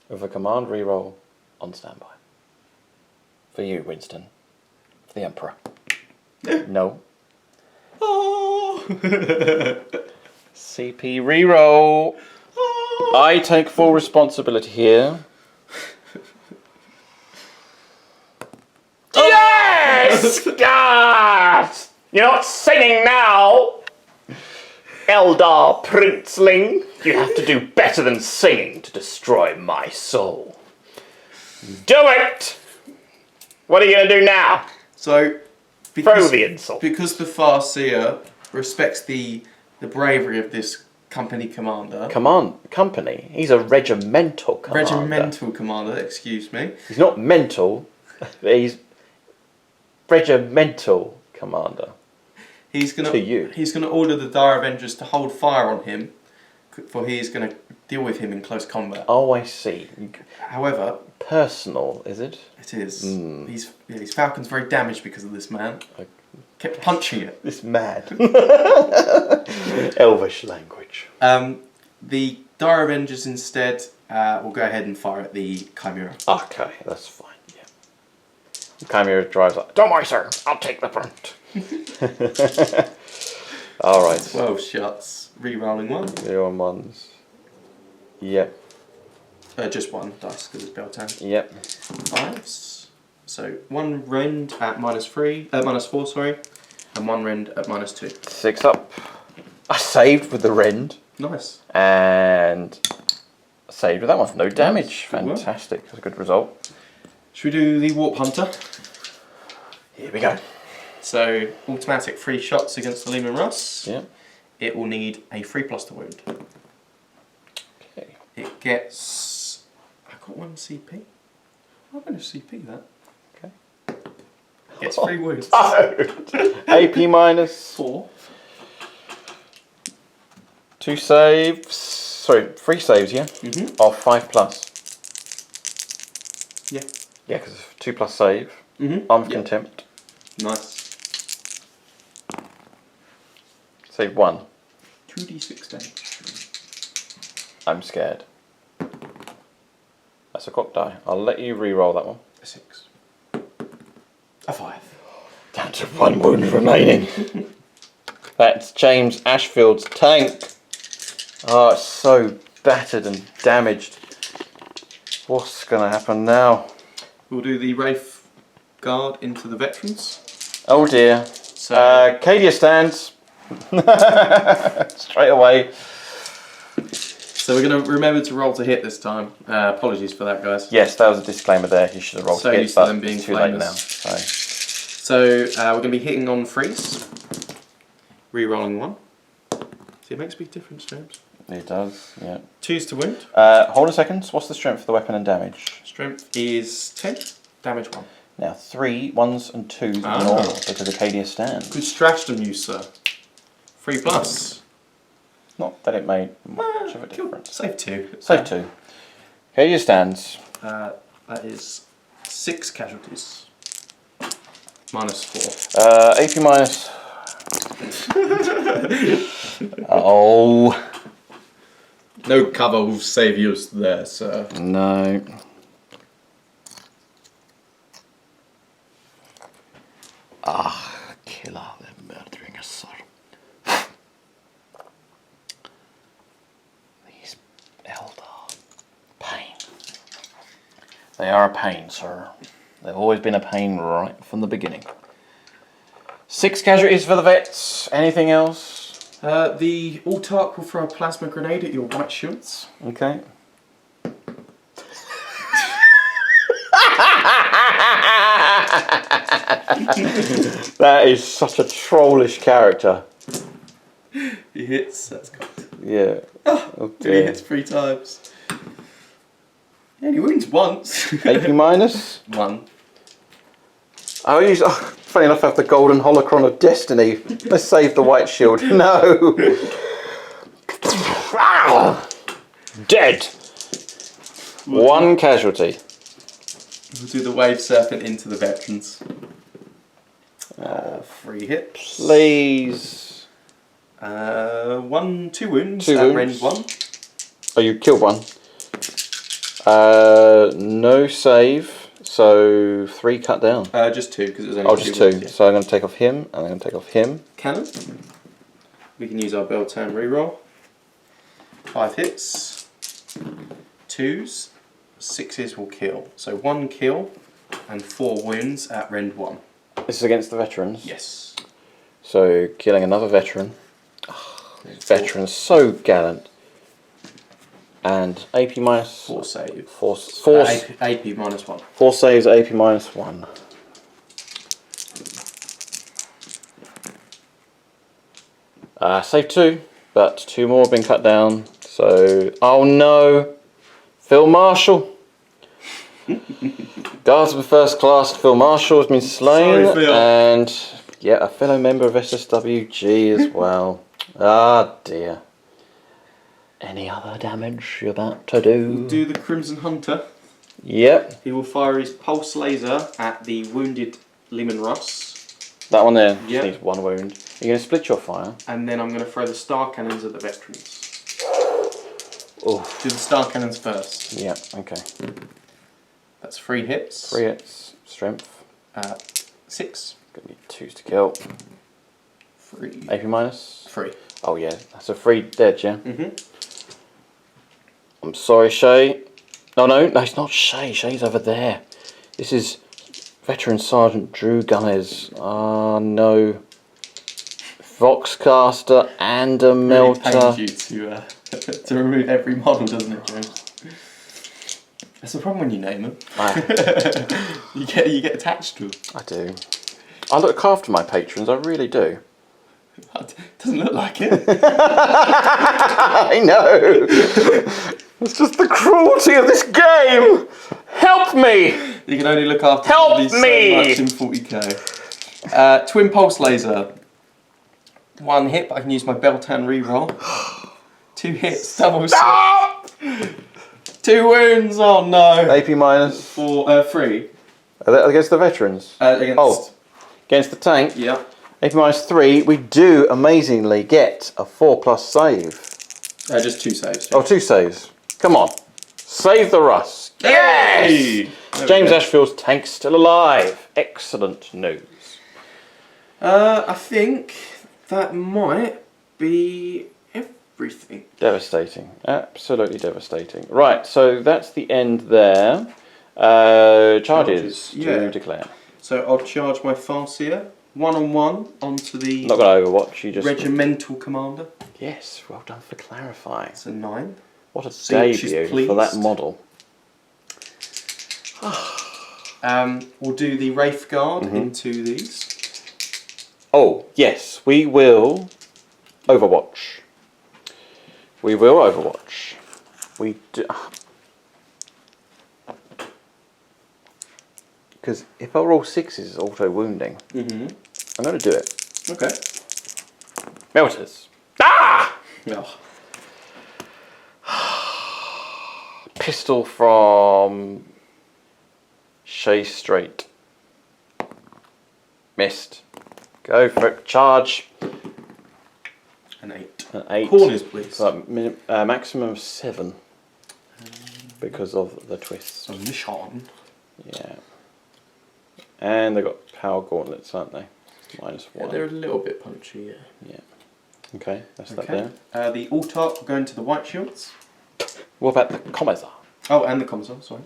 With a command reroll on standby. For you, Winston. For the Emperor. No. Oh! CP reroll. I take full responsibility here. Yes! God! You're not singing now! Eldar Princeling, you have to do better than singing to destroy my soul. Do it! What are you going to do now? So, Throw the insult. Because the Farseer respects the bravery of this company commander. Company? He's a regimental commander. Regimental commander, excuse me. He's not mental, he's regimental commander. He's gonna order the Dire Avengers to hold fire on him, for he is gonna deal with him in close combat. Oh, I see. However, personal, is it? it is. His Falcon's very damaged because of this man. Kept punching it. This man. Elvish language. The Dire Avengers instead will go ahead and fire at the Chimera. Okay, that's fine. Yeah. The Chimera drives up. Don't worry, sir. I'll take the brunt. All right. 12 shots. Re-rolling 1. 0 and 1s. Yep. Just 1 dice because it's bell time. Yep. 5s. So 1 rend at -4, sorry, and 1 rend at -2. 6 up. I saved with the rend. Nice. And saved with that one. No damage. Good work. Fantastic. That's a good result. Should we do the Warp Hunter? Here we go. So automatic 3 shots against the Lehman Russ. Yeah. It will need a 3+ to wound. Okay. It gets. I got 1 CP. I'm going to CP that. Okay. Gets 3 wounds. AP minus 4. 2 saves. sorry, 3 saves, yeah? Of 5+. Yeah. Yeah, because 2+ save. Armed Contempt. Nice. Save 1. 2d6 damage. I'm scared. That's a cock die. I'll let you re-roll that one. A 6. A 5. Down to 1 wound remaining. That's James Ashfield's tank. Oh, it's so battered and damaged. What's going to happen now? We'll do the Wraith Guard into the veterans. Oh dear. So, Cadia stands. Straight away. So we're going to remember to roll to hit this time. Apologies for that, guys. Yes, that was a disclaimer there. You should have rolled So to hit, used to but them being it's too late now. flamers. So. So we're going to be hitting on freeze. Re-rolling 1. See, it makes a big difference, James. It does, yeah. 2's to wound. Hold a second. What's the strength of the weapon and damage? Strength is 10. Damage 1. Now 3 1s and 2s normal because Acadia stands. Good stratagem use, sir. 3+. Not that it made much of a difference. Save 2. Save 2. Acadia stands. That is 6 casualties. -4. AP minus. Oh. No cover will save you there, sir. No. Killer, they're murdering us, sir. These Eldar. Pain. They are a pain, sir. They've always been a pain right from the beginning. 6 casualties for the vets. Anything else? The Autarch will throw a plasma grenade at your white shields. Okay. That is such a trollish character. He hits, that's good. Yeah. Oh, he hits 3 times. Yeah, he wounds once. AP minus? 1. Funny enough, I have the golden holocron of destiny. Let's save the white shield. No! Dead! 1 casualty. We'll do the wave serpent into the veterans. 3 hits. Please. 2 wounds. 2 wounds. wounds. 1. Oh, you killed 1. No save. So 3 cut down. Just 2 because it was only Oh, just 2. wounds, yeah. So I'm going to take off him, and I'm going to take off him. Cannon. We can use our Beltan reroll. 5 hits. 2s. 6s will kill. So 1 kill and 4 wounds at rend 1. This is against the veterans? Yes. So killing another veteran. Oh, veteran's so gallant. And AP minus 4 save. 4 AP minus 1. 4 saves, AP minus 1. Save 2, but 2 more have been cut down. So, oh no, Phil Marshall. Guardsman First Class Phil Marshall has been slain. Sorry, Phil. And yeah, a fellow member of SSWG as well. Ah dear. Any other damage you're about to do? We'll do the Crimson Hunter. Yep. He will fire his pulse laser at the wounded Leman Russ. That one there just Yep. needs 1 wound. You're going to split your fire. And then I'm going to throw the star cannons at the veterans. Oh. Do the star cannons first. Yeah, okay. That's 3 hits. 3 hits. Strength. 6. Gonna need 2s to kill. 3. AP minus? 3. Oh yeah, that's a 3 dead, yeah? Mm-hmm. I'm sorry, Shay. No, it's not Shay. Shay's over there. This is Veteran Sergeant Drew Gomez. Oh no. Voxcaster and a melter. Really pains you to remove every model, doesn't it, James? That's the problem when you name them. you get attached to them. I do. I look after my patrons, I really do. It doesn't look like it. I know. It's just the cruelty of this game. Help me. You can only look after Help these me! so much in 40k. Twin pulse laser. 1 hit, but I can use my Beltan reroll. 2 hits, double six. 2 wounds, oh no. AP minus. 3. Are they against the veterans? Against the tank? Yeah. AP minus 3. We do amazingly get a 4+ save. Just 2 saves. Oh, 2 saves. Come on. Save the Russ. Yes! James Ashfield's tank's still alive. Excellent news. I think that might be everything. Devastating. Absolutely devastating. Right, so that's the end there. Charges to declare. So I'll charge my Farseer 1-on-1 onto the Not going to Overwatch, you just... regimental commander. Yes, well done for clarifying. It's a 9. What a debut for that model. We'll do the Wraith Guard into these. Oh, yes, we will Overwatch. We will Overwatch. We do... Because if I roll 6s, it's auto-wounding. I'm going to do it. Okay. Melters. Ah! Oh. Pistol from Shea Strait. Missed. Go for it. Charge. An 8. An 8. Corners, please. So, maximum of 7. Because of the twists. Mission. Yeah. And they've got power gauntlets, aren't they? -1. Yeah, they're a little bit punchy, Yeah. Okay, that's that there. The Autark will go into the White Shields. What about the Commissar? Oh, and the Commissar, sorry.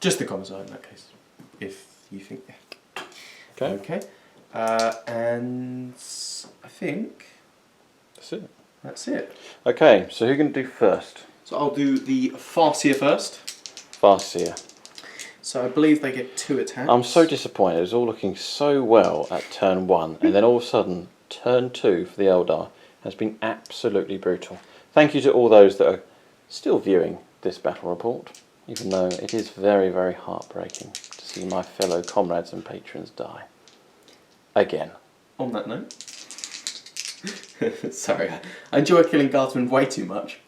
Just the Commissar in that case, if you think. Okay. Okay. And I think That's it. that's it. Okay, so who can do first? So I'll do the Farseer first. Farseer. So I believe they get 2 attacks. I'm so disappointed. It was all looking so well at turn 1, and then all of a sudden, turn 2 for the Eldar has been absolutely brutal. Thank you to all those that are still viewing this battle report, even though it is very, very heartbreaking to see my fellow comrades and patrons die. Again. On that note. Sorry, I enjoy killing guardsmen way too much.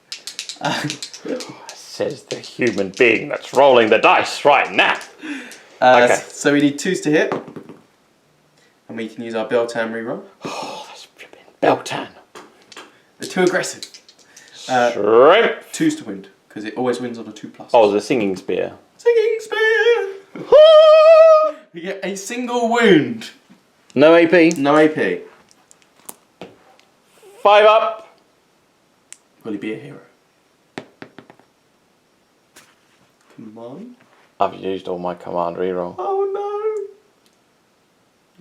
Says the human being that's rolling the dice right now. Okay. So we need 2s to hit. And we can use our Beltan reroll. Oh, that's flipping Beltan. They're too aggressive. Shrimp. 2s to wound, because it always wins on a 2+. Oh, the singing spear. Singing spear! You get a single wound. No AP. No AP. 5 up. Will he be a hero? Command. I've used all my command reroll. Oh no!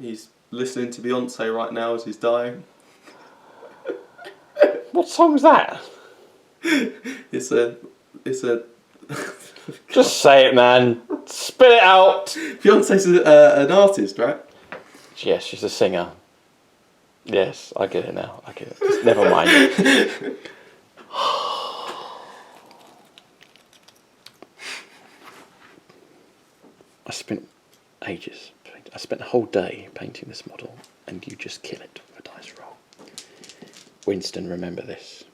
He's listening to Beyonce right now as he's dying. What song's that? It's a... Just say it, man. Spit it out. Beyonce's an artist, right? Yes, she's a singer. Yes, I get it now. I get it. Just never mind. I spent ages. I spent a whole day painting this model, and you just kill it with a dice roll. Winston, remember this.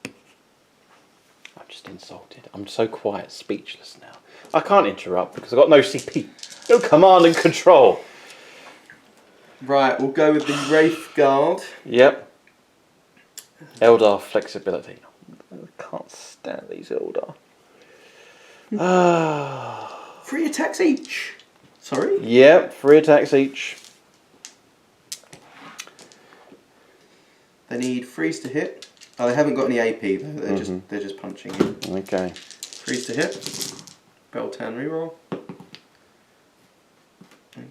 I'm just insulted. I'm so quiet, speechless now. I can't interrupt because I've got no CP. No command and control. Right, we'll go with the Wraith Guard. Yep. Eldar flexibility. I can't stand these Eldar. 3 attacks each. Sorry? Yep, 3 attacks each. They need 3s to hit. Oh, they haven't got any AP. They're just punching you. Okay. 3s to hit. Beltan reroll.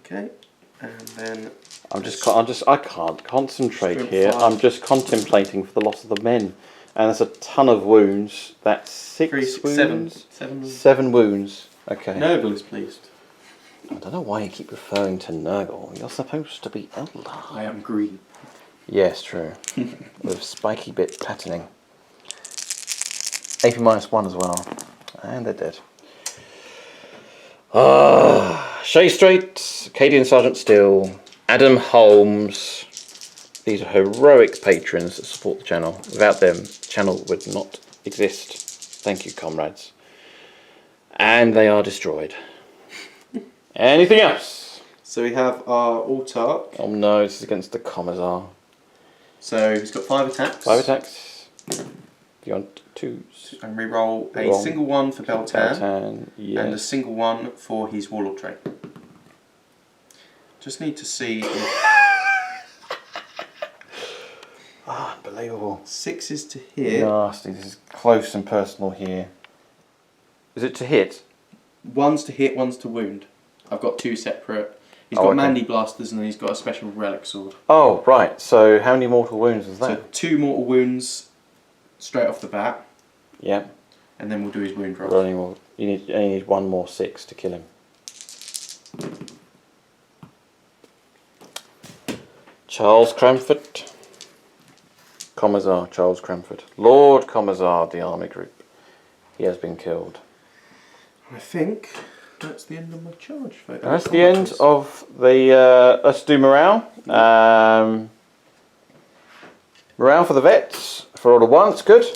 Okay. And then I can't concentrate Sprint here. 5. I'm just contemplating for the loss of the men. And there's a ton of wounds. That's 6 wounds? 7 wounds. Okay. Nurgle is pleased. I don't know why you keep referring to Nurgle. You're supposed to be Eldar. I am green. Yes, true. With spiky bit patterning. AP -1 as well. And they're dead. Shea Strait, Cadian Sergeant Steele, Adam Holmes, These are heroic patrons that support the channel. Without them, the channel would not exist. Thank you, comrades. And they are destroyed. Anything else? So we have our Autark. Oh no, this is against the Commissar. So he's got 5 attacks. 5 attacks. Beyond 2s. And reroll a single one for Beltan. Yes. And a single one for his Warlord trait. Just need to see if... Oh, unbelievable. 6s to hit. Nasty, this is close and personal here. Is it to hit? 1's to hit, 1's to wound. I've got 2 separate. He's got Mandy Blasters and then he's got a special relic sword. Oh, right. So how many mortal wounds is that? So 2 mortal wounds straight off the bat. Yeah. And then we'll do his wound roll. You need 1 more 6 to kill him. Charles Cranford. Commissar Charles Cranford. Lord Commissar, the army group. He has been killed. I think that's the end of my charge. That's the end of the... let's do morale. Morale for the vets. For all at once. Good.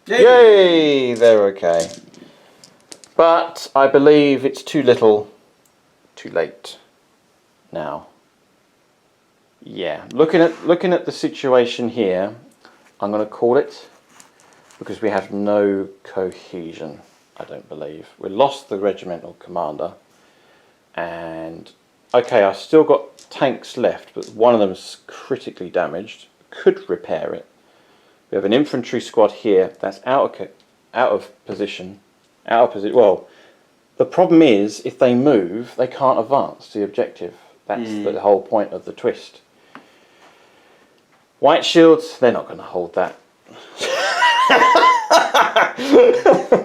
Yay! Yay! They're okay. But I believe it's too little, too late now. Yeah, looking at the situation here, I'm going to call it, because we have no cohesion, I don't believe. We lost the regimental commander, and okay, I've still got tanks left, but one of them is critically damaged. Could repair it. We have an infantry squad here that's out of position. Well, the problem is if they move, they can't advance to the objective. That's the whole point of the twist. White shields, they're not going to hold that.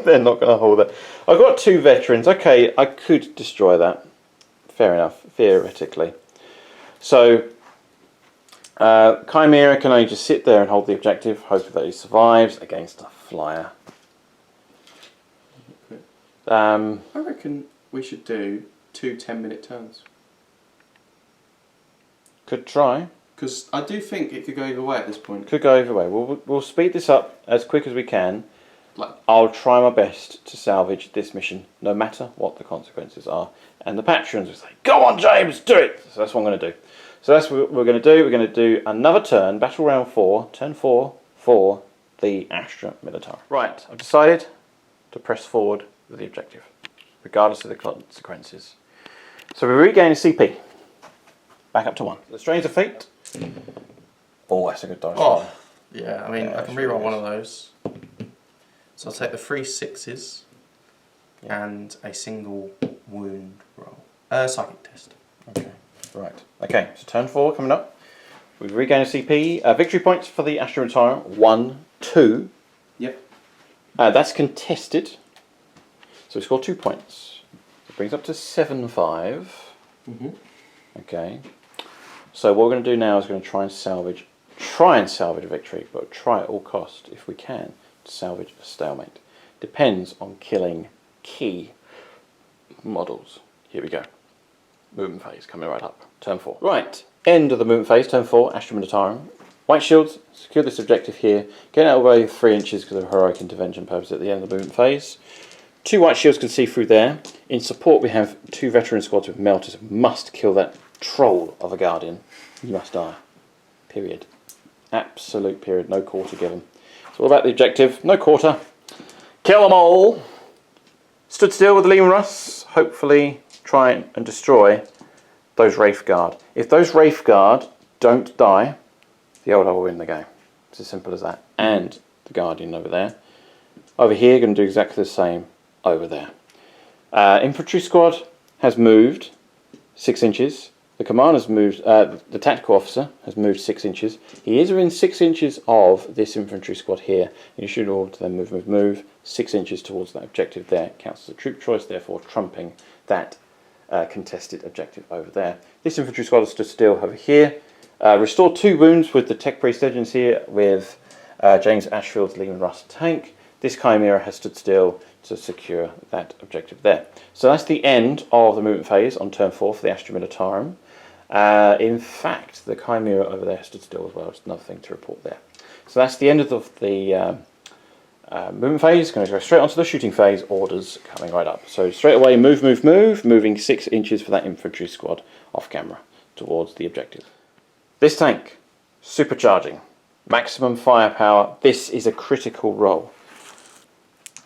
They're not going to hold that. I've got 2 veterans. Okay, I could destroy that. Fair enough, theoretically. So, Chimera can only just sit there and hold the objective, hoping that he survives against a flyer. I reckon we should do 2 10-minute turns. Could try. Because I do think it could go either way at this point. Could go either way. We'll speed this up as quick as we can. I'll try my best to salvage this mission, no matter what the consequences are. And the patrons will say, "Go on, James, do it!" So that's what I'm going to do. So that's what we're going to do. We're going to do another turn, battle round 4, turn 4, for the Astra Militarum. Right, I've decided to press forward with the objective, regardless of the consequences. So we regain a CP. Back up to 1. The Strains of Fate. Oh, that's a good dice. Oh, yeah, I mean, I can reroll one of those. So I'll take the 3 6s and a single wound roll. Psychic test. Okay, right. Okay, so turn 4 coming up. We regain a CP. Victory points for the Astra Militarum, 1, 2. Yep. That's contested. So we score 2 points. It brings up to 7-5. Okay. So what we're going to do now is we're going to try and salvage a victory, but try at all cost, if we can, to salvage a stalemate. Depends on killing key models. Here we go. Movement phase coming right up. Turn 4. Right. End of the movement phase. Turn 4. Astra Militarum. White shields. Secure this objective here. Get out of the way 3 inches because of heroic intervention purpose at the end of the movement phase. 2 white shields can see through there. In support we have 2 veteran squads with melters. Must kill that troll of a guardian. You must die. Period. Absolute period. No quarter given. It's all about the objective. No quarter. Kill them all. Stood still with the Leman Russ. Hopefully try and destroy those Wraith Guard. If those Wraith Guard don't die, the Eldar will win the game. It's as simple as that. And the Guardian over there. Over here, going to do exactly the same over there. Infantry squad has moved 6 inches. The commander's moved, the tactical officer has moved 6 inches. He is within 6 inches of this infantry squad here. You should all then move 6 inches towards that objective there. It counts as a troop choice, therefore trumping that contested objective over there. This infantry squad has stood still over here. Restored 2 wounds with the Tech Priest Legends here with James Ashfield's Leman Russ tank. This Chimera has stood still to secure that objective there. So that's the end of the movement phase on turn 4 for the Astra Militarum. In fact, the Chimera over there stood still as well. It's another thing to report there. So that's the end of the movement phase. Going to go straight onto the shooting phase. Orders coming right up. So straight away, move, moving 6 inches for that infantry squad off camera towards the objective. This tank, supercharging, maximum firepower. This is a critical role.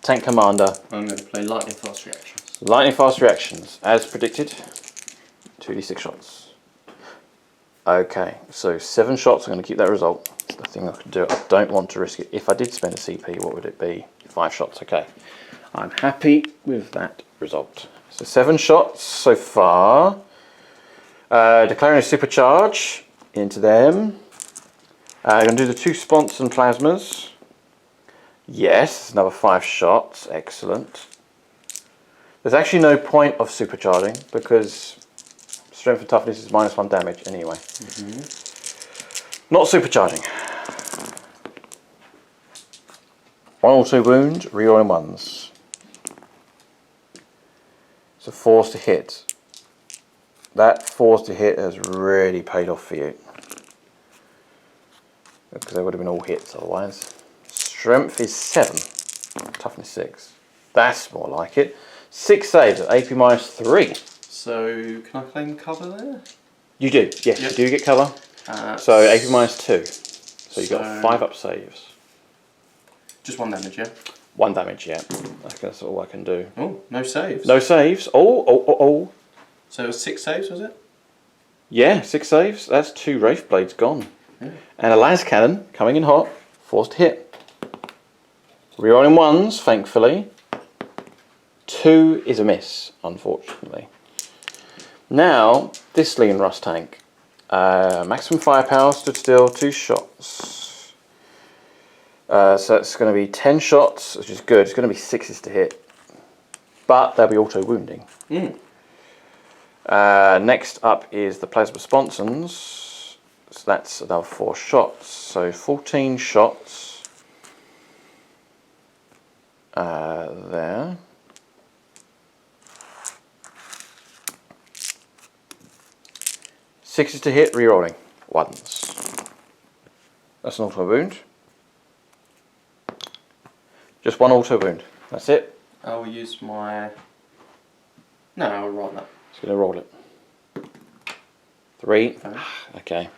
Tank commander. I'm going to play lightning fast reactions. Lightning fast reactions, as predicted. 2d6 shots. Okay, so 7 shots. I'm going to keep that result. It's the thing I can do. I don't want to risk it. If I did spend a CP, what would it be? 5 shots. Okay, I'm happy with that result. So 7 shots so far. Declaring a supercharge into them. I'm going to do the 2 spons and plasmas. Yes, another 5 shots. Excellent. There's actually no point of supercharging because strength and toughness is -1 damage anyway. Not supercharging. 1 auto wound, rerolling 1s. So 4s to hit. That 4s to hit has really paid off for you. Because they would have been all hits otherwise. Strength is 7. Toughness 6. That's more like it. 6 saves at AP -3. So, can I claim cover there? You do, yes, Yep. you do get cover. So AP -2. So you've got 5 up saves. Just 1 damage, yeah? 1 damage, yeah. That's all I can do. Oh, no saves. No saves. Oh. So it was 6 saves, was it? Yeah, 6 saves. That's 2 Wraith Blades gone. Yeah. And a las cannon coming in hot. 4s to hit. Rerolling 1s, thankfully. 2 is a miss, unfortunately. Now, this Lean Rust tank. Maximum firepower, stood still, 2 shots. So it's going to be 10 shots, which is good. It's going to be 6s to hit. But they'll be auto wounding. Next up is the Plasma Sponsons. So that's another 4 shots. So 14 shots. There. Sixes to hit, rerolling. 1s. That's an auto wound. Just 1 auto wound. That's it. I'll use my... No, I'll roll that. Just going to roll it. 3. Okay.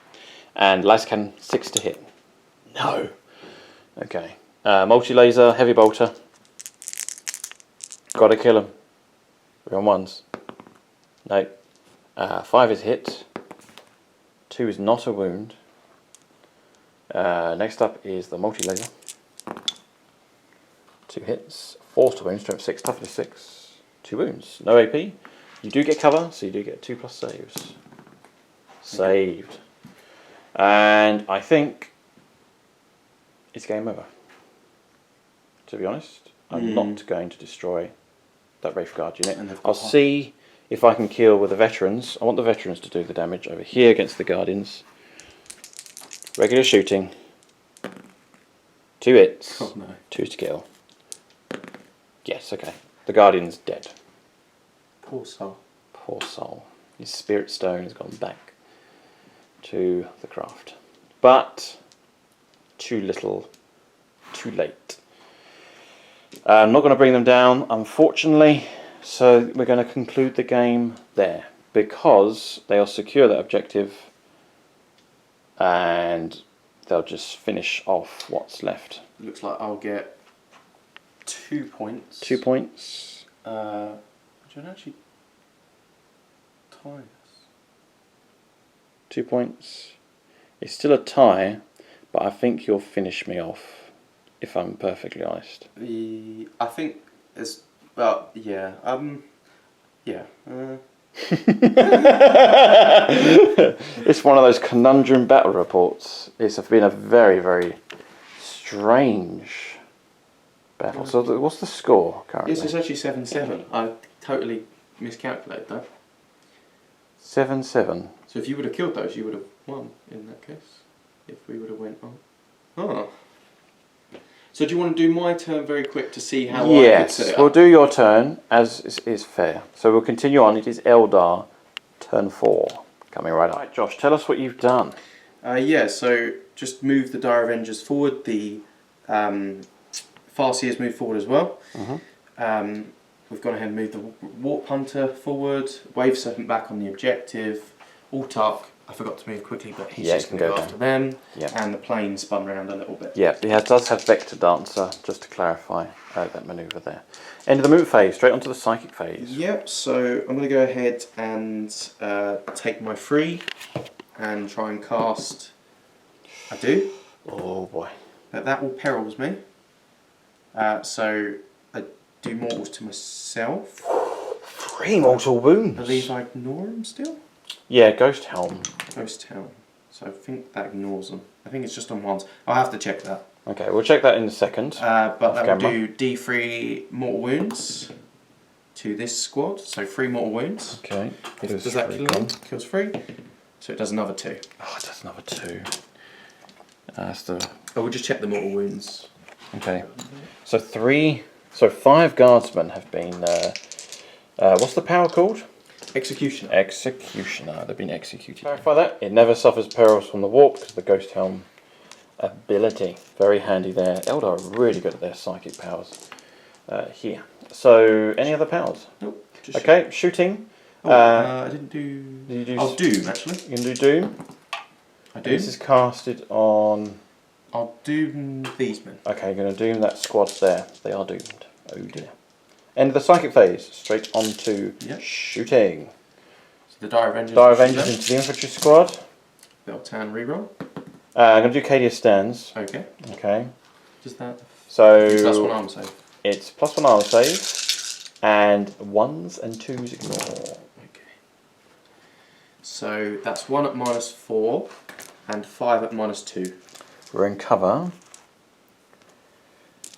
And las cannon, 6 to hit. No. Okay. Multi-laser, heavy bolter. Gotta kill him. We're on 1s. No. 5 is hit. 2 is not a wound. Next up is the multi-laser. 2 hits. 4 to wound, strength 6, toughness 6. 2 wounds. No AP. You do get cover, so you do get 2+ saves. Saved. And I think it's game over. To be honest, I'm not going to destroy that Wraith Guard unit. I'll see if I can kill with the veterans. I want the veterans to do the damage over here against the Guardians. Regular shooting. 2 hits. Oh, no. 2 to kill. Yes, okay. The Guardian's dead. Poor soul. Poor soul. His spirit stone has gone back to the craft. But too little, too late. I'm not going to bring them down, unfortunately. So we're going to conclude the game there because they'll secure that objective and they'll just finish off what's left. Looks like I'll get 2 points. 2 points. Which would actually tie us. 2 points. It's still a tie, but I think you'll finish me off, if I'm perfectly honest. I think it's... Well, yeah. Yeah. It's one of those conundrum battle reports. It's been a very, very strange battle. So what's the score currently? Yes, it's actually 7-7. I totally miscalculated that. 7-7. So if you would have killed those, you would have won in that case. If we would have went on. Oh. So do you want to do my turn very quick to see how I could set it up? We'll do your turn as is fair. So we'll continue on. It is Eldar, turn 4. Coming right up. Right, Josh, tell us what you've done. Yeah, so just move the Dire Avengers forward. The Farseers move forward as well. We've gone ahead and moved the Warp Hunter forward. Wave Serpent back on the objective. Altark, I forgot to move quickly, but he's just going to go after them. And the plane spun around a little bit. Yeah, it does have Vector Dancer, just to clarify that manoeuvre there. End of the move phase, straight onto the psychic phase. Yep, so I'm going to go ahead and take my free and try and cast. I do. Oh boy. But that will perils me. So I do mortals to myself. 3 mortal wounds. I believe I ignore them still. Yeah, Ghost Helm. Ghost Helm. So I think that ignores them. I think it's just on ones. I'll have to check that. Okay, we'll check that in a second. But that will do D3 mortal wounds to this squad. So 3 mortal wounds. Okay. Does that kill him? Kills 3. So it does another 2. Oh, it does another 2. That's the... Oh, we'll just check the mortal wounds. Okay. So 5 guardsmen have been... what's the power called? Executioner. Executioner. They've been executed. Clarify that. It never suffers perils from the warp because of the Ghost Helm ability. Very handy there. Eldar are really good at their psychic powers here. So, any other powers? Nope. Okay, shooting. I didn't do... Did you do... I'll Doom, actually. You can do Doom? I do. This is casted on... I'll Doom these men. Okay, you're going to Doom that squad there. They are doomed. Oh dear. End of the psychic phase. Straight on to shooting. So the Dire Avengers. Dire Avengers into the infantry squad. Beltan reroll. I'm going to do Cadian stands. Okay. Okay. Just that. So... +1 armor save. It's +1 armor save. And 1s and 2s ignore. Okay. So that's 1 at -4 and 5 at -2. We're in cover.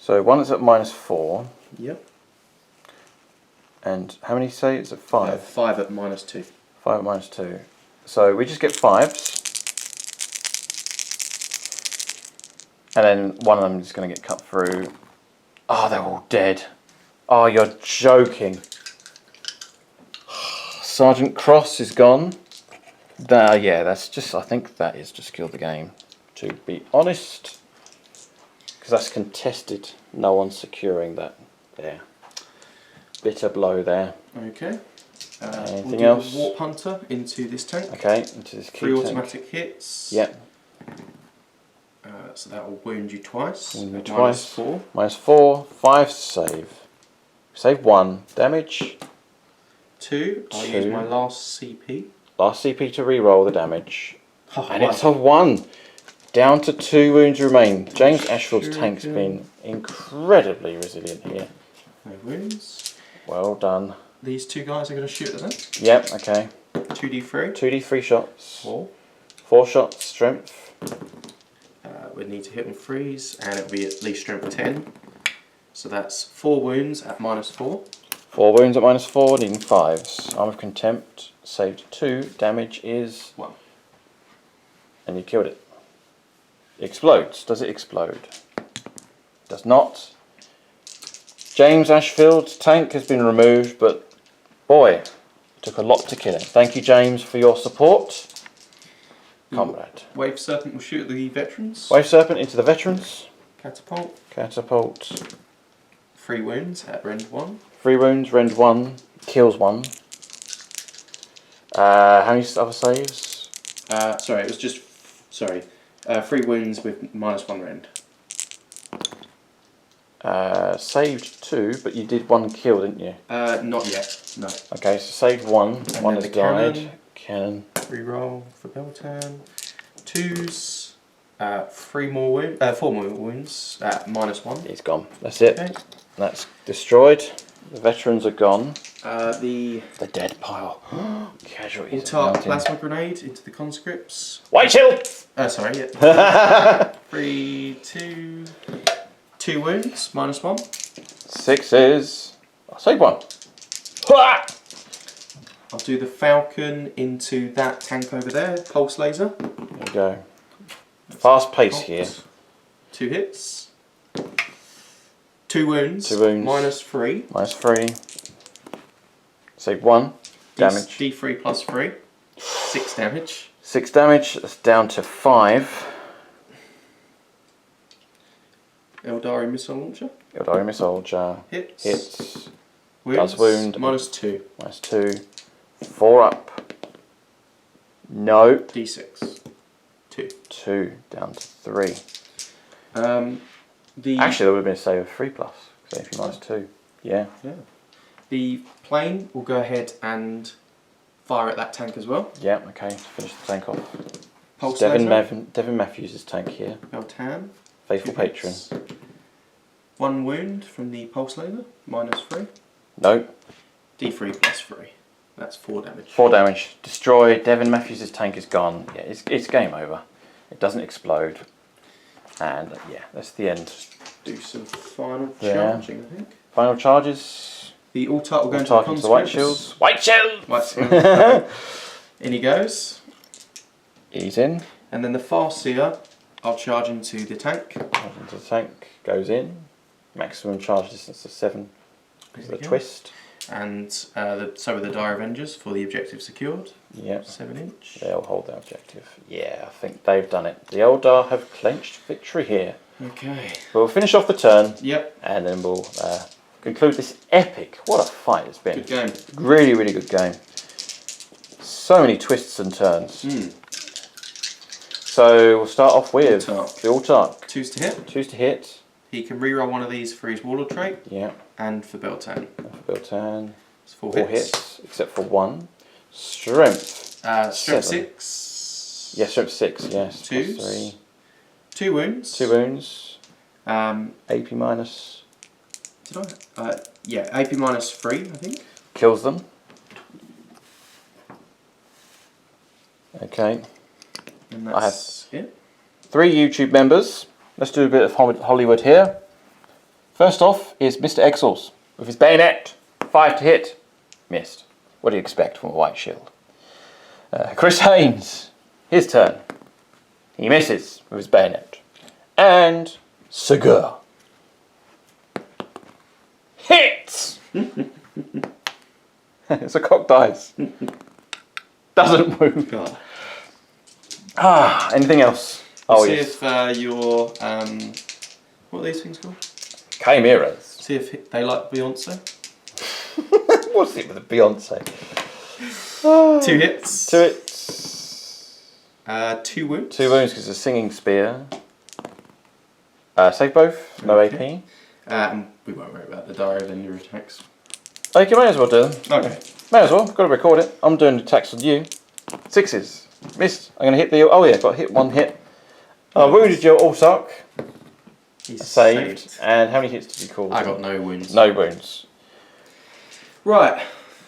So 1 is at -4. Yep. And how many say it's at 5? 5 at -2. 5 at -2. So we just get 5s. And then one of them is going to get cut through. Oh, they're all dead. Oh, you're joking. Sergeant Cross is gone. Yeah, that's just, I think that is just killed the game, to be honest. Because that's contested. No one's securing that there. Bitter blow there. Okay. Anything we'll else? The Warp Hunter into this tank. Okay, into this key 3 tank. automatic hits. Yep. So that will wound you twice. Wound me twice. -4. -4, 5 save. Save 1. Damage. 2. I'll use my last CP. Last CP to re-roll the damage. Oh, And it's a 1. Down to 2 wounds remain. James Ashfield's Sure tank's can. been incredibly resilient here. No wounds. Well done. These 2 guys are going to shoot at them. Yep, okay. 2d3. 2d3 shots. 4. 4 shots, strength. We'd need to hit on 3s, and it'll be at least strength 10. So that's 4 wounds at -4. 4 wounds at -4, needing 5s. Arm of Contempt, saved 2. Damage is 1. And you killed it. It explodes. Does it explode? Does not. James Ashfield's tank has been removed, but boy, it took a lot to kill him. Thank you, James, for your support. Comrade. Wave Serpent will shoot at the veterans. Wave Serpent into the veterans. Catapult. Catapult. 3 wounds at rend 1. 3 wounds, rend 1, kills 1. How many other saves? Sorry, it was just... Sorry. 3 wounds with -1 rend. Saved 2, but you did 1 kill, didn't you? Not yet, no. Okay, so saved 1. And 1 then has the died. Cannon. Reroll for Beltan. 2s. 4 more wounds at -1. He's gone. That's it. Okay. That's destroyed. The veterans are gone. The dead pile. Casualties. Altark plasma grenade into the conscripts. White shield! Sorry, yeah. 3, 2. 2 wounds, -1. 6 is... I'll save 1. I'll do the Falcon into that tank over there, pulse laser. There we go. Fast pace here. 2 hits. 2 wounds. 2 wounds. -3. -3. Save 1. Damage. D3 +3. 6 damage. 6 damage, that's down to 5. Eldar missile launcher. Eldar missile launcher. Hits. Hits. Wounds. Does wound. -2. -2. 4 up. No. D6. 2. 2 down to 3. The Actually, there would have been a save of 3 plus. So if you -2. Yeah. The plane will go ahead and fire at that tank as well. Yeah, okay, to finish the tank off. Pulse Devin Matthews' tank here. Beltan. Faithful patron. 1 wound from the pulse laser, -3. No. D3 +3. That's 4 damage. 4 damage. Destroyed. Devin Matthews' tank is gone. Yeah, it's game over. It doesn't explode. And yeah, that's the end. Do some final charging, I think. Final charges. The Autark will go into The white shields. White shield! White shield. In he goes. He's in. And then the Farseer, I'll charge into the tank. Charge into the tank. Goes in. Maximum charge distance of 7. Because of the twist. And so are the Dire Avengers for the objective secured. Yep. 7-inch. They'll hold their objective. Yeah, I think they've done it. The Eldar have clenched victory here. Okay. We'll finish off the turn. Yep. And then we'll conclude this epic. What a fight it's been. Good game. Really, really good game. So many twists and turns. So we'll start off with Autark. the Autark. 2s to hit. 2s to hit. He can reroll one of these for his Warlord trait. Yeah. And for Beltan. And for Beltan. It's 4 4 hits, except for 1. Strength. Strength 7. 6. Yes, strength 6. Yes. 2s. +3. 2 wounds. 2 wounds. AP minus. Did I? Yeah, AP -3, I think. Kills them. Okay. And that's it. 3 YouTube members. Let's do a bit of Hollywood here. First off is Mr. Exels with his bayonet. 5 to hit. Missed. What do you expect from a white shield? Chris Haynes. His turn. He misses with his bayonet. And Segur hits! It's a cocked dice. Doesn't move. God. Anything else? See if your what are these things called? Chimeras. See if they like Beyonce. What's it with the Beyonce? 2 hits. 2 hits. 2 wounds. 2 wounds because it's a singing spear. Save both. No Okay. AP. We won't worry about the Dire Avenger attacks. Okay, you may as well do them. Okay. May as well. Got to record it. I'm doing the attacks on you. 6s. Missed. I'm going to hit the... Oh yeah, got to hit 1 hit. Wounded your Autark. He's saved. And how many hits did you call? I got no wounds. No wounds. Right.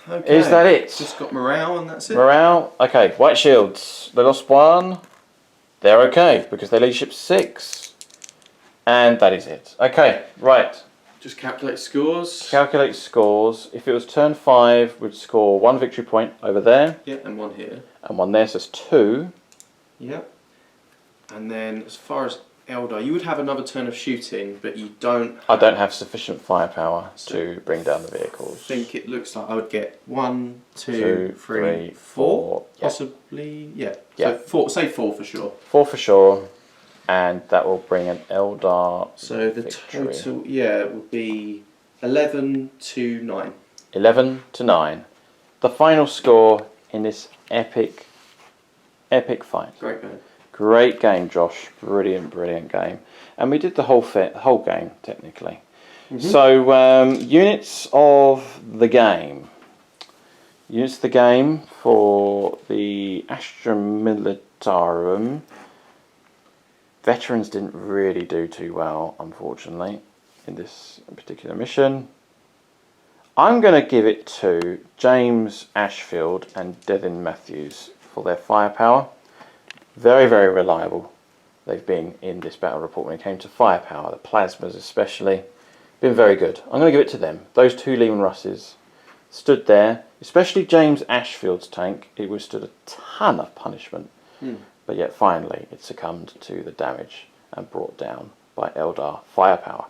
Okay. Is that it? Just got morale and that's it. Morale. Okay. White shields. They lost 1. They're okay because they leadership 6. And that is it. Okay. Right. Just calculate scores. Calculate scores. If it was turn 5, we'd score 1 victory point over there. Yeah, and 1 here. And 1 there, so it's 2. Yep. And then as far as Eldar, you would have another turn of shooting, but you don't. I don't have sufficient firepower to bring down the vehicles. I think it looks like I would get 1, 2, 2, 3, 3, 4. 4. Possibly, yeah. Yeah. So 4, say 4 for sure. 4 for sure. And that will bring an Eldar So the victory. total, yeah, would be 11 to 9. 11 to 9. The final score in this epic fight. Great game. Great game, Josh. Brilliant, brilliant game. And we did the whole game, technically. So, units of the game. Units of the game for the Astra Militarum. Veterans didn't really do too well, unfortunately, in this particular mission. I'm going to give it to James Ashfield and Devin Matthews for their firepower. Very, very reliable they've been in this battle report when it came to firepower. The plasmas especially. Been very good. I'm going to give it to them. Those 2 Lehman Russes stood there. Especially James Ashfield's tank. It withstood a ton of punishment. But yet finally it succumbed to the damage and brought down by Eldar firepower.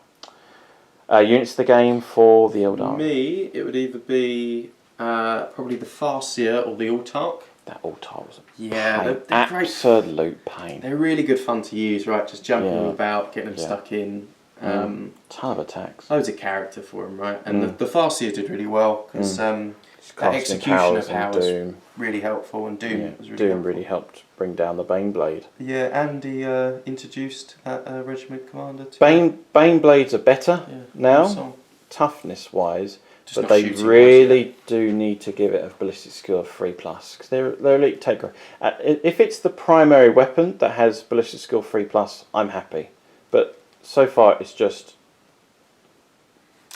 Units of the game for the Eldar. Me, it would either be probably the Farseer or the Autark. That Altar was a Yeah, pain. they're great. Absolute pain. They're really good fun to use, right? Just jumping them about, getting them stuck in. Ton of attacks. Loads of character for them, right? And the Farseer did really well because that execution of power was really helpful, and Doom was really Doom helpful. really helped bring down the Bane Blade. Yeah, and he introduced that regiment commander too. Bane Blades are better now, toughness wise, but they really do need to give it a ballistic skill of 3+, because they're elite taker. If it's the primary weapon that has ballistic skill 3+, I'm happy. But so far it's just.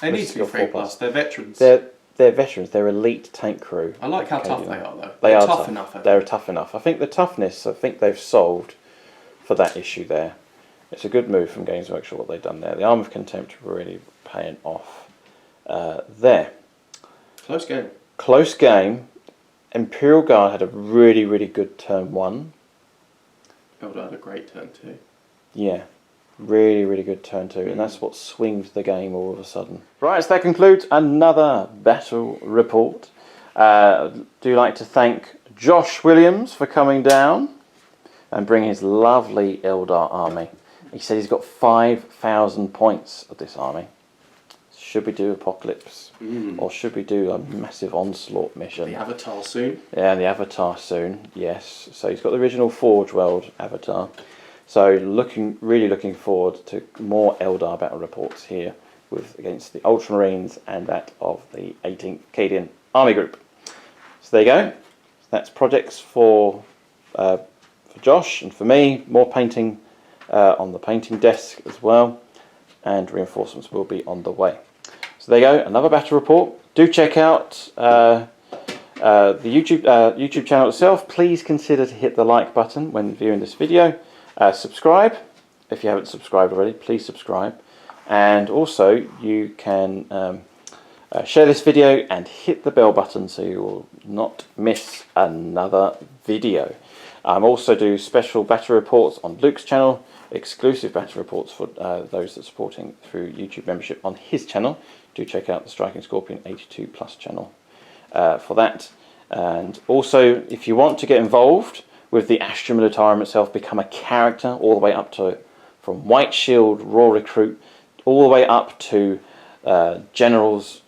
They need to be 3+. They're veterans. They're veterans. They're elite tank crew. I like how tough they are, though. They're tough enough. They're tough enough. I think the toughness, they've solved for that issue there. It's a good move from Games Workshop what they've done there. The Arm of Contempt really paying off there. Close game. Close game. Imperial Guard had a really, really good turn 1. Eldar had a great turn 2. Yeah. Really, really good turn 2, and that's what swings the game all of a sudden. Right, so that concludes another battle report. Do like to thank Josh Williams for coming down and bringing his lovely Eldar army. He said he's got 5,000 points of this army. Should we do Apocalypse? Or should we do a massive onslaught mission? The Avatar soon. Yeah, the Avatar soon, yes. So he's got the original Forge World Avatar. So really looking forward to more Eldar battle reports here against the Ultramarines and that of the 18th Cadian Army Group. So there you go. That's projects for Josh and for me. More painting on the painting desk as well, and reinforcements will be on the way. So there you go. Another battle report. Do check out the YouTube channel itself. Please consider to hit the like button when viewing this video. Subscribe if you haven't subscribed already. Please subscribe, and also you can share this video and hit the bell button so you will not miss another video. Also do special battle reports on Luke's channel, exclusive battle reports for those that are supporting through YouTube membership on his channel. Do check out the Striking Scorpion 82+ channel for that. And also, if you want to get involved with the Astra Militarum itself, become a character all the way up to, from White Shield, Raw Recruit, all the way up to Generals.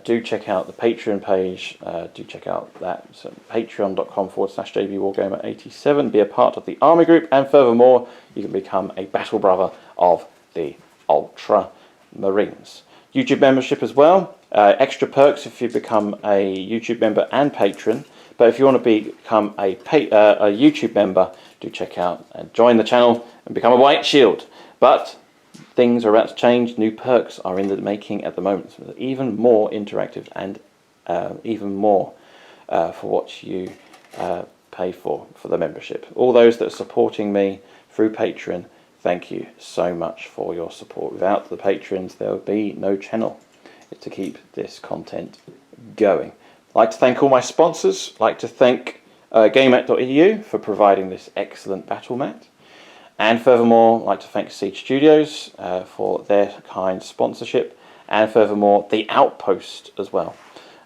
Do check out the Patreon page. Do check out that. So patreon.com/JBWargamer87. Be a part of the army group, and furthermore, you can become a battle brother of the Ultramarines. YouTube membership as well. Extra perks if you become a YouTube member and patron. But if you want to become a YouTube member, do check out and join the channel and become a White Shield. But things are about to change. New perks are in the making at the moment. So even more interactive and even more for what you pay for the membership. All those that are supporting me through Patreon, thank you so much for your support. Without the patrons, there would be no channel to keep this content going. I'd like to thank all my sponsors. I'd like to thank Gammat.eu for providing this excellent battle mat. And furthermore, I'd like to thank Siege Studios for their kind sponsorship. And furthermore, the Outpost as well.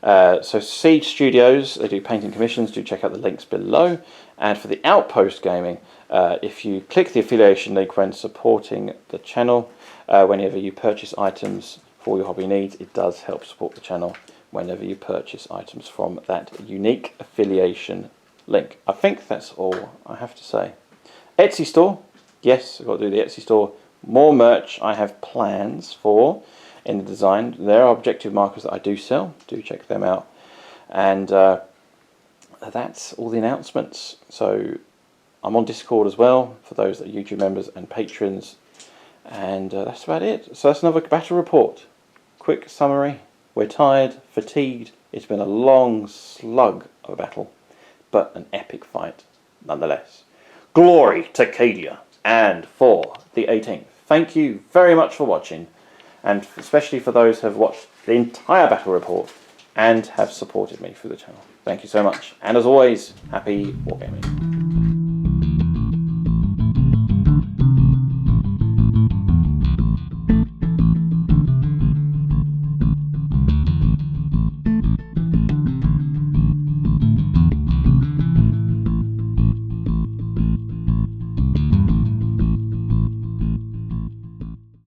So Siege Studios, they do painting commissions. Do check out the links below. And for the Outpost Gaming, if you click the affiliation link when supporting the channel, whenever you purchase items for your hobby needs, it does help support the channel whenever you purchase items from that unique affiliation link. I think that's all I have to say. Etsy store. Yes, I've got to do the Etsy store. More merch I have plans for in the design. There are objective markers that I do sell. Do check them out. And that's all the announcements. So I'm on Discord as well for those that are YouTube members and patrons. And that's about it. So that's another battle report. Quick summary. We're tired, fatigued. It's been a long slug of a battle, but an epic fight nonetheless. Glory to Cadian and for the 18th. Thank you very much for watching, and especially for those who have watched the entire battle report and have supported me through the channel. Thank you so much, and as always, happy wargaming.